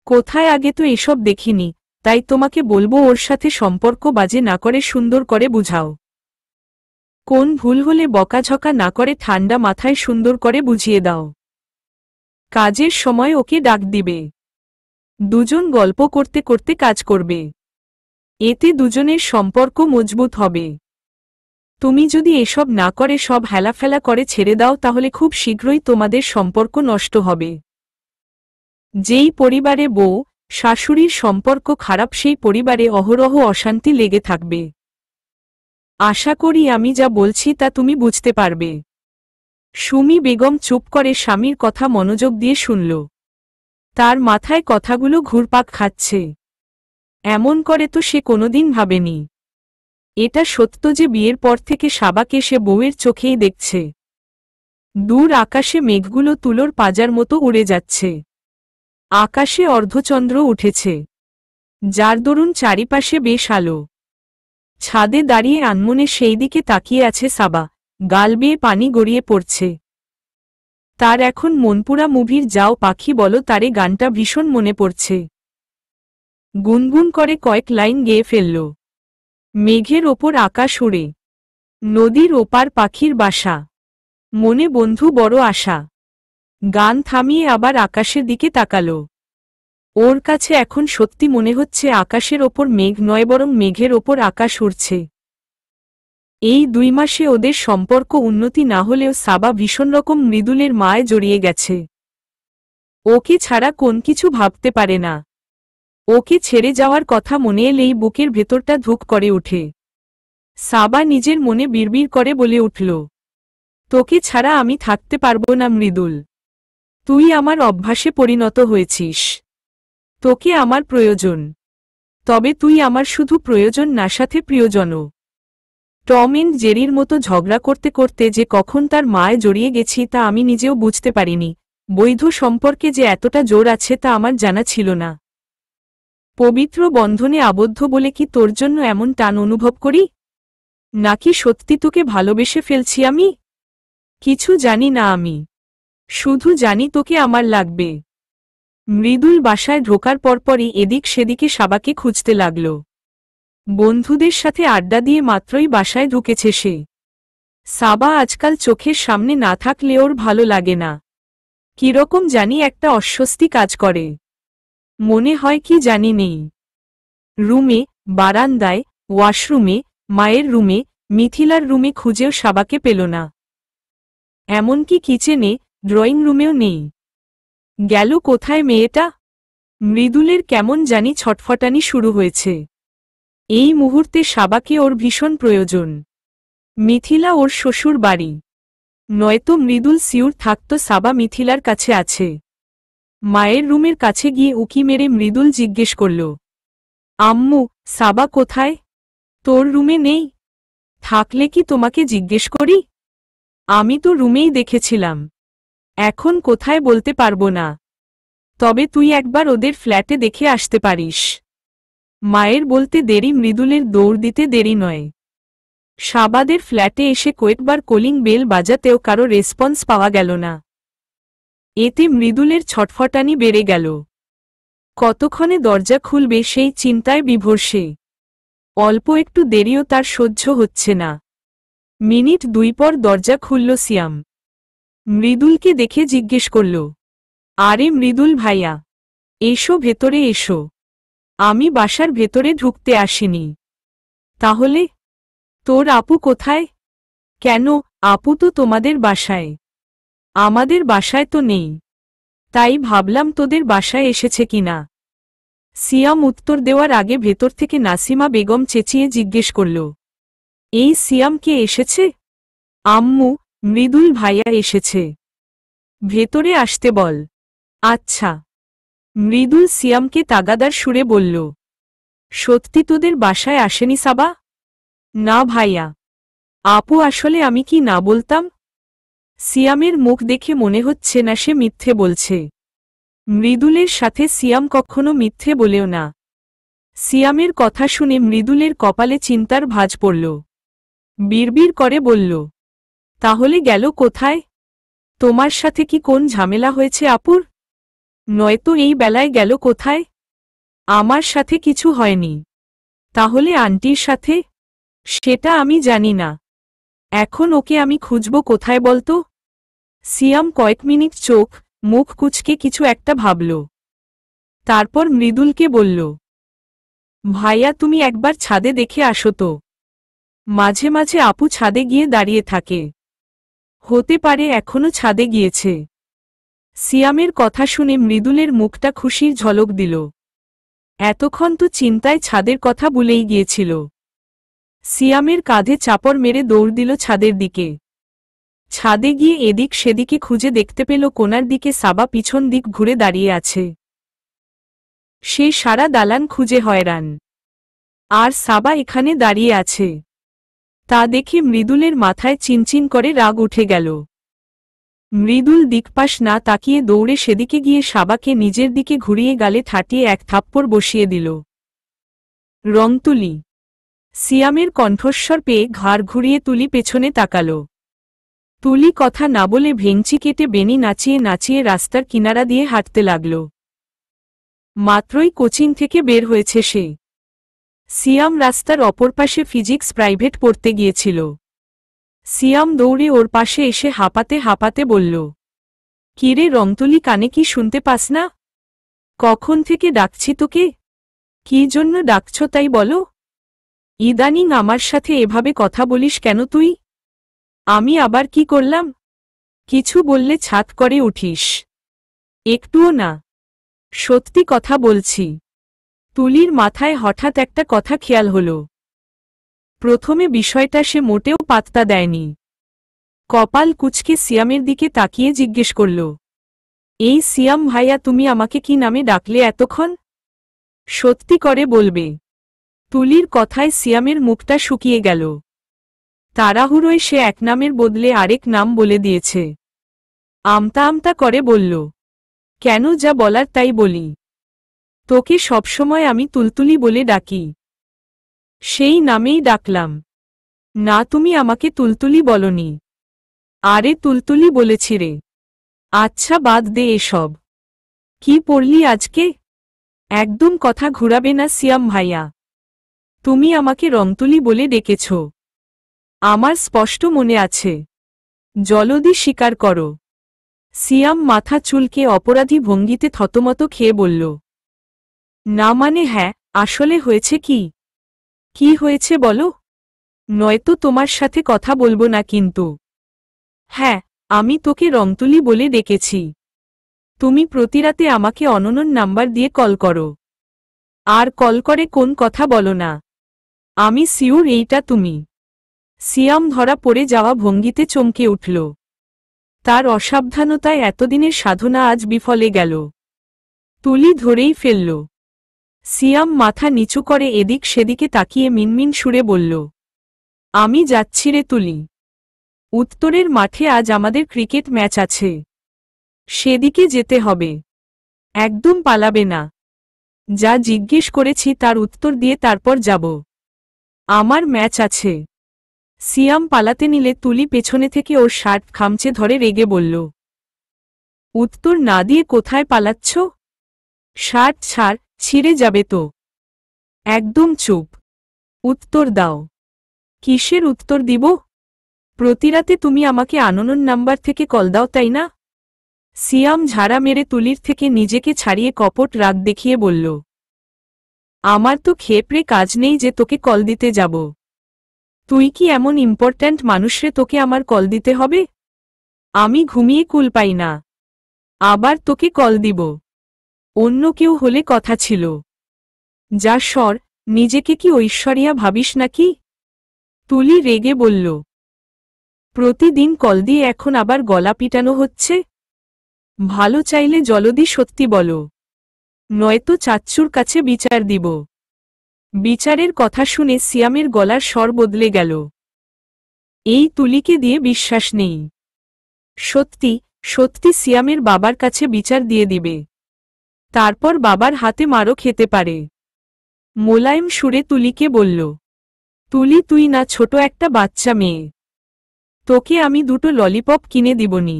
কোথায়? আগে তো এসব দেখিনি, তাই তোমাকে বলবো ওর সাথে সম্পর্ক বাজে না করে সুন্দর করে বুঝাও। কোন ভুল হলে বকাঝকা না করে ঠান্ডা মাথায় সুন্দর করে বুঝিয়ে দাও। কাজের সময় ওকে ডাক দিবে, দুজন গল্প করতে করতে কাজ করবে। এতে দুজনের সম্পর্ক মজবুত হবে। তুমি যদি এসব না করে সব হেলাফেলা করে ছেড়ে দাও, তাহলে খুব শীঘ্রই তোমাদের সম্পর্ক নষ্ট হবে। যেই পরিবারে বউ শাশুড়ির সম্পর্ক খারাপ, সেই পরিবারে অহরহ অশান্তি লেগে থাকবে। আশা করি আমি যা বলছি তা তুমি বুঝতে পারবে। সুমি বেগম চুপ করে স্বামীর কথা মনোযোগ দিয়ে শুনল। তার মাথায় কথাগুলো ঘুরপাক খাচ্ছে। এমন করে তো সে কোনোদিন ভাবেনি। এটা সত্য যে বিয়ের পর থেকে সাবাকে সে বউয়ের চোখেই দেখছে। দূর আকাশে মেঘগুলো তুলোর পাজার মতো উড়ে যাচ্ছে। আকাশে অর্ধচন্দ্র উঠেছে, যার দরুন চারিপাশে বেশ আলো। ছাদে দাঁড়িয়ে আনমনে সেই দিকে তাকিয়ে আছে সাবা, গাল বেয়ে পানি গড়িয়ে পড়ছে। তার এখন মনপুরা মুভির যাও পাখি বলো তারে গানটা ভীষণ মনে পড়ছে। গুনগুন করে কয়েক লাইন গেয়ে ফেলল। মেঘের ওপর আকাশ উড়ে, নদীর ওপার পাখির বাসা, মনে বন্ধু বড় আশা। গান থামিয়ে আবার আকাশের দিকে তাকাল। ওর কাছে এখন সত্যি মনে হচ্ছে আকাশের ওপর মেঘ নয়, বরং মেঘের ওপর আকাশ উড়ছে। এই 2 মাসে ওদের সম্পর্ক উন্নতি না হলেও সাবা ভীষণ রকম মৃদুলের মায় জড়িয়ে গেছে। ওকে ছাড়া কোন কিছু ভাবতে পারে না। ওকে ছেড়ে যাওয়ার কথা মনে এলেই বুকের ভেতরটা ধুক করে ওঠে। সাবা নিজের মনে বিড়বিড় করে বলে উঠল, তোকে ছাড়া আমি থাকতে পারবো না মৃদুল। তুই আমার অভ্যাসে পরিণত হয়েছিস। তোকে আমার প্রয়োজন, তবে তুই আমার শুধু প্রয়োজন না, সাথে প্রিয়জনও। টম এন্ড জেরির মতো ঝগড়া করতে করতে যে কখন তার মায় জড়িয়ে গেছি তা আমি নিজেও বুঝতে পারিনি। বৈধ সম্পর্কে যে এতটা জোর আছে তা আমার জানা ছিল না। পবিত্র বন্ধনে আবদ্ধ বলে কি তোর জন্য এমন টান অনুভব করি, নাকি সত্যি তোকে ভালোবেসে ফেলছি আমি? কিছু জানি না আমি, শুধু জানি তোকে আমার লাগবে। মৃদুল বাসায় ঢোকার পরপরই এদিক সেদিকে সাবাকে খুঁজতে লাগল। বন্ধুদের সাথে আড্ডা দিয়ে মাত্রই বাসায় ঢুকেছে সে। সাবা আজকাল চোখের সামনে না থাকলে ওর ভালো লাগে না। কিরকম জানি একটা অস্বস্তি কাজ করে। মনে হয় কি জানি নেই। রুমে, বারান্দায়, ওয়াশরুমে, মায়ের রুমে, মিথিলার রুমে খুঁজেও সাবাকে পেল না। এমনকি কিচেনে, ড্রয়িং রুমেও নেই। গেল কোথায় মেয়েটা? মৃদুলের কেমন জানি ছটফটানি শুরু হয়েছে। এই মুহূর্তে সাবাকে ওর ভীষণ প্রয়োজন। মিথিলা ওর শ্বশুর বাড়ি, নয়তো মৃদুল সিউর থাকত সাবা মিথিলার কাছে আছে। মায়ের রুমের কাছে গিয়ে উকি মেরে মৃদুল জিজ্ঞেস করল, আম্মু, সাবা কোথায়? তোর রুমে নেই? থাকলে কি তোমাকে জিজ্ঞেস করি? আমি তো রুমেই দেখেছিলাম। এখন কোথায় বলতে পারবো না, তবে তুই একবার ওদের ফ্ল্যাটে দেখে আসতে পারিস। মায়ের বলতে দেরি মৃদুলের দৌড় দিতে দেরি নয়। সাবাদের ফ্ল্যাটে এসে কয়েকবার কলিং বেল বাজাতেও কারো রেসপন্স পাওয়া গেল না। এতে মৃদুলের ছটফটানি বেড়ে গেল। কতক্ষণে দরজা খুলবে সেই চিন্তায় বিভোর সে। অল্প একটু দেরিও তার সহ্য হচ্ছে না। মিনিট 2 পর দরজা খুলল সিয়াম। মৃদুলকে দেখে জিজ্ঞেস করল, আরে মৃদুল ভাইয়া, এসো ভেতরে এসো। আমি বাসার ভেতরে ঢুকতে আসিনি। তাহলে তোর আপু কোথায়? কেন, আপু তো তোমাদের বাসায়। আমাদের বাসায় তো নেই, তাই ভাবলাম তোদের বাসায় এসেছে কিনা। সিয়াম উত্তর দেওয়ার আগে ভেতর থেকে নাসিমা বেগম চেঁচিয়ে জিজ্ঞেস করল, এই সিয়াম কে এসেছে? আম্মু, মৃদুল ভাইয়া এসেছে। ভেতরে আসতে বল। আচ্ছা। মৃদুল সিয়ামকে তাগাদার সুরে বলল, সত্যি তোদের বাসায় আসেনি সাবা? না ভাইয়া। আপু আসলে আমি কি না বলতাম? সিয়ামের মুখ দেখে মনে হচ্ছে না সে মিথ্যে বলছে। মৃদুলের সাথে সিয়াম কখনো মিথ্যে বলেও না। সিয়ামের কথা শুনে মৃদুলের কপালে চিন্তার ভাঁজ পড়ল। বিড়বিড় করে বলল, তাহলে গেল কোথায়? তোমার সাথে কি কোন ঝামেলা হয়েছে আপুর? নয়তো এই বেলায় গেল কোথায়? আমার সাথে কিছু হয়নি। তাহলে আন্টির সাথে? সেটা আমি জানি না। এখন ওকে আমি খুঁজব কোথায় বলতো? সিয়াম কয়েক মিনিট চোখ মুখ কুঁচকে কিছু একটা ভাবল। তারপর মৃদুলকে বলল, ভাইয়া তুমি একবার ছাদে দেখে আসো তো। মাঝে মাঝে আপু ছাদে গিয়ে দাঁড়িয়ে থাকে। হতে পারে এখনো ছাদে গিয়েছে। সিয়ামের কথা শুনে মৃদুলের মুখটা খুশির ঝলক দিল। এতক্ষণ তো চিন্তায় ছাদের কথা ভুলেই গিয়েছিল। সিয়ামের কাঁধে চাপড় মেরে দৌড় দিল ছাদের দিকে। ছাদে গিয়ে এদিক সেদিকে খুঁজে দেখতে পেল কোণার দিকে সাবা পিছন দিক ঘুরে দাঁড়িয়ে আছে। সে সারা দালান খুঁজে হয়রান। আর সাবা এখানে দাঁড়িয়ে আছে। তা দেখে মৃদুলের মাথায় চিনচিন করে রাগ উঠে গেল। মৃদুল দিকপাশ না তাকিয়ে দৌড়ে সেদিকে গিয়ে সাবাকে নিজের দিকে ঘুরিয়ে গালে ঠাটিয়ে এক থাপ্পড় বসিয়ে দিল। রং তুলি। সিয়ামের কণ্ঠস্বর পেয়ে ঘাড় ঘুরিয়ে তুলি পেছনে তাকাল। তুলি কথা না বলে ভেঙচি কেটে বেনি নাচিয়ে নাচিয়ে রাস্তার কিনারা দিয়ে হাঁটতে লাগল। মাত্রই কোচিং থেকে বের হয়েছে সে। সিয়াম রাস্তার অপর পাশে ফিজিক্স প্রাইভেট পড়তে গিয়েছিল। সিয়াম দৌড়ে ওর পাশে এসে হাঁপাতে হাঁপাতে বলল, কিরে রংতুলি, কানে কি শুনতে পাস না? কখন থেকে ডাকছি তোকে। কি জন্য ডাকছ তাই বলো? ইদানিং আমার সাথে এভাবে কথা বলিস কেন তুই? আমি আবার কি করলাম? কিছু বললে ছাত করে উঠিস। একটুও না। সত্যি কথা বলছি। তুলির মাথায় হঠাৎ একটা কথা খেয়াল হল। প্রথমে বিষয়টা সে মোটেও পাত্তা দেয়নি। কপাল কুঁচকে সিয়ামের দিকে তাকিয়ে জিজ্ঞেস করল, এই সিয়াম ভাইয়া, তুমি আমাকে কি নামে ডাকলে এতক্ষণ? সত্যি করে বলবে? তুলির কথায় সিয়ামের মুখটা শুকিয়ে গেল। তাড়াহুড়োয় সে এক নামের বদলে আরেক নাম বলে দিয়েছে। আমতা আমতা করে বলল, কেন, যা বলার তাই বলি। তোকে সবসময় আমি তুলতুলি বলে ডাকি। সেই নামেই ডাকলাম। না, তুমি আমাকে তুলতুলি বলনি। আরে তুলতুলি বলেছি রে। আচ্ছা বাদ দে এসব। কি পড়লি আজকে? একদম কথা ঘুরাবে না সিয়াম ভাইয়া। তুমি আমাকে রংতুলি বলে ডেকেছ। আমার স্পষ্ট মনে আছে। জলদি স্বীকার করো। সিয়াম মাথা চুলকে অপরাধী ভঙ্গিতে থতমত খেয়ে বলল, না মানে হ্যাঁ। আসলে হয়েছে কি? কি হয়েছে বলো, নয়তো তোমার সাথে কথা বলবো না কিন্তু। হ্যাঁ, আমি তোকে রংতুলি বলে ডেকেছি। তুমি প্রতিরাতে আমাকে অননোন নাম্বার দিয়ে কল করো। আর কল করে কোন কথা বলো না। আমি সিউর এইটা তুমি। সিয়াম ধরা পড়ে যাওয়া ভঙ্গিতে চমকে উঠল। তার অসাবধানতায় এতদিনের সাধনা আজ বিফলে গেল। তুলি ধরেই ফেলল। সিয়াম মাথা নিচু করে এদিক সেদিকে তাকিয়ে মিনমিন সুরে বলল, আমি যাচ্ছি রে তুলি। উত্তরের মাঠে আজ আমাদের ক্রিকেট ম্যাচ আছে। সেদিকে যেতে হবে। একদম পালাবে না। যা জিজ্ঞেস করেছি তার উত্তর দিয়ে তারপর যাব। আমার ম্যাচ আছে। সিয়াম পালাতে নিলে তুলি পেছনে থেকে ওর শার্ট খামচে ধরে রেগে বলল, উত্তর না দিয়ে কোথায় পালাচ্ছ? শার্ট ছাড়, ছিঁড়ে যাবে তো। একদম চুপ। উত্তর দাও। কিসের উত্তর দিব? প্রতিরাতে তুমি আমাকে আননোন নাম্বার থেকে কল দাও, তাই না? সিয়াম ঝাড়া মেরে তুলির থেকে নিজেকে ছাড়িয়ে কপট রাগ দেখিয়ে বলল, আমার তো খেপড়ে কাজ নেই যে তোকে কল দিতে যাব। তুই কি এমন ইম্পর্ট্যান্ট মানুষরে তোকে আমার কল দিতে হবে? আমি ঘুমিয়ে কুল পাই না, আবার তোকে কল দিব? অন্য কেউ হলে কথা ছিল। যা সর, নিজেকে কি ঐশ্বরিয়া ভাবিস নাকি? তুলি রেগে বলল, প্রতিদিন কল দিয়ে এখন আবার গলা পিটানো হচ্ছে? ভালো চাইলে জলদি সত্যি বলো, নয়তো চাচ্চুর কাছে বিচার দিব। বিচারের কথা শুনে সিয়ামের গলার স্বর বদলে গেল। এই তুলিকে দিয়ে বিশ্বাস নেই। সত্যি সত্যি সিয়ামের বাবার কাছে বিচার দিয়ে দিবে, তারপর বাবার হাতে মারও খেতে পারে। মোলায়েম সুরে তুলিকে বলল, তুলি তুই না ছোট একটা বাচ্চা মেয়ে, তোকে আমি দুটো ললিপপ কিনে দিবনি।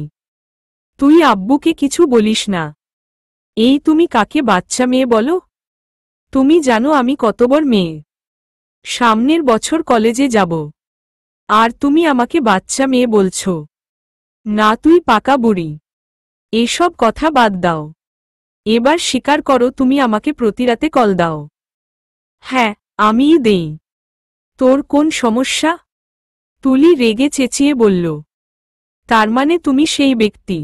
তুই আব্বুকে কিছু বলিস না। এই তুমি কাকে বাচ্চা মেয়ে বলো? তুমি জানো আমি কত বড় মেয়ে? সামনের বছর কলেজে যাব, আর তুমি আমাকে বাচ্চা মেয়ে বলছো? না, তুই পাকা বুড়ি। এসব কথা বাদ দাও। এবার স্বীকার করো তুমি আমাকে প্রতিরাতে কল দাও। হ্যাঁ, আমিই দেই। তোর কোন সমস্যা? তুলি রেগে চেঁচিয়ে বলল, তার মানে তুমি সেই ব্যক্তি?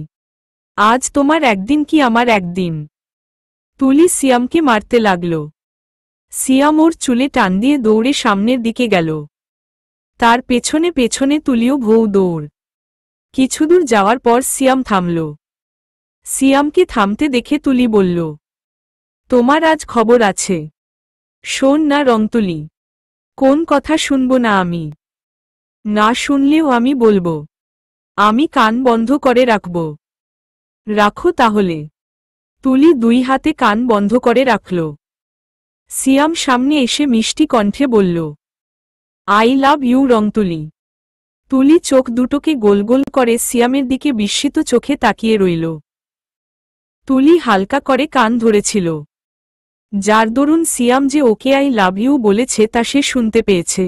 আজ তোমার একদিন কি আমার একদিন? তুলি সিয়ামকে মারতে লাগল। সিয়াম ওর চুলে টান দিয়ে দৌড়ে সামনের দিকে গেল। তার পেছনে পেছনে তুলিও ভৌ দৌড়। কিছুদূর যাওয়ার পর সিয়াম থামল। সিয়ামকে থামতে দেখে তুলি বলল, তোমার আজ খবর আছে। শোন না রংতুলি, কোন কথা শুনব না আমি? না শুনলেও আমি বলবো। আমি কান বন্ধ করে রাখব। রাখো তাহলে। তুলি দুই হাতে কান বন্ধ করে রাখল। সিয়াম সামনে এসে মিষ্টি কণ্ঠে বলল, আই লাভ ইউ রংতুলি। তুলি চোখ দুটোকে গোল গোল করে সিয়ামের দিকে বিস্মিত চোখে তাকিয়ে রইল। তুলি হালকা করে কান ধরেছিল, যার দরুন সিয়াম যে ওকে আই লাভ ইউ বলেছে তা সে শুনতে পেয়েছে।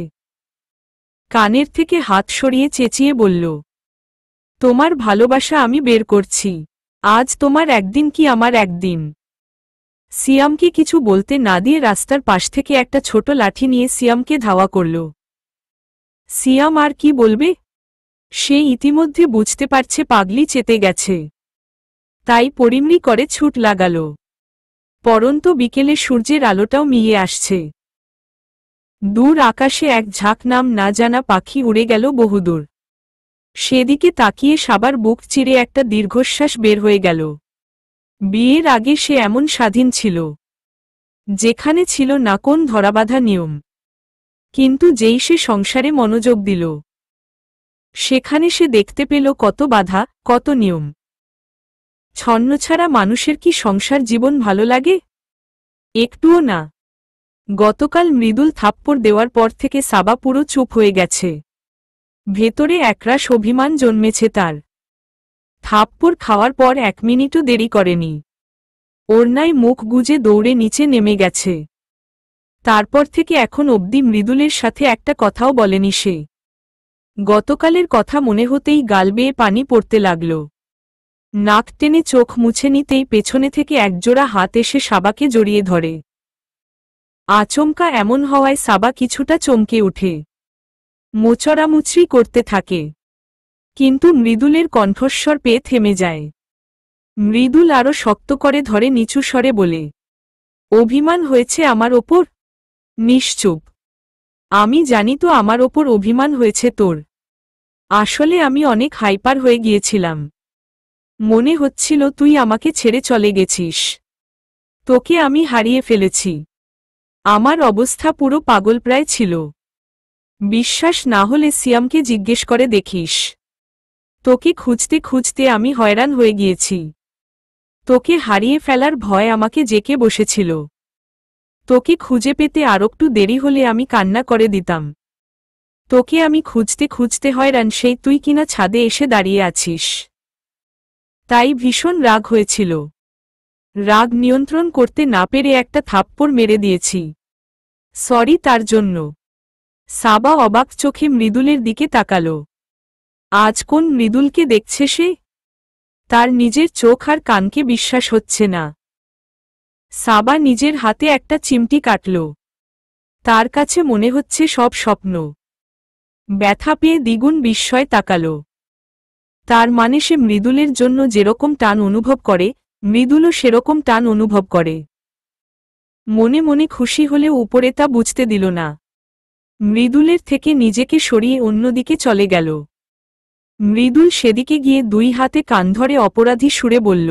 কানের থেকে হাত সরিয়ে চেঁচিয়ে বলল, তোমার ভালোবাসা আমি বের করছি। আজ তোমার একদিন কি আমার একদিন? সিয়ামকে কিছু বলতে না দিয়ে রাস্তার পাশ থেকে একটা ছোট লাঠি নিয়ে সিয়ামকে ধাওয়া করল। সিয়াম আর কি বলবে? সে ইতিমধ্যে বুঝতে পারছে পাগলি চেতে গেছে, তাই পরিমরি করে ছুট লাগাল। পরন্ত বিকেলে সূর্যের আলোটাও মিলিয়ে আসছে। দূর আকাশে এক ঝাঁক নাম না জানা পাখি উড়ে গেল বহুদূর। সেদিকে তাকিয়ে সাবার বুক চিরে একটা দীর্ঘশ্বাস বের হয়ে গেল। বিয়ের আগে সে এমন স্বাধীন ছিল, যেখানে ছিল না কোন ধরাবাঁধা নিয়ম। কিন্তু যেই সে সংসারে মনোযোগ দিল, সেখানে সে দেখতে পেল কত বাধা, কত নিয়ম। ছন্নছাড়া মানুষের কি সংসার জীবন ভালো লাগে? একটুও না। গতকাল মৃদুল থাপ্পড় দেওয়ার পর থেকে সাবা পুরো চুপ হয়ে গেছে। ভেতরে একরাশ অভিমান জন্মেছে তার। থাপ্পড় খাওয়ার পর 1 মিনিটও দেরি করেনি। ওড়নায় মুখ গুজে দৌড়ে নিচে নেমে গেছে। তারপর থেকে এখন অবধি মৃদুলের সাথে একটা কথাও বলেনি সে। গতকালের কথা মনে হতেই গাল বেয়ে পানি পড়তে লাগল। নাক টেনে চোখ মুছে নিতেই পেছনে থেকে একজোড়া হাত এসে সাবাকে জড়িয়ে ধরে। আচমকা এমন হওয়ায় সাবা কিছুটা চমকে ওঠে। মোচড়ামুচড়ি করতে থাকে, কিন্তু মৃদুলের কণ্ঠস্বর পেয়ে থেমে যায়। মৃদুল আরও শক্ত করে ধরে নিচু স্বরে বলে, অভিমান হয়েছে আমার ওপর? নিশ্চুপ। আমি জানি তো আমার ওপর অভিমান হয়েছে তোর। আসলে আমি অনেক হাইপার হয়ে গিয়েছিলাম। মনে হচ্ছিল তুই আমাকে ছেড়ে চলে গেছিস। তোকে আমি হারিয়ে ফেলেছি। আমার অবস্থা পুরো পাগলপ্রায় ছিল। বিশ্বাস না হলে সিয়ামকে জিজ্ঞেস করে দেখিস। তোকে খুঁজতে খুঁজতে আমি হয়রান হয়ে গিয়েছি। তোকে হারিয়ে ফেলার ভয় আমাকে জেকে বসেছিল। তোকে খুঁজে পেতে আরেকটু দেরি হলে আমি কান্না করে দিতাম। তোকে আমি খুঁজতে খুঁজতে হয়রান, সেই তুই কিনা ছাদে এসে দাঁড়িয়ে আছিস। তাই ভীষণ রাগ হয়েছিল। রাগ নিয়ন্ত্রণ করতে না পেরে একটা থাপ্পড় মেরে দিয়েছি। সরি তার জন্য। সাবা অবাক চোখে মৃদুলের দিকে তাকাল। আজ কোন মৃদুলকে দেখছে সে? তার নিজের চোখ আর কানকে বিশ্বাস হচ্ছে না। সাবা নিজের হাতে একটা চিমটি কাটল। তার কাছে মনে হচ্ছে সব স্বপ্ন। ব্যথা পেয়ে দ্বিগুণ বিস্ময় তাকাল। তার মানে সে মৃদুলের জন্য যেরকম টান অনুভব করে, মৃদুলও সেরকম টান অনুভব করে। মনে মনে খুশি হলেও উপরে তা বুঝতে দিল না। মৃদুলের থেকে নিজেকে সরিয়ে অন্যদিকে চলে গেল। মৃদুল সেদিকে গিয়ে দুই হাতে কান ধরে অপরাধী সুরে বলল,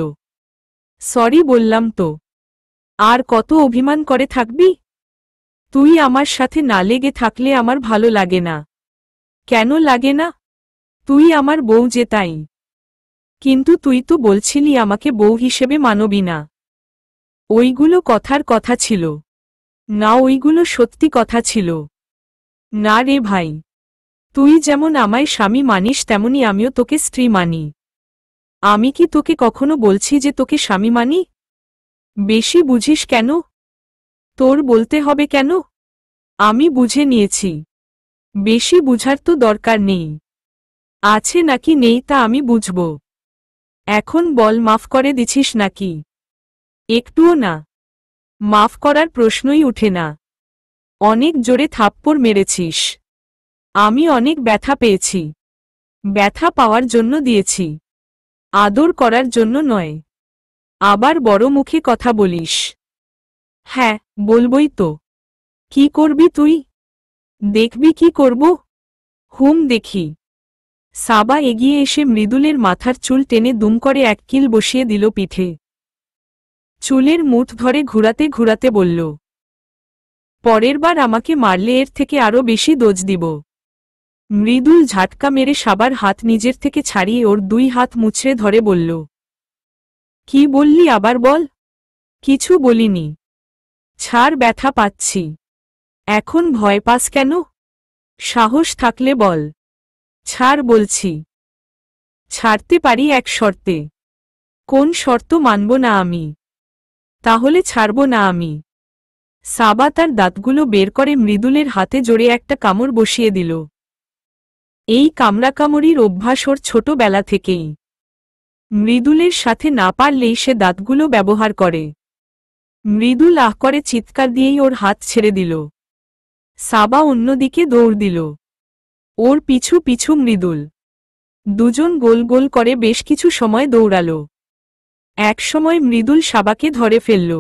সরি বললাম তো। আর কত অভিমান করে থাকবি? তুই আমার সাথে না লেগে থাকলে আমার ভালো লাগে না। কেন লাগে না? তুই আমার বউ যে তাই। কিন্তু তুই তো বলছিলি আমাকে বউ হিসেবে মানবি না। ওইগুলো কথার কথা ছিল না, ওইগুলো সত্যি কথা ছিল। না রে ভাই, তুই যেমন আমায় স্বামী মানিস তেমনি আমিও তোকে স্ত্রী মানি। আমি কি তোকে কখনো বলছি যে তোকে স্বামী মানি? বেশি বুঝিস কেন? তোর বলতে হবে কেন? আমি বুঝে নিয়েছি। বেশি বুঝার তো দরকার নেই। আছে নাকি নেই তা আমি বুঝব। এখন বল, মাফ করে দিছিস নাকি? একটুও না। মাফ করার প্রশ্নই উঠে না। অনেক জোরে থাপ্পড় মেরেছিস। আমি অনেক ব্যথা পেয়েছি। ব্যথা পাওয়ার জন্য দিয়েছি, আদর করার জন্য নয়। আবার বড় মুখে কথা বলিস। হ্যাঁ, বলবই তো। কি করবি তুই? দেখবি কি করব? দেখি। সাবা এগিয়ে এসে মৃদুলের মাথার চুল টেনে দুম করে এক কিল বসিয়ে দিল পিঠে। চুলের মুঠ ধরে ঘুরাতে ঘুরাতে বলল, পরের বার আমাকে মারলে এর থেকে আরো বেশি দোজ দিব। মৃদুল ঝাটকা মেরে সাবার হাত নিজের থেকে ছাড়িয়ে ওর দুই হাত মুছড়ে ধরে বলল, কি বললি আবার বল? কিছু বলিনি। ছাড়, ব্যথা পাচ্ছি। এখন ভয় পাস কেন? সাহস থাকলে বল। ছাড় বলছি। ছাড়তে পারি এক শর্তে। কোন শর্ত মানব না আমি? তাহলে ছাড়ব না আমি। সাবা তার দাঁতগুলো বের করে মৃদুলের হাতে জোরে একটা কামড় বসিয়ে দিল। এই কামড়াকামড়ির অভ্যাস ওর ছোটবেলা থেকেই। মৃদুলের সাথে না পারলেই সে দাঁতগুলো ব্যবহার করে। মৃদুল আহ করে চিৎকার দিয়েই ওর হাত ছেড়ে দিল। সাবা অন্যদিকে দৌড় দিল। ওর পিছু পিছু মৃদুল। দুজন গোল গোল করে বেশ কিছু সময় দৌড়াল। এক সময় মৃদুল সাবাকে ধরে ফেলল।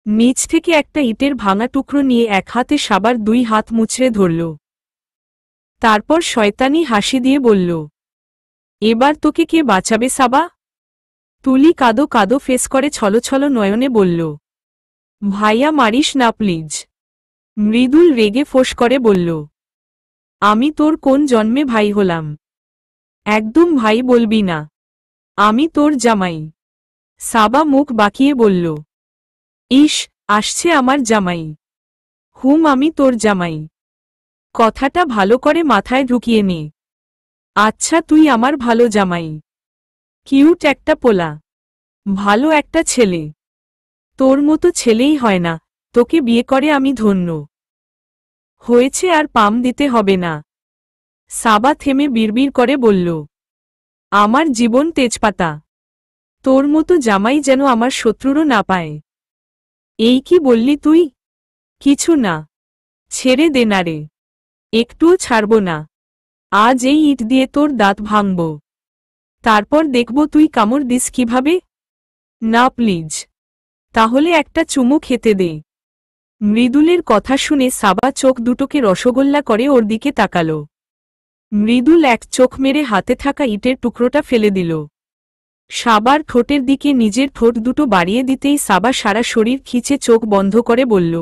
নিচ থেকে একটা ইটের ভাঙা টুকরো নিয়ে এক হাতে সাবার দুই হাত মুছড়ে ধরল। তারপর শয়তানি হাসি দিয়ে বলল, এবার তোকে কে বাঁচাবে সাবা? তুলি কাদো কাদো ফেস করে ছলছল নয়নে বলল, ভাইয়া মারিস না প্লিজ। মৃদুল রেগে ফোঁস করে বলল, আমি তোর কোন জন্মে ভাই হলাম? একদম ভাই বলবি না। আমি তোর জামাই। সাবা মুখ বাঁকিয়ে বলল, ইস, আসছে আমার জামাই। আমি তোর জামাই। কথাটা ভালো করে মাথায় ঢুকিয়ে নে। আচ্ছা, তুই আমার ভালো জামাই। কিউট একটা পোলা। ভালো একটা ছেলে। তোর মতো ছেলেই হয় না, তোকে বিয়ে করে আমি ধন্য। হয়েছে, আর পাম দিতে হবে না। সাবা থেমে বিড়বিড় করে বলল, আমার জীবন তেজপাতা। তোর মতো জামাই যেন আমার শত্রুরও না পায়। এই কি বললি তুই? কিছু না। ছেড়ে দে না রে। একটুও ছাড়ব না। আজ এই ইট দিয়ে তোর দাঁত ভাঙব। তারপর দেখব তুই কামড় দিস কিভাবে। না প্লিজ। তাহলে একটা চুমু খেতে দে। মৃদুলের কথা শুনে সাবা চোখ দুটোকে রসগোল্লা করে ওর দিকে তাকাল। মৃদুল এক চোখ মেরে হাতে থাকা ইটের টুকরোটা ফেলে দিল। সাবার ঠোঁটের দিকে নিজের ঠোঁট দুটো বাড়িয়ে দিতেই সাবা সারা শরীর খিচে চোখ বন্ধ করে বলল,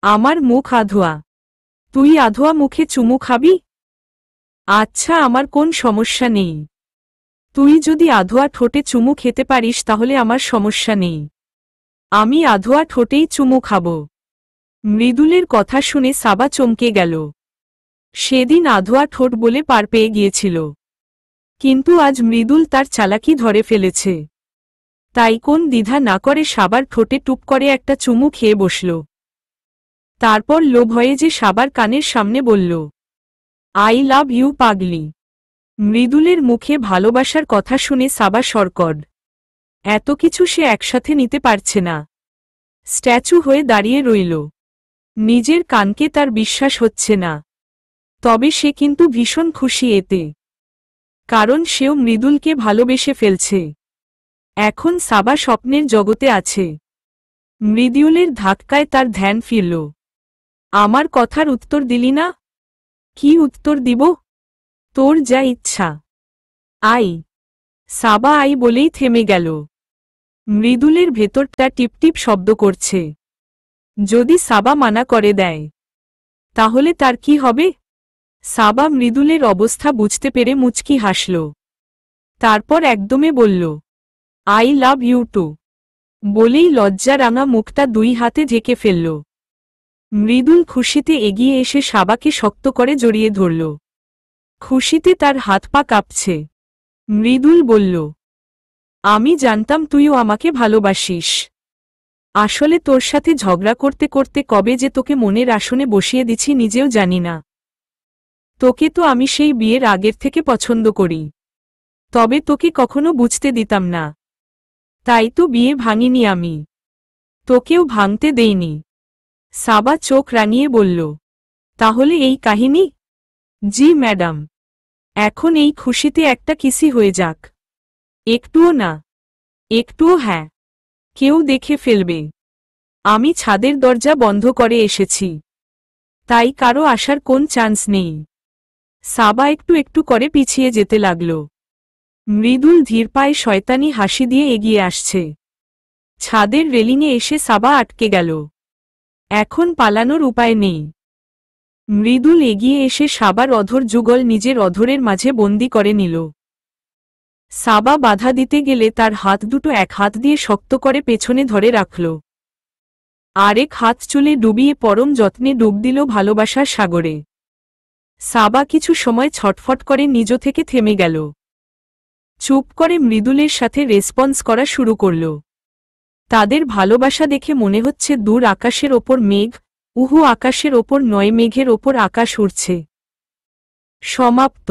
আমার মুখ আধোয়া। তুই আধোয়া মুখে চুমু খাবি? আচ্ছা, আমার কোন সমস্যা নেই। তুই যদি আধোয়া ঠোঁটে চুমু খেতে পারিস তাহলে আমার সমস্যা নেই। আমি আধোয়া ঠোঁটেই চুমু খাব। মৃদুলের কথা শুনে সাবা চমকে গেল। সেদিন আধোয়া ঠোঁট বলে পার পেয়ে গিয়েছিল, কিন্তু আজ মৃদুল তার চালাকি ধরে ফেলেছে। তাই কোন দ্বিধা না করে সাবার ঠোঁটে টুপ করে একটা চুমু খেয়ে বসল। তারপর লোভ হয়ে যে সাবার কানের সামনে বলল, আই লাভ ইউ পাগলি। মৃদুলের মুখে ভালোবাসার কথা শুনে সাবা সরকড। এত কিছু সে একসাথে নিতে পারছে না। স্ট্যাচু হয়ে দাঁড়িয়ে রইল। নিজের কানকে তার বিশ্বাস হচ্ছে না। তবে সে কিন্তু ভীষণ খুশি এতে, কারণ সেও মৃদুলকে ভালোবেসে ফেলছে। এখন সাবা স্বপ্নের জগতে আছে। মৃদুলের ধাক্কায় তার ধ্যান ফিরল। আমার কথার উত্তর দিলি না? কি উত্তর দিব? তোর যা ইচ্ছা। আই। সাবা আই বলেই থেমে গেল। মৃদুলের ভেতরটা টিপটিপ শব্দ করছে। যদি সাবা মানা করে দেয়, তাহলে তার কি হবে? সাবা মৃদুলের অবস্থা বুঝতে পেরে মুচকি হাসল। তারপর একদমে বলল, আই লাভ ইউ টু। বলেই লজ্জা রাঙা মুখটা দুই হাতে ঢেকে ফেলল। মৃদুল খুশিতে এগিয়ে এসে সাবাকে শক্ত করে জড়িয়ে ধরল। খুশিতে তার হাত পা কাঁপছে। মৃদুল বলল, আমি জানতাম তুইও আমাকে ভালোবাসিস। আসলে তোর সাথে ঝগড়া করতে করতে কবে যে তোকে মনের আসনে বসিয়ে দিছি নিজেও জানি না। তোকে তো আমি সেই বিয়ের আগের থেকে পছন্দ করি, তবে তোকে কখনো বুঝতে দিতাম না। তাই তো বিয়ে ভাঙিনি আমি, তোকেও ভাঙতে দেইনি। সাবা চোখ রাঙিয়ে বলল, তাহলে এই কাহিনী? জি ম্যাডাম। এখন এই খুশিতে একটা কিসি হয়ে যাক। একটুও না। একটুও হ্যাঁ। কেউ দেখে ফেলবে। আমি ছাদের দরজা বন্ধ করে এসেছি, তাই কারো আসার কোন চান্স নেই। সাবা একটু একটু করে পিছিয়ে যেতে লাগল। মৃদুল ধীর পায়ে শয়তানি হাসি দিয়ে এগিয়ে আসছে। ছাদের রেলিংয়ে এসে সাবা আটকে গেল। এখন পালানোর উপায় নেই। মৃদুল এগিয়ে এসে সাবার অধর যুগল নিজের অধরের মাঝে বন্দি করে নিল। সাবা বাধা দিতে গেলে তার হাত দুটো এক হাত দিয়ে শক্ত করে পেছনে ধরে রাখল। আরেক হাত চুলে ডুবিয়ে পরম যত্নে ডুব দিল ভালোবাসার সাগরে। সাবা কিছু সময় ছটফট করে নিজ থেকে থেমে গেল। চুপ করে মৃদুলের সাথে রেসপন্স করা শুরু করল। তাদের ভালোবাসা দেখে মনে হচ্ছে দূর আকাশের ওপর মেঘ, উহু আকাশের ওপর নয় মেঘের ওপর আকাশ উড়ছে। সমাপ্ত।